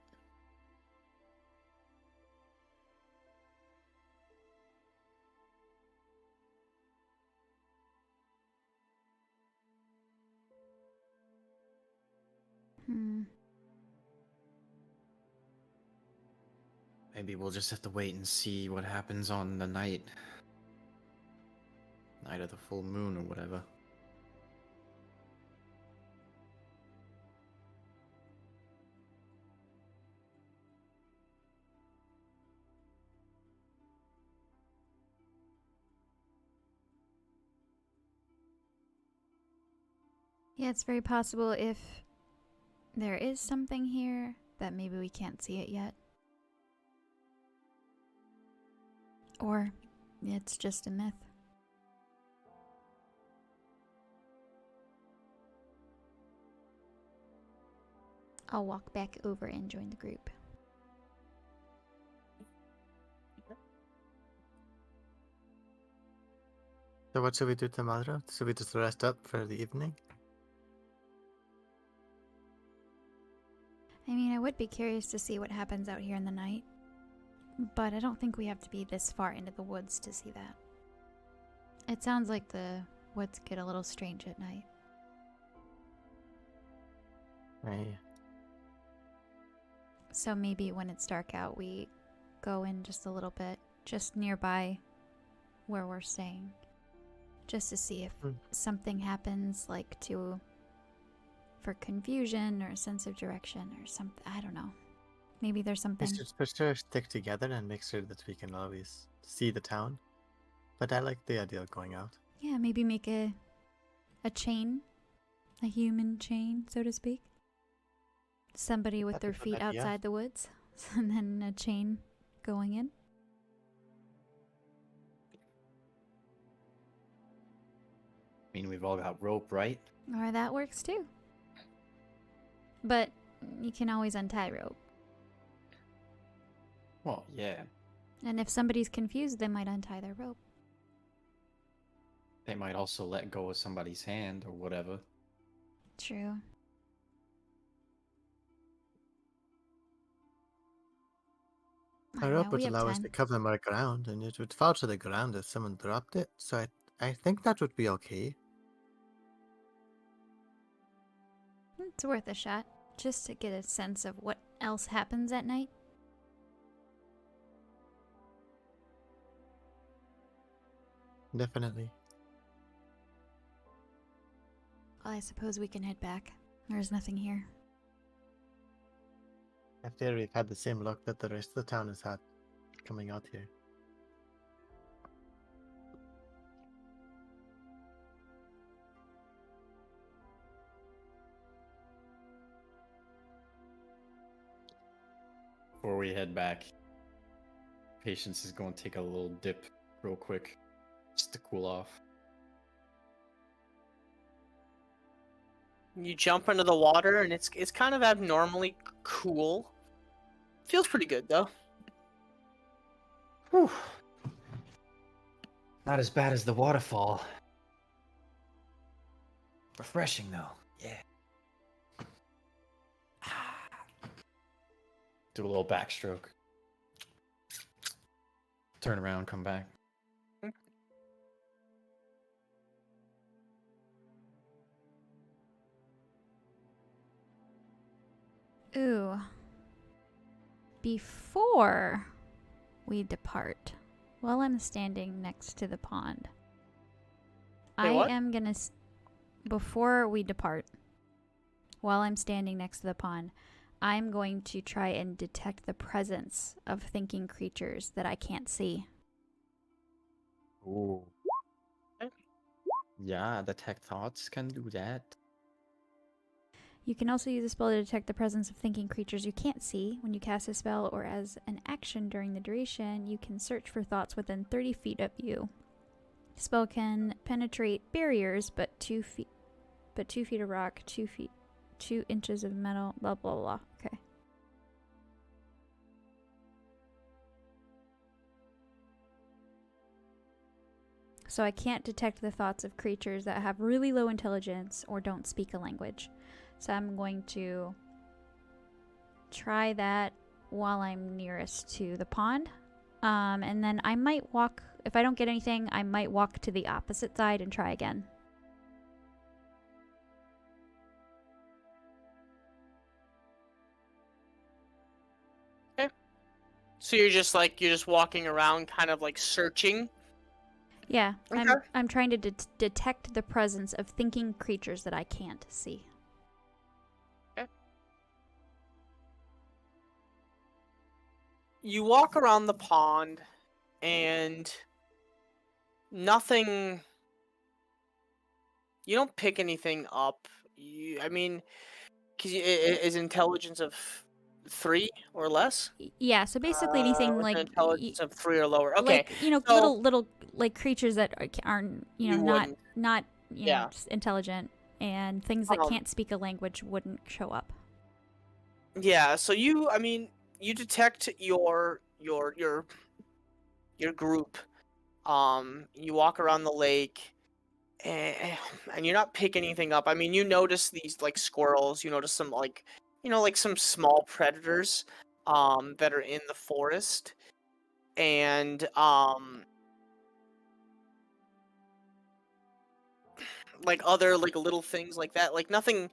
Maybe we'll just have to wait and see what happens on the night of the full moon or whatever. Yeah, it's very possible if there is something here that maybe we can't see it yet. Or it's just a myth. I'll walk back over and join the group. So what should we do tomorrow? Should we just rest up for the evening? I mean, I would be curious to see what happens out here in the night. But I don't think we have to be this far into the woods to see that. It sounds like the woods get a little strange at night. Right. So maybe when it's dark out, we go in just a little bit, just nearby where we're staying, just to see if something happens, like for confusion or a sense of direction or something. I don't know. Maybe there's We something. should for sure stick together and make sure that we can always see the town. But I like the idea of going out. Yeah, maybe make a chain, a human chain, so to speak. Somebody with That's a their good feet idea. outside the woods, and then a chain going in. I mean, we've all got rope, right? Or that works too. But you can always untie rope. Well, yeah. And if somebody's confused, they might untie their rope. They might also let go of somebody's hand or whatever. True. A Oh, rope wow, would we have allow us to time. cover more ground, and it would fall to the ground if someone dropped it. So I think that would be okay. It's worth a shot, just to get a sense of what else happens at night. Definitely. Well, I suppose we can head back. There's nothing here. I fear we've had the same luck that the rest of the town has had coming out here. Before we head back, Patience is going to take a little dip real quick, just to cool off. You jump into the water, and it's kind of abnormally cool. Feels pretty good though. Whew. Not as bad as the waterfall. Refreshing though. Yeah. Do a little backstroke. Turn around, come back. Ooh. Before we depart, while I'm standing next to the pond, Wait, I what? am gonna. Before we depart, while I'm standing next to the pond, I'm going to try and detect the presence of thinking creatures that I can't see. Ooh. Okay. Yeah, detect thoughts can do that. You can also use a spell to detect the presence of thinking creatures you can't see. When you cast a spell or as an action during the duration, you can search for thoughts within 30 feet of you. The spell can penetrate barriers, but 2 feet of rock, 2 inches of metal, blah blah blah. Okay. So I can't detect the thoughts of creatures that have really low intelligence or don't speak a language. So I'm going to try that while I'm nearest to the pond. And then I might walk, if I don't get anything, I might walk to the opposite side and try again. So you're just walking around, kind of like searching. Yeah, Okay. I'm trying to detect the presence of thinking creatures that I can't see. You walk around the pond, and nothing. You don't pick anything up. I mean, because is intelligence of 3 or less? Yeah, so basically anything With like an intelligence of 3 or lower. Okay, like so little like creatures that aren't you not wouldn't. Yeah. just intelligent, and things that Um, can't speak a language wouldn't show up. Yeah, so you detect your group. You walk around the lake, and you're not picking anything up. I mean, you notice these like squirrels. You notice some like like some small predators, that are in the forest, and like other like little things like that, like nothing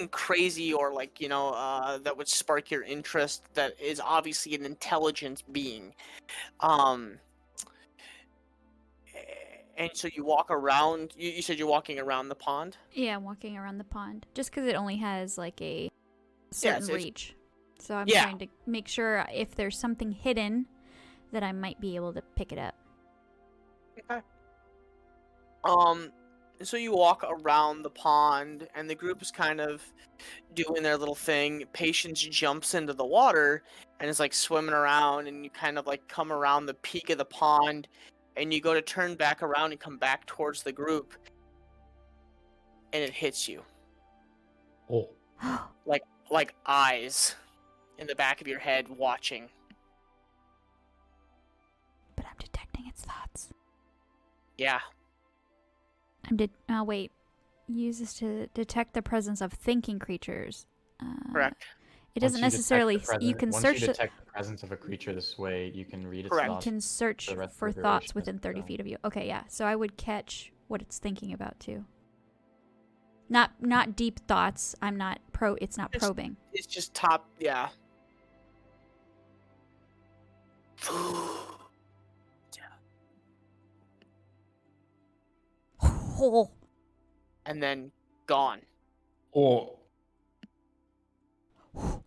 crazy or like that would spark your interest. That is obviously an intelligent being. Um, and so you walk around. You said you're walking around the pond. Yeah, I'm walking around the pond. Just because it only has like a Yeah, certain reach. So I'm Yeah. trying to make sure if there's something hidden that I might be able to pick it up. Okay. So you walk around the pond, and the group is kind of doing their little thing. Patience jumps into the water and is like swimming around, and you kind of like come around the peak of the pond, and you go to turn back around and come back towards the group, and it hits you Oh. like eyes in the back of your head watching. But I'm detecting its thoughts. Yeah. Oh, wait. Use this to detect the presence of thinking creatures. Correct. It doesn't necessarily. You can Once search. you detect the presence of a creature this way, you can read its Correct. You thoughts. can search the rest of for the thoughts duration within as 30 well. feet of you. Okay, yeah. So I would catch what it's thinking about too. Not deep thoughts. I'm not It's not Just- probing. It's just top. Yeah. Oh. And then gone. Oh,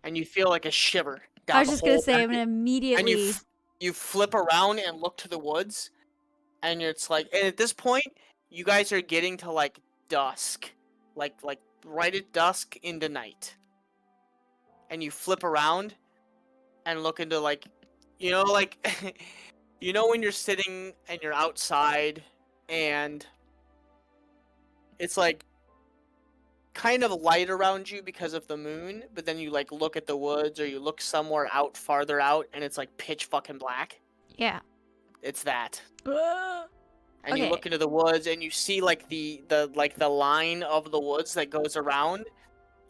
And you feel like a shiver down I was the just gonna whole say I'm back. gonna And immediately. you flip around and look to the woods, and it's like, and at this point, you guys are getting to like dusk, like right at dusk into night. And you flip around and look into like, like, when you're sitting and you're outside, and it's like kind of light around you because of the moon, but then you like look at the woods or you look somewhere out farther out and it's like pitch fucking black. Yeah. It's that. Uh, And you Okay. look into the woods and you see like the line of the woods that goes around,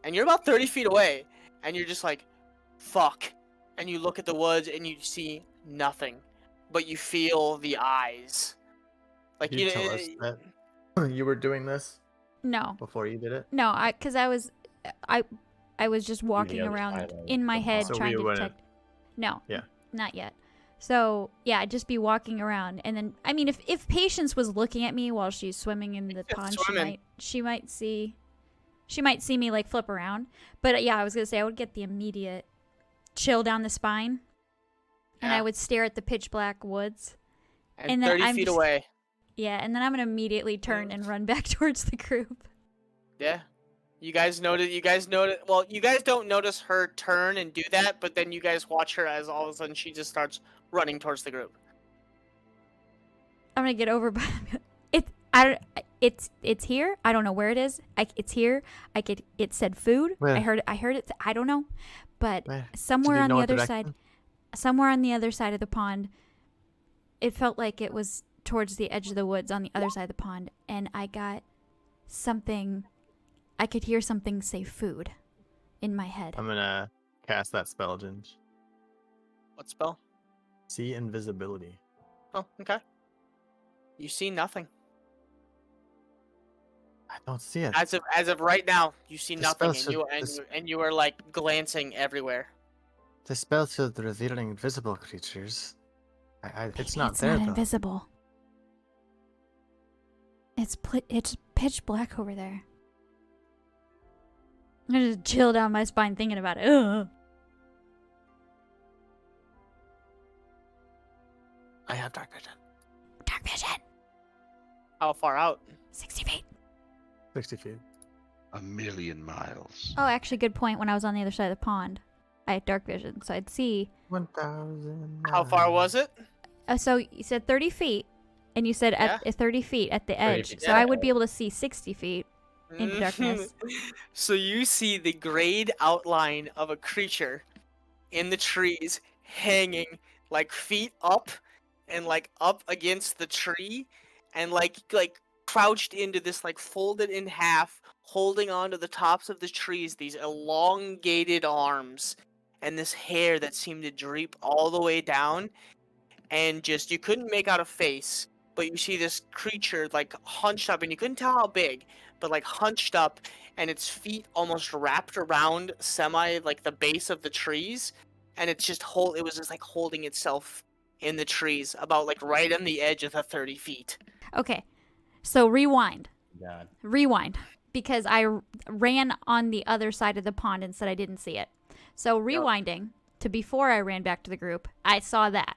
and you're about 30 feet away, and you're just like, fuck. And you look at the woods and you see nothing, but you feel the eyes. Like Did you tell us that you were doing this No. before you did it? No, because I was just walking other around side of in my the head pond. So trying we to wouldn't- detect. No. Yeah. Not yet. So yeah, I'd just be walking around, and then I mean, if Patience was looking at me while she's swimming in the Just pond, swimming. she might see me like flip around. But yeah, I was gonna say I would get the immediate chill down the spine, and Yeah. I would stare at the pitch black woods. and and then 30 I'm feet just- away. Yeah, and then I'm gonna immediately turn and run back towards the group. Yeah. You guys noted. Well, you guys don't notice her turn and do that, but then you guys watch her as all of a sudden she just starts running towards the group. I'm gonna get over by it's here. I don't know where it is. It's here. It said food. Where? I heard it. I don't know, but Where? somewhere Did you on know the what other direction? somewhere on the other side of the pond, it felt like it was towards the edge of the woods on the other side of the pond, and I got something. I could hear something say food in my head. I'm gonna cast that spell, Ginge. What spell? See invisibility. Oh, okay. You see nothing. I don't see it. As of right now, you see The nothing, spell and should- and you are like glancing everywhere. The spell should reveal invisible creatures. It's not It's there not though. invisible. It's pitch black over there. I'm gonna just chill down my spine thinking about it. Ugh. I have dark vision. Dark vision. How far out? 60 feet. 60 feet. A million miles. Oh, actually, good point. When I was on the other side of the pond, I had dark vision, so I'd see. 1,000. How far was it? So you said 30 feet, and you said at 30 feet at the 30 edge. feet. So I would be able to see 60 feet. Into darkness. So you see the grayed outline of a creature in the trees, hanging like feet up and like up against the tree, and like crouched into this, like folded in half, holding onto the tops of the trees, these elongated arms and this hair that seemed to droop all the way down, and just you couldn't make out a face, but you see this creature like hunched up, and you couldn't tell how big, but like hunched up, and its feet almost wrapped around like the base of the trees, and it's just it was just like holding itself in the trees, about like right on the edge of the 30 feet. Okay, so rewind. God. Rewind. Because I ran on the other side of the pond and said I didn't see it. So rewinding to before I ran back to the group, I saw that.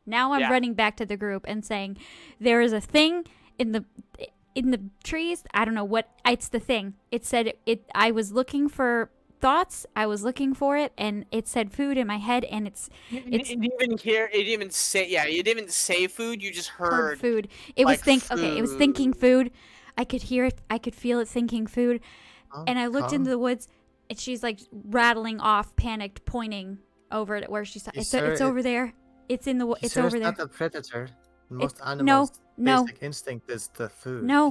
Now I'm running back to the group and saying there is a thing in the trees. I don't know what it's the thing. It said it. I was looking for thoughts. I was looking for it, and it said food in my head, and it's. You didn't even hear. It didn't even say. Yeah, you didn't even say food. You just heard food. It was like, Okay, it was thinking food. I could hear it. I could feel it thinking food. And I looked into the woods, and she's like rattling off, panicked, pointing over at where she's. It's over there. It's in the. It's over there. It's not a predator. Most animals' basic instinct is to feed. No.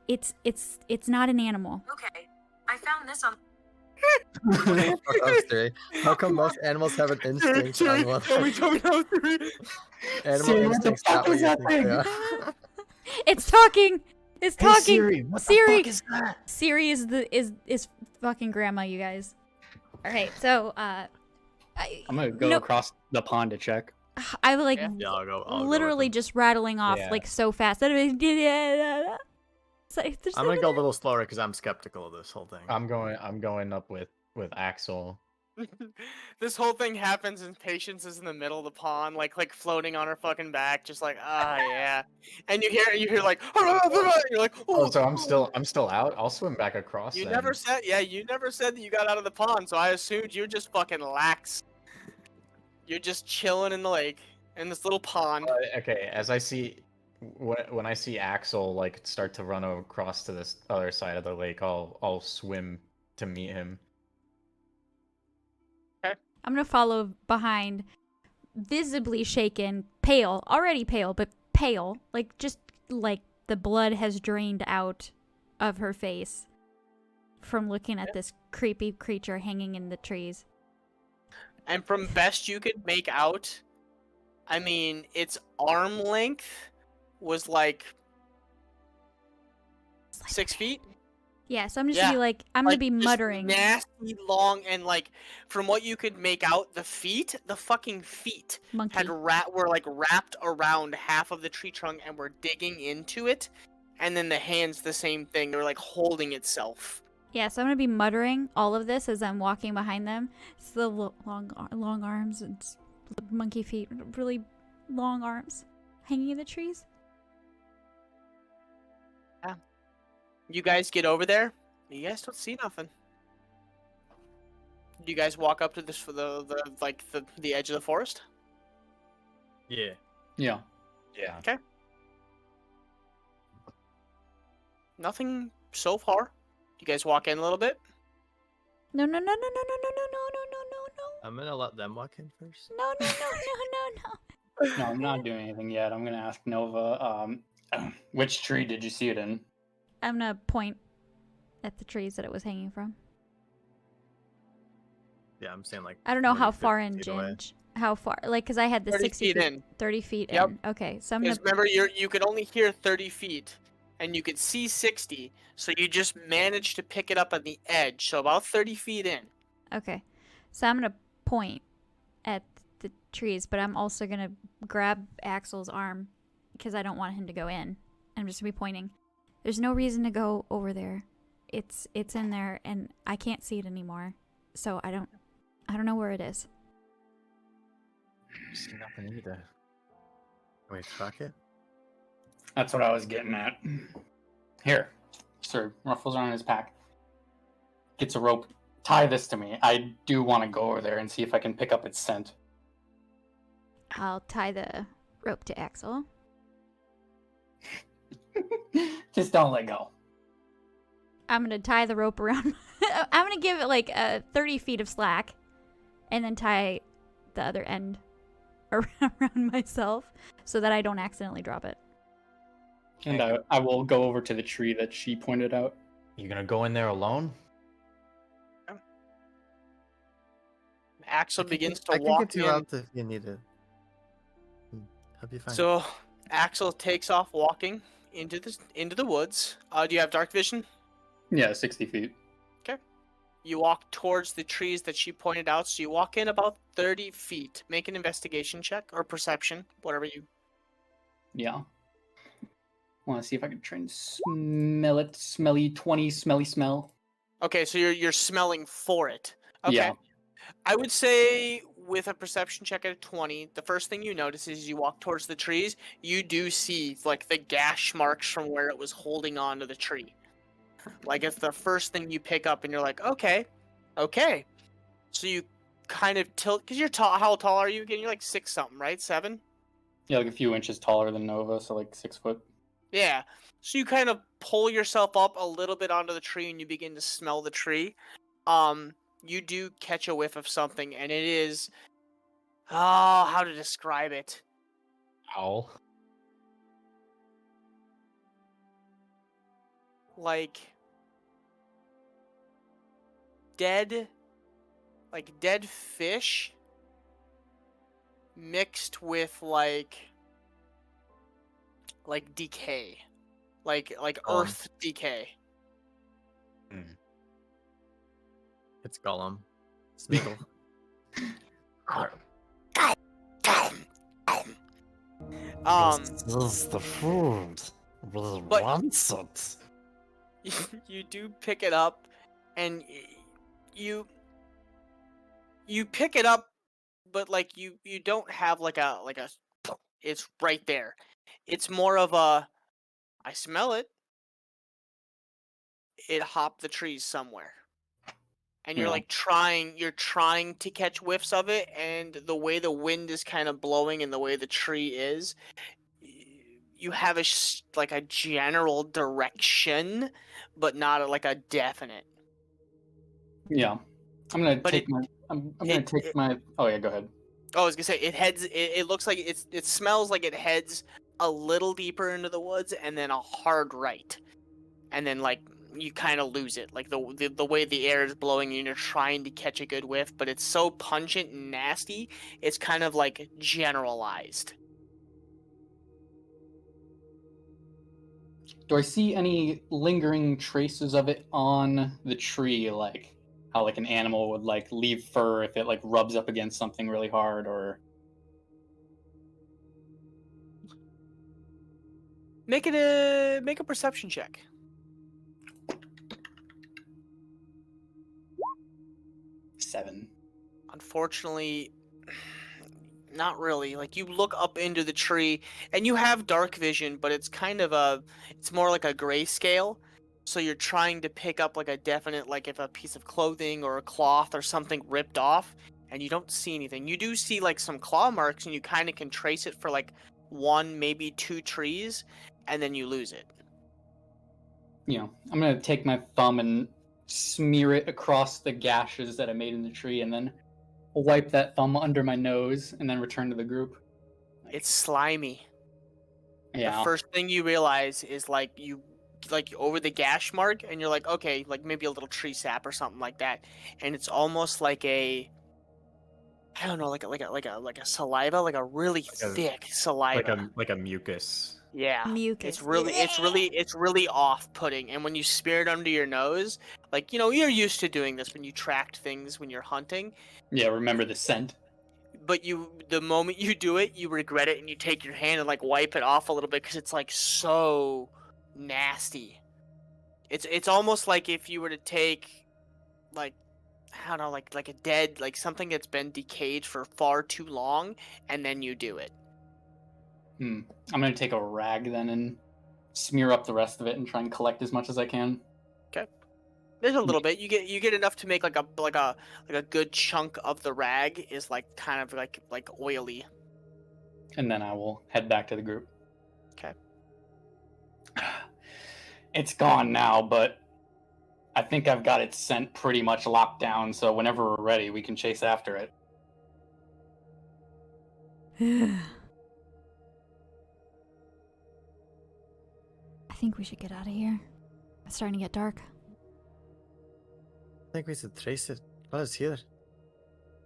It's not an animal. Okay, I found this on. How come most animals have an instinct on what? Animal Siri, what the instincts fuck not what is you that think they thing? are. It's talking. It's Hey, talking. Siri, what Siri. the fuck is that? Siri is fucking grandma, you guys. All right, so I'm gonna go across the pond to check. I like Yeah, I'll go with literally them. just rattling off Yeah. like so fast. So I'm gonna go a little slower because I'm skeptical of this whole thing. I'm going up with Axel. This whole thing happens, and Patience is in the middle of the pond, like floating on her fucking back, just like yeah. And you hear like you're like Oh, so I'm still out. I'll swim back across. You then. never said that you got out of the pond, so I assumed you're just fucking lax. You're just chilling in the lake in this little pond. Okay, as I see, when I see Axel like start to run across to this other side of the lake, I'll swim to meet him. I'm gonna follow behind, visibly shaken, pale, already pale, but pale, like just like the blood has drained out of her face from looking at this creepy creature hanging in the trees. And from best you could make out, I mean, its arm length was like 6 feet. Yeah, so I'm just gonna be like, I'm gonna be just muttering. nasty long, and like from what you could make out, the fucking feet Monkey. were like wrapped around half of the tree trunk and were digging into it, and then the hands the same thing. They were like holding itself. Yeah, so I'm gonna be muttering all of this as I'm walking behind them. It's the long arms and monkey feet, really long arms, hanging in the trees. Yeah. You guys get over there. You guys don't see nothing. You guys walk up to this for the edge of the forest. Yeah. Yeah. Yeah. Okay. Nothing so far. You guys walk in a little bit. No. No. I'm gonna let them walk in first. No. No, I'm not doing anything yet. I'm gonna ask Nova. Which tree did you see it in? I'm gonna point at the trees that it was hanging from. Yeah, I'm saying like. I don't know 40, how 50 far in, feet away. Ginge. How far? Like, because I had the 30 60 feet in. 30 feet Yep. in. Okay, so I'm gonna. Because remember, you could only hear 30 feet, and you could see 60. So you just managed to pick it up on the edge, so about 30 feet in. Okay, so I'm gonna point at the trees, but I'm also gonna grab Axel's arm because I don't want him to go in. I'm just gonna be pointing. There's no reason to go over there. It's in there, and I can't see it anymore. So I don't know where it is. See nothing either. Wait, track it. That's what I was getting at. Here, sir. Ruffles are on his pack. Gets a rope. Tie this to me. I do want to go over there and see if I can pick up its scent. I'll tie the rope to Axel. Just don't let go. I'm gonna tie the rope around. I'm gonna give it like 30 feet of slack, and then tie the other end around myself so that I don't accidentally drop it. And I will go over to the tree that she pointed out. You gonna go in there alone? Axel begins to I can walk get you in. out if you need it. That'd be fine. So Axel takes off walking into the woods. Do you have dark vision? Yeah, 60 feet. You walk towards the trees that she pointed out. So you walk in about 30 feet. Make an investigation check or perception, whatever you. Yeah. Want to see if I can try and smell it. Smelly 20, smelly smell. Okay, so you're smelling for it. Okay. Yeah. I would say with a perception check at 20, the first thing you notice is you walk towards the trees, you do see like the gash marks from where it was holding on to the tree. Like it's the first thing you pick up and you're like, okay. So you kind of tilt, because you're tall. How tall are you again? You're like 6 something, right? 7? Yeah, like a few inches taller than Nova, so like 6 foot. Yeah. So you kind of pull yourself up a little bit onto the tree and you begin to smell the tree. You do catch a whiff of something, and it is, oh, how to describe it? Owl. Like dead fish mixed with like decay, like earth decay. It's Gollum. Smeagol. This is the food. We But- want it. You do pick it up, and you pick it up, but like you don't have like a it's right there. It's more of a, I smell it. It hopped the trees somewhere. And you're Yeah. like you're trying to catch whiffs of it, and the way the wind is kind of blowing and the way the tree is, you have like a general direction, but not like a definite. Yeah. I'm gonna But take my. I'm gonna take my. Oh yeah, go ahead. Oh, I was gonna say it heads. It looks like it smells like it heads a little deeper into the woods and then a hard right, and then like you kind of lose it, like the way the air is blowing and you're trying to catch a good whiff, but it's so pungent and nasty. It's kind of like generalized. Do I see any lingering traces of it on the tree, like how like an animal would like leave fur if it like rubs up against something really hard, or Make a perception check. 7? Unfortunately, not really. Like you look up into the tree and you have dark vision, but it's kind of it's more like a grayscale. So you're trying to pick up like a definite, like if a piece of clothing or a cloth or something ripped off, and you don't see anything. You do see like some claw marks, and you kind of can trace it for like 1, maybe 2 trees, and then you lose it. You know, I'm gonna take my thumb and smear it across the gashes that I made in the tree, and then wipe that thumb under my nose, and then return to the group. It's slimy. Yeah. The first thing you realize is like you over the gash mark, and you're like, okay, like maybe a little tree sap or something like that, and it's almost like a, I don't know, like a saliva, like a really thick saliva. like a mucus. Yeah. Mucus. It's really off-putting, and when you spear it under your nose, like, you know, you're used to doing this when you tracked things when you're hunting, Yeah, remember the scent. but the moment you do it, you regret it, and you take your hand and like wipe it off a little bit because it's like so nasty. It's almost like if you were to take like, I don't know, like a dead, like something that's been decayed for far too long, and then you do it. I'm gonna take a rag then and smear up the rest of it and try and collect as much as I can. There's a little bit. You get enough to make like a good chunk of the rag is like kind of like oily. And then I will head back to the group. Okay. It's gone now, but I think I've got its scent pretty much locked down, so whenever we're ready, we can chase after it. I think we should get out of here. It's starting to get dark. I think we should trace it. What is here?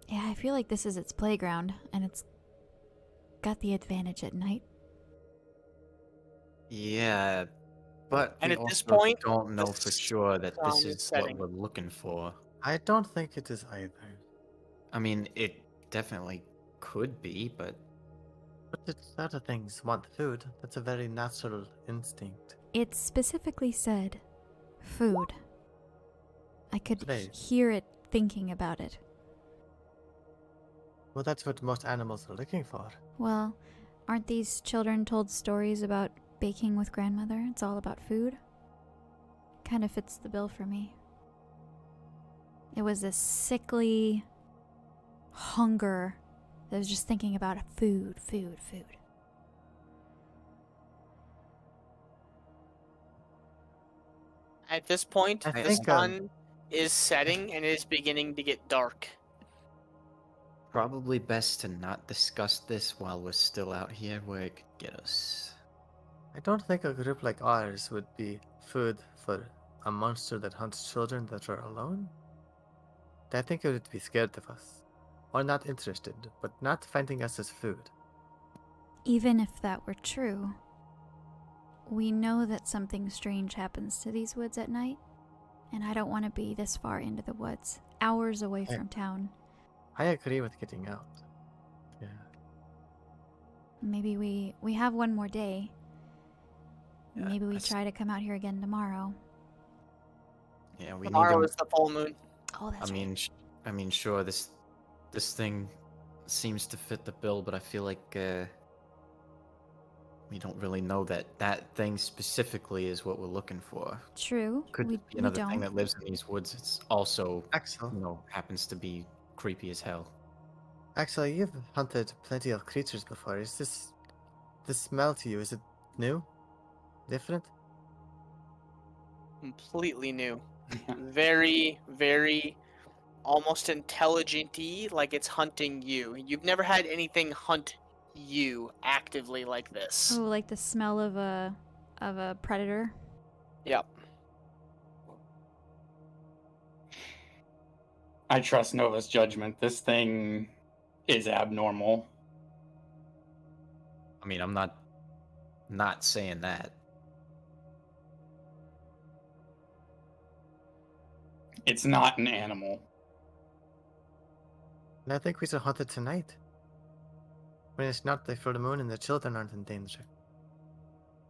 Yeah, I feel like this is its playground, and it's got the advantage at night. Yeah, but And we at this also point, don't know the for sure that this sun is is what setting. we're looking for. I don't think it is either. I mean, it definitely could be, but But it's other things want food. That's a very natural instinct. It specifically said food. I could Right. hear it thinking about it. Well, that's what most animals are looking for. Well, aren't these children told stories about baking with grandmother? It's all about food. Kind of fits the bill for me. It was a sickly hunger that was just thinking about food, food, food. At this point, I the think, sun is setting and it is beginning to get dark. probably best to not discuss this while we're still out here where it could get us. I don't think a group like ours would be food for a monster that hunts children that are alone. I think it would be scared of us. Or not interested, but not finding us as food. Even if that were true, we know that something strange happens to these woods at night, and I don't want to be this far into the woods, hours away Hey. from town. I agree with getting out. Yeah. Maybe we have one more day. Yeah, Maybe we that's- try to come out here again tomorrow. Yeah, we Tomorrow need is the full moon. Oh, that's I mean, right. I mean, sure, this thing seems to fit the bill, but I feel like we don't really know that that thing specifically is what we're looking for. True. Could we, just be we another don't. thing that lives in these woods. It's also, Axel, happens to be creepy as hell. Axel, you've hunted plenty of creatures before. Is this smell to you? Is it new? Different? Completely new. Very, very almost intelligent-y, like it's hunting you. You've never had anything hunt you actively like this. Oh, like the smell of a predator. Yep. I trust Nova's judgment. This thing is abnormal. I mean, I'm not saying that. It's not an animal. And I think we should hunt it tonight. When it's not the full moon and the children aren't in danger.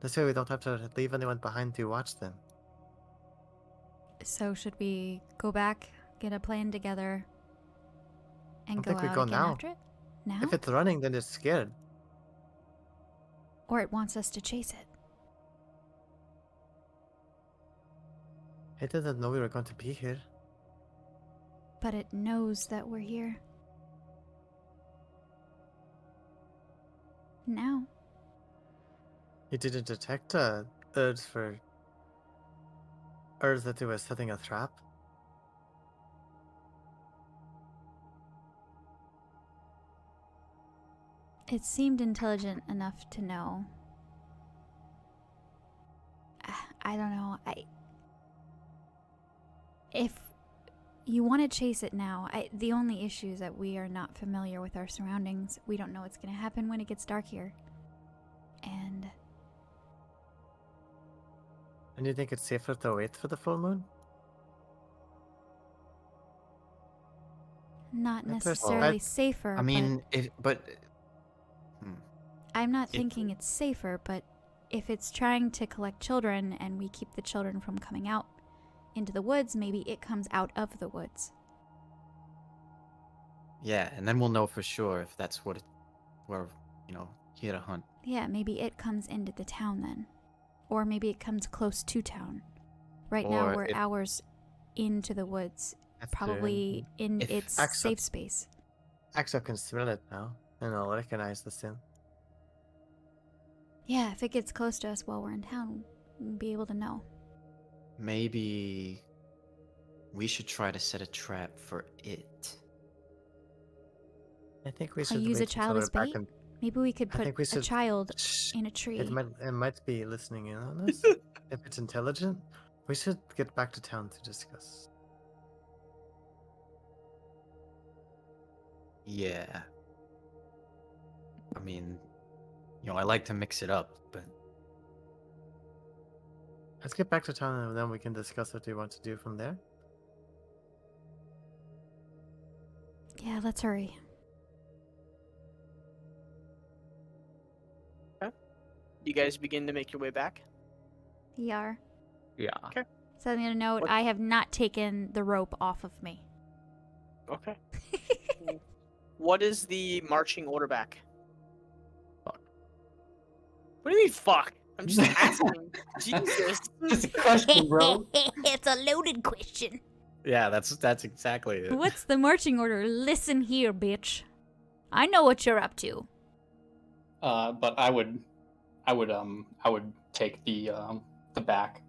This way we don't have to leave anyone behind to watch them. So should we go back, get a plan together, and I go think we out go again now. after it? Now? If it's running, then it's scared. Or it wants us to chase it? It didn't know we were going to be here. But it knows that we're here. Now. It didn't detect Earth that it was setting a trap. It seemed intelligent enough to know. I don't know. If you want to chase it now, the only issue is that we are not familiar with our surroundings. We don't know what's going to happen when it gets dark here. And You think it's safer to wait for the full moon? not At first, necessarily safer. I mean, but I'm not it- thinking it's safer, but if it's trying to collect children and we keep the children from coming out into the woods, maybe it comes out of the woods. yeah, and then we'll know for sure if that's what we're, here to hunt. Yeah, maybe it comes into the town then. Or maybe it comes close to town. Right now Or we're it- hours into the woods, That's true. probably in if its Axel- safe space. Axel can smell it now, and I'll recognize the scent. Yeah, if it gets close to us while we're in town, we'll be able to know. Maybe we should try to set a trap for it. I think we I'll should use a wait until child we're as back bait? in- Maybe we could I put think we a should- child Shh. in a tree. It might be listening in on us. If it's intelligent, we should get back to town to discuss. Yeah. I mean, I like to mix it up, but Let's get back to town and then we can discuss what we want to do from there. Yeah, let's hurry. You guys begin to make your way back. ER. yeah. So I'm gonna note What- I have not taken the rope off of me. Okay. What is the marching order back? Fuck. What do you mean, fuck? I'm just asking. Jesus. Just a question, bro. It's a loaded question. Yeah, that's exactly it. What's the marching order? Listen here, bitch. I know what you're up to. But I would take the back.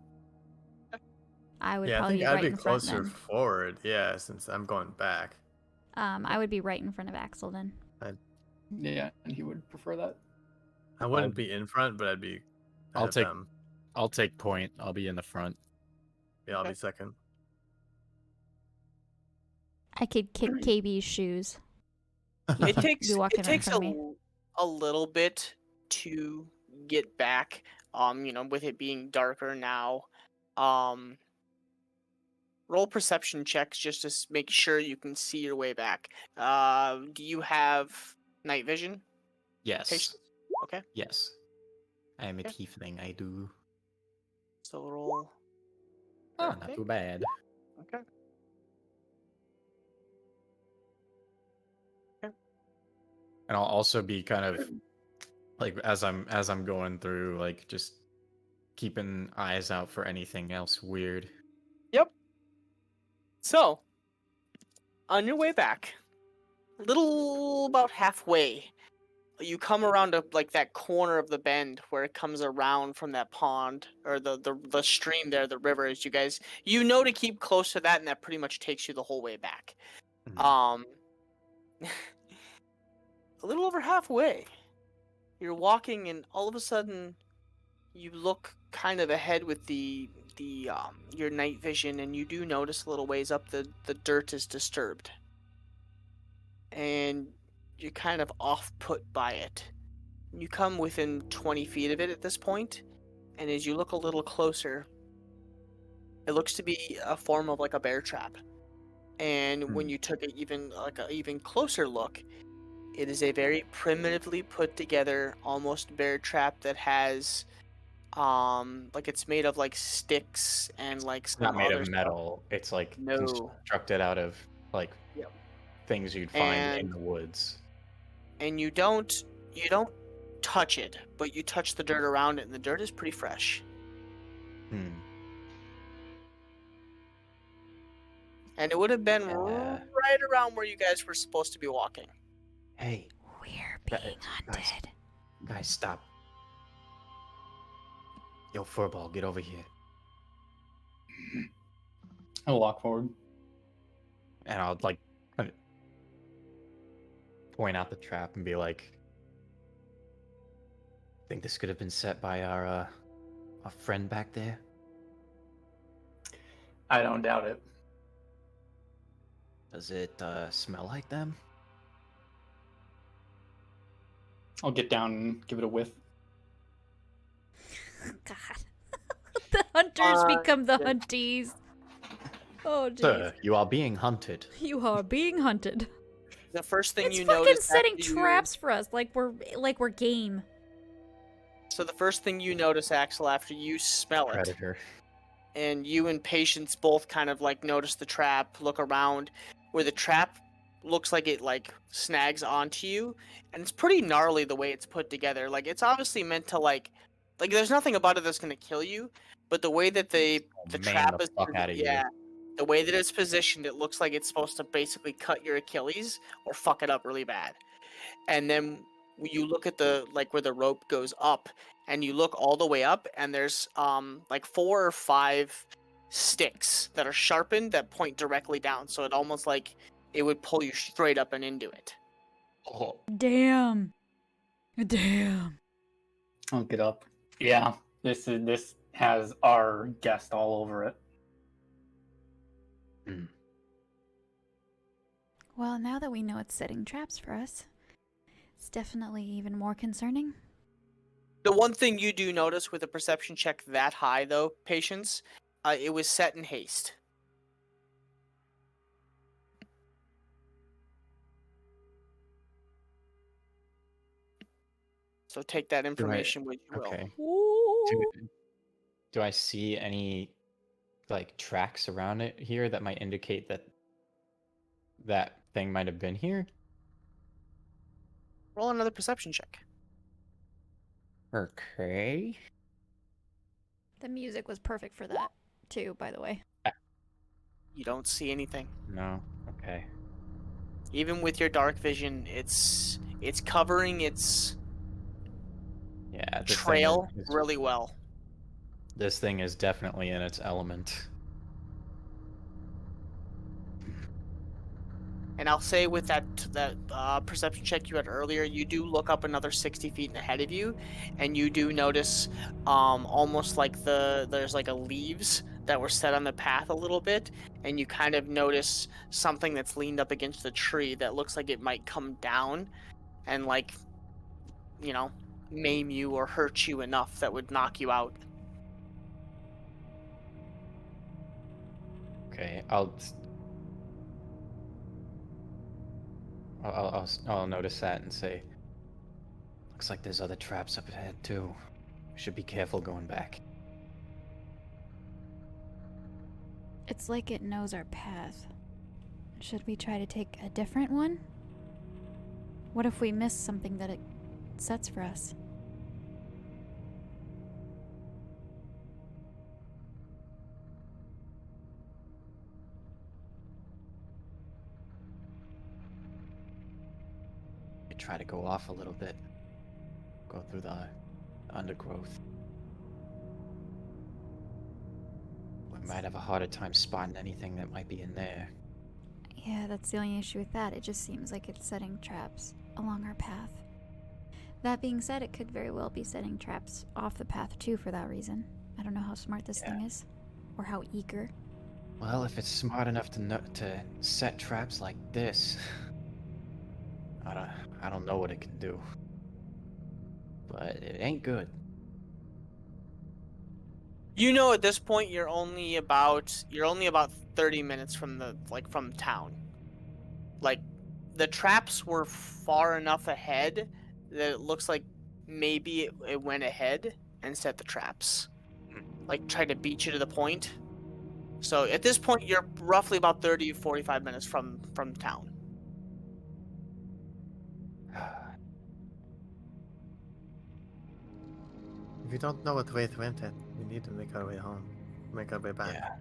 I would Yeah, I probably think be I'd right be in front closer then. forward. Yeah, since I'm going back. I would be right in front of Axel then. Yeah, and he would prefer that. I wouldn't be in front, but I'd be. ahead I'll of take- them. I'll take point. I'll be in the front. Yeah, I'll Okay. be second. I could kick KB's shoes. It takes Be walking it right in takes front of me. a little bit to get back. With it being darker now. Roll perception checks just to make sure you can see your way back. Do you have night vision? Yes. Patience? Okay. Yes. I am a Okay. tiefling. I do. So roll. Oh, not too bad. Okay. And I'll also be kind of like as I'm going through, like just keeping eyes out for anything else weird. Yep. So, on your way back, little about halfway, you come around like that corner of the bend where it comes around from that pond or the stream there, the river. As you know to keep close to that, and that pretty much takes you the whole way back. Mhm. A little over halfway, you're walking, and all of a sudden, you look kind of ahead with your night vision, and you do notice a little ways up the dirt is disturbed, and you're kind of off put by it. You come within 20 feet of it at this point, and as you look a little closer, it looks to be a form of like a bear trap. And when you took it even closer look, it is a very primitively put together almost bear trap that has like it's made of like sticks and like It's some not made other of stuff. metal. It's like No. constructed out of like Yep. things you'd find in And- the woods. And you don't touch it, but you touch the dirt around it, and the dirt is pretty fresh. Hmm. And it would have been Yeah. right around where you guys were supposed to be walking. Hey, We're Guys- being hunted. guys, stop. Yo, Furball, get over here. I'll walk forward. And I'll like kind of point out the trap and be like, think this could have been set by our friend back there? I don't doubt it. Does it smell like them? I'll get down and give it a whiff. God. The hunters become the yeah. hunties. Oh, jeez. Sir, you are being hunted. You are being hunted. The first thing It's you fucking notice setting after you- traps for us, like we're game. So the first thing you notice, Axel, after you smell it, Predator. and you and Patience both kind of like notice the trap, look around, where the trap looks like it like snags onto you, and it's pretty gnarly the way it's put together. Like it's obviously meant to like there's nothing about it that's gonna kill you, but the way that the Man trap the is fuck outta you. yeah, the way that it's positioned, it looks like it's supposed to basically cut your Achilles or fuck it up really bad. And then you look at the like where the rope goes up, and you look all the way up, and there's like 4 or 5 sticks that are sharpened that point directly down, so it almost like it would pull you straight up and into it. Oh, Damn. Damn. I'll get up. Yeah, this has our guest all over it. Well, now that we know it's setting traps for us, It's definitely even more concerning. The one thing you do notice with a perception check that high, though, Patience, it was set in haste. So take that information with you will. Okay. Do I see any like tracks around it here that might indicate that that thing might have been here? Roll another perception check. Okay. The music was perfect for that, too, by the way. You don't see anything. No. Okay. Even with your dark vision, it's covering its Yeah. trail really well. This thing is definitely in its element. And I'll say with that perception check you had earlier, you do look up another 60 feet ahead of you, and you do notice almost like there's like a leaves that were set on the path a little bit, and you kind of notice something that's leaned up against the tree that looks like it might come down and like, you know, maim you or hurt you enough that would knock you out. Okay. I'll notice that and say, looks like there's other traps up ahead too. We should be careful going back. It's like it knows our path. Should we try to take a different one? What if we miss something that it sets for us? We try to go off a little bit. Go through the undergrowth. We might have a harder time spotting anything that might be in there. Yeah, that's the only issue with that. It just seems like it's setting traps along our path. That being said, it could very well be setting traps off the path too for that reason. I don't know how smart this thing is, or how eager. Well, if it's smart enough to set traps like this, I don't know what it can do. But it ain't good. You know, at this point, you're only about 30 minutes from from town. Like, the traps were far enough ahead that it looks like maybe it went ahead and set the traps. Like, try to beat you to the point. So at this point, you're roughly about 30 to 45 minutes from town. If you don't know what way it went in, we need to make our way home. Make our way back. Yeah.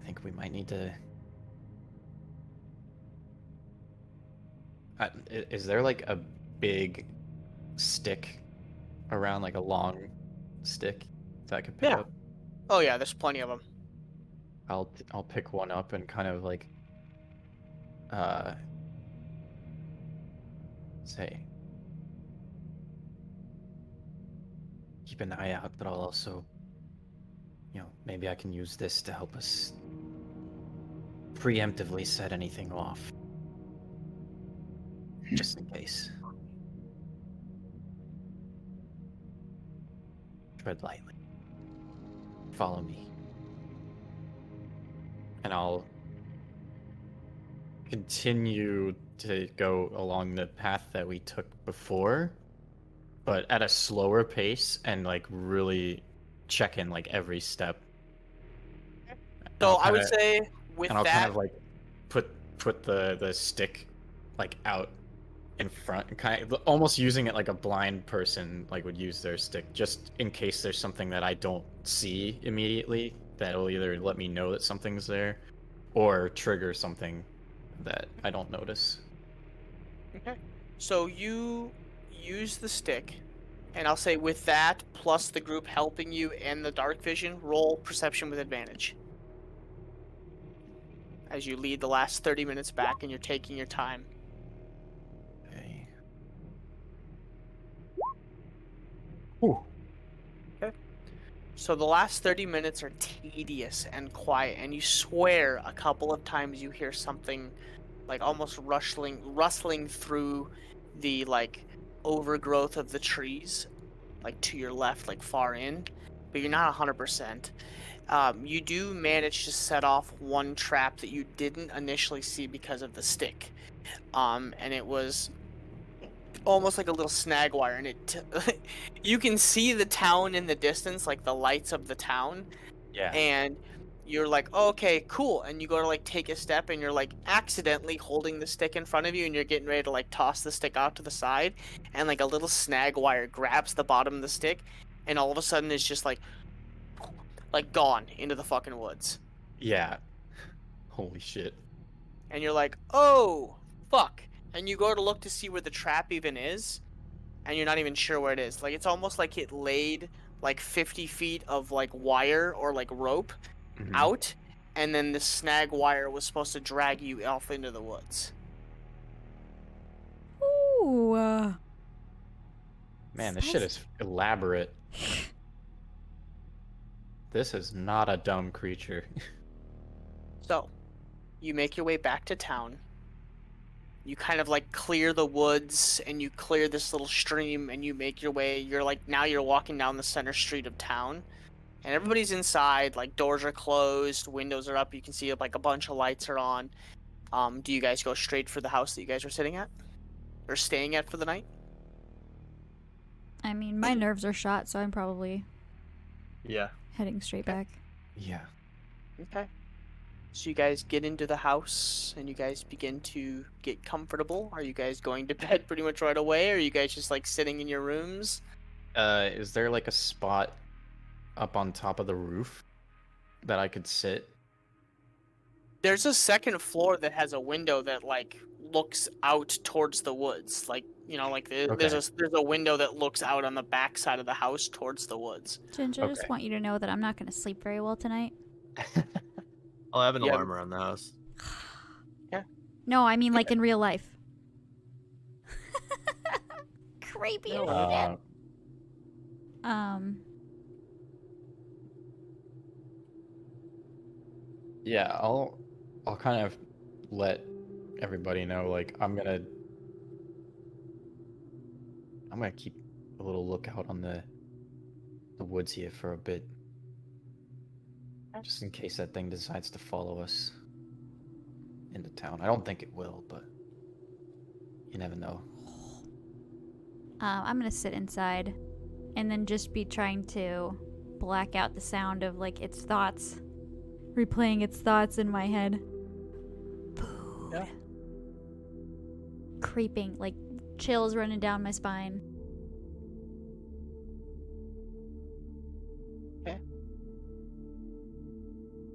I think we might need to... is there like a big stick around, like a long stick that I could pick up? Oh yeah, there's plenty of them. I'll pick one up and kind of like say, keep an eye out, but I'll also, you know, maybe I can use this to help us preemptively set anything off. Just in case. Tread lightly. Follow me. And I'll continue to go along the path that we took before, but at a slower pace and like really check in like every step. So I would say with and I'll that, kind of like put the stick like out in front, kind of almost using it like a blind person like would use their stick, just in case there's something that I don't see immediately that'll either let me know that something's there or trigger something that I don't notice. Okay. So you use the stick, and I'll say with that, plus the group helping you and the dark vision, roll perception with advantage. As you lead the last 30 minutes back and you're taking your time. Okay. Ooh. Okay. So the last 30 minutes are tedious and quiet, and you swear a couple of times you hear something like almost rustling through the like overgrowth of the trees, like to your left, like far in, but you're not 100%. You do manage to set off one trap that you didn't initially see because of the stick. And it was almost like a little snag wire, and you can see the town in the distance, like the lights of the town, Yeah. and you're like, oh, okay, cool, and you go to like take a step, and you're like accidentally holding the stick in front of you, and you're getting ready to like toss the stick out to the side, and like a little snag wire grabs the bottom of the stick, and all of a sudden it's just like gone into the fucking woods, Yeah. Holy shit. and you're like, oh fuck, and you go to look to see where the trap even is, and you're not even sure where it is. Like, it's almost like it laid like 50 feet of like wire or like rope Mhm. out, and then the snag wire was supposed to drag you off into the woods. Ooh. Man, this shit is elaborate. This is not a dumb creature. So, you make your way back to town. You kind of like clear the woods, and you clear this little stream, and you make your way. You're like, now you're walking down the center street of town, and everybody's inside. Like, doors are closed, windows are up. You can see like a bunch of lights are on. Do you guys go straight for the house that you guys were sitting at or staying at for the night? I mean, my nerves are shot, so I'm probably Yeah. heading straight back. Yeah. Okay. So you guys get into the house, and you guys begin to get comfortable. Are you guys going to bed pretty much right away, or are you guys just like sitting in your rooms? Is there like a spot up on top of the roof that I could sit? There's a second floor that has a window that like looks out towards the woods. Like, you know, like there's a window that looks out on the back side of the house towards the woods. Ginger, I just Okay. want you to know that I'm not going to sleep very well tonight. I'll have an Yeah. alarm around the house. No, I mean like in real life. Creepy as shit. Yeah, I'll kind of let everybody know, like, I'm gonna keep a little lookout on the woods here for a bit. Just in case that thing decides to follow us into town. I don't think it will, but you never know. I'm gonna sit inside and then just be trying to black out the sound of like its thoughts, replaying its thoughts in my head. Food. Yeah. Creeping, like chills running down my spine.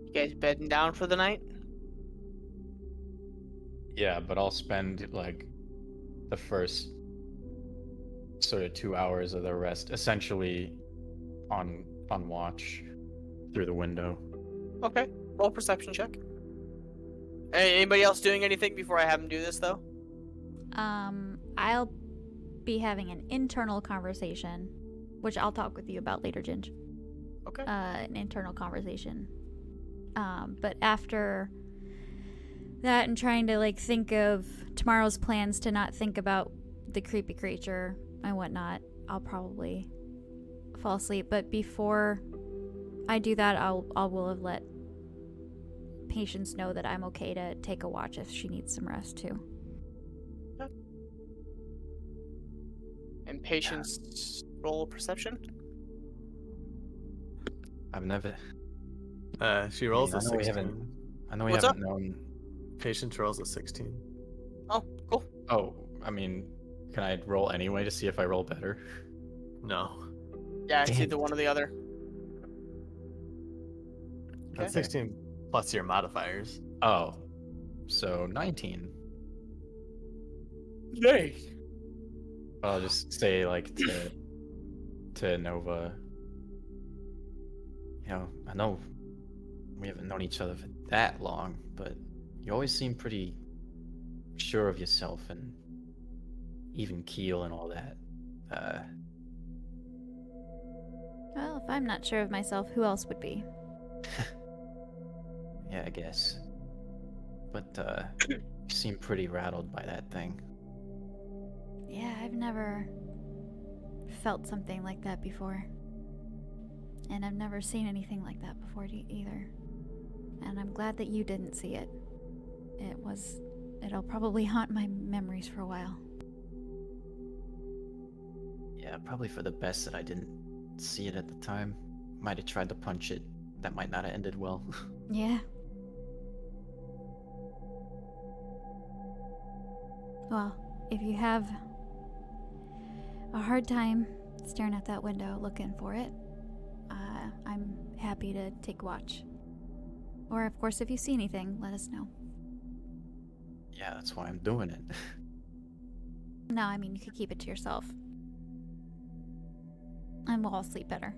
You guys bedding down for the night? Yeah, but I'll spend like the first sort of 2 hours of the rest essentially on watch through the window. Okay. Roll perception check. Anybody else doing anything before I have him do this though? I'll be having an internal conversation, which I'll talk with you about later, Ginge. Okay. An internal conversation. But after that and trying to like think of tomorrow's plans to not think about the creepy creature and whatnot, I'll probably fall asleep. But before I do that, I will have let Patience know that I'm okay to take a watch if she needs some rest too. And Patience roll perception? I've never. She rolls I a know we 16. I know we What's haven't known. Patience rolls a 16. Oh, cool. Oh, I mean, can I roll anyway to see if I roll better? No. Yeah, it's Damn either one or the other. That's Okay. 16 plus your modifiers. Oh, so 19. Yay! I'll just say like to Nova. You know, I know we haven't known each other for that long, but you always seem pretty sure of yourself and even keel and all that. Well, if I'm not sure of myself, who else would be? Yeah, I guess. But you seem pretty rattled by that thing. Yeah, I've never felt something like that before. And I've never seen anything like that before either. And I'm glad that you didn't see it. It'll probably haunt my memories for a while. Yeah, probably for the best that I didn't see it at the time. Might have tried to punch it. That might not have ended well. Yeah. Well, if you have a hard time staring at that window looking for it, I'm happy to take watch. Or, of course, if you see anything, let us know. Yeah, that's why I'm doing it. No, I mean, you could keep it to yourself. And we'll all sleep better.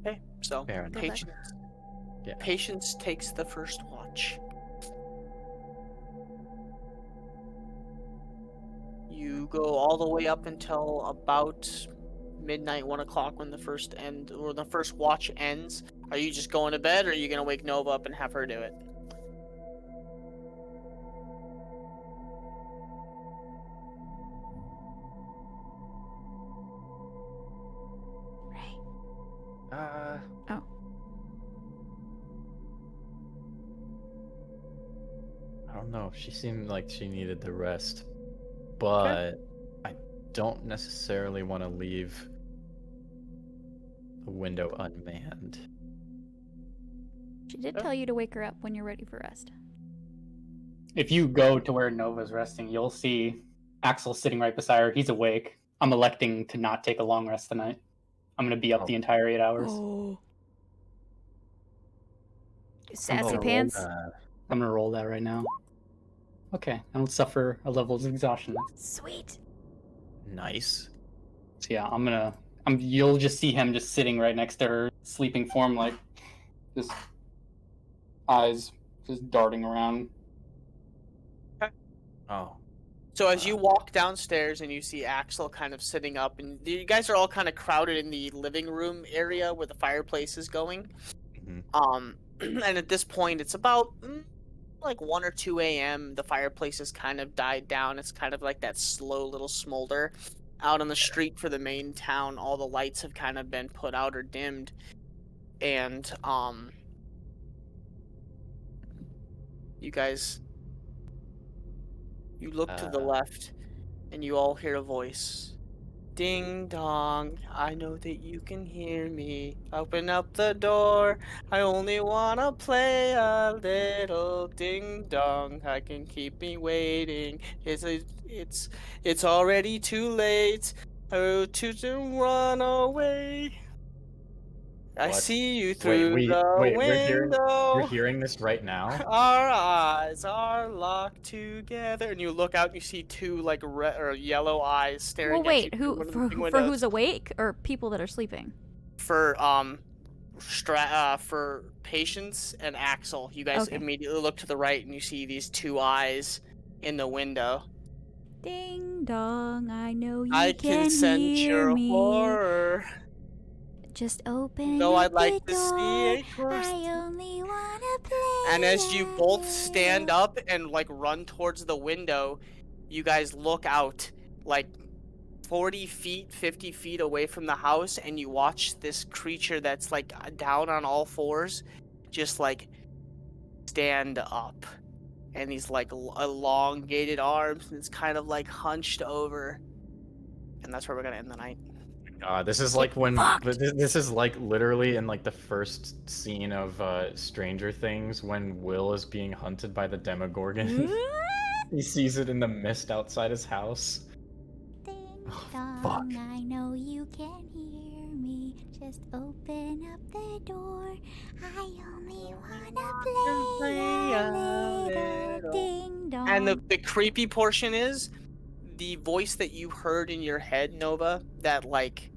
Okay, so Fair enough. patience. Yeah. Patience takes the first watch. You go all the way up until about midnight, 1 o'clock when the first watch ends. Are you just going to bed, or are you gonna wake Nova up and have her do it? Right. Oh. I don't know. She seemed like she needed the rest. But I don't necessarily want to leave the window unmanned. She did tell you to wake her up when you're ready for rest. If you go to where Nova's resting, you'll see Axel sitting right beside her. He's awake. I'm electing to not take a long rest tonight. I'm going to be up the entire 8 hours. Oh. I'm Sassy gonna roll pants. that. I'm going to roll that right now. Okay, I don't suffer a level of exhaustion. Sweet. Nice. So yeah, you'll just see him just sitting right next to her sleeping form, like, just eyes just darting around. Oh. So as you walk downstairs and you see Axel kind of sitting up, and you guys are all kind of crowded in the living room area where the fireplace is going. And at this point, it's about like 1 or 2 a.m. The fireplace has kind of died down. It's kind of like that slow little smolder. Out on the street for the main town, all the lights have kind of been put out or dimmed. And you guys, you look to the left and you all hear a voice. Ding dong, I know that you can hear me. Open up the door. I only wanna play a little ding dong. I can keep me waiting. It's already too late. Oh, to run away. I What? see you through the We're window. hearing this right now? Our eyes are locked together, and you look out and you see two like red or yellow eyes staring Well, wait. at you through Who one of the for, big for windows. who's awake or people that are sleeping? For for Patience and Axel, you guys Okay. immediately look to the right and you see these two eyes in the window. Ding dong, I know you I can sense hear your me. horror. Just open Though up I'd like the to door. see it first. I only wanna play. And as you a both stand little. up and like run towards the window, you guys look out like 40 feet, 50 feet away from the house, and you watch this creature that's like down on all fours just like stand up. And he's like elongated arms, and it's kind of like hunched over. And that's where we're gonna end the night. This is like when fucked. this is like literally in like the first scene of Stranger Things when Will is being hunted by the Demogorgon. He sees it in the mist outside his house. Ding Oh, dong, fuck. I know you can hear me. Just open up the door. I only wanna play a little ding dong. And the creepy portion is the voice that you heard in your head, Nova, that like,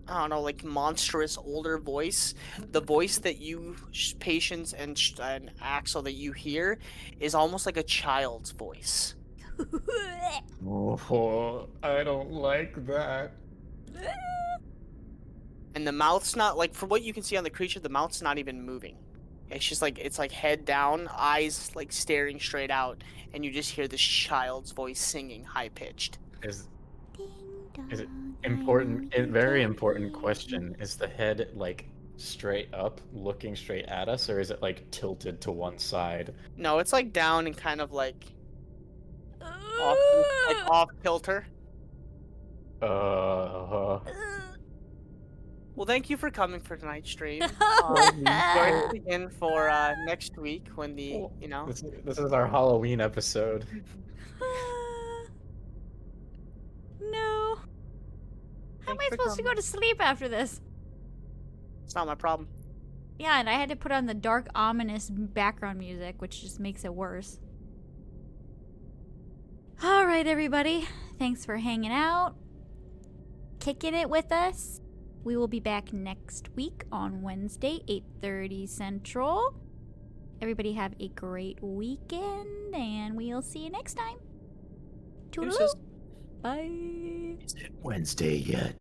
I don't know, like monstrous older voice. The voice that you, Patience and Axel, that you hear is almost like a child's voice. Oh, I don't like that. And the mouth's not, like, from what you can see on the creature, the mouth's not even moving. It's just like it's like head down, eyes like staring straight out, and you just hear this child's voice singing high pitched. Is it Ding-dong, important? I know you Very don't important hear question. me. Is the head like straight up, looking straight at us, or is it like tilted to one side? No, it's like down and kind of like off kilter. Uh. Well, thank you for coming for tonight's stream. Well, Join us again for next week when the This is our Halloween episode. No. How am Thanks I for supposed to go coming. to sleep after this? It's not my problem. Yeah, and I had to put on the dark, ominous background music, which just makes it worse. All right, everybody. Thanks for hanging out, kicking it with us. We will be back next week on Wednesday, 8:30 Central. Everybody have a great weekend, and we'll see you next time. Toodaloo. Deuces. Bye. Is it Wednesday yet?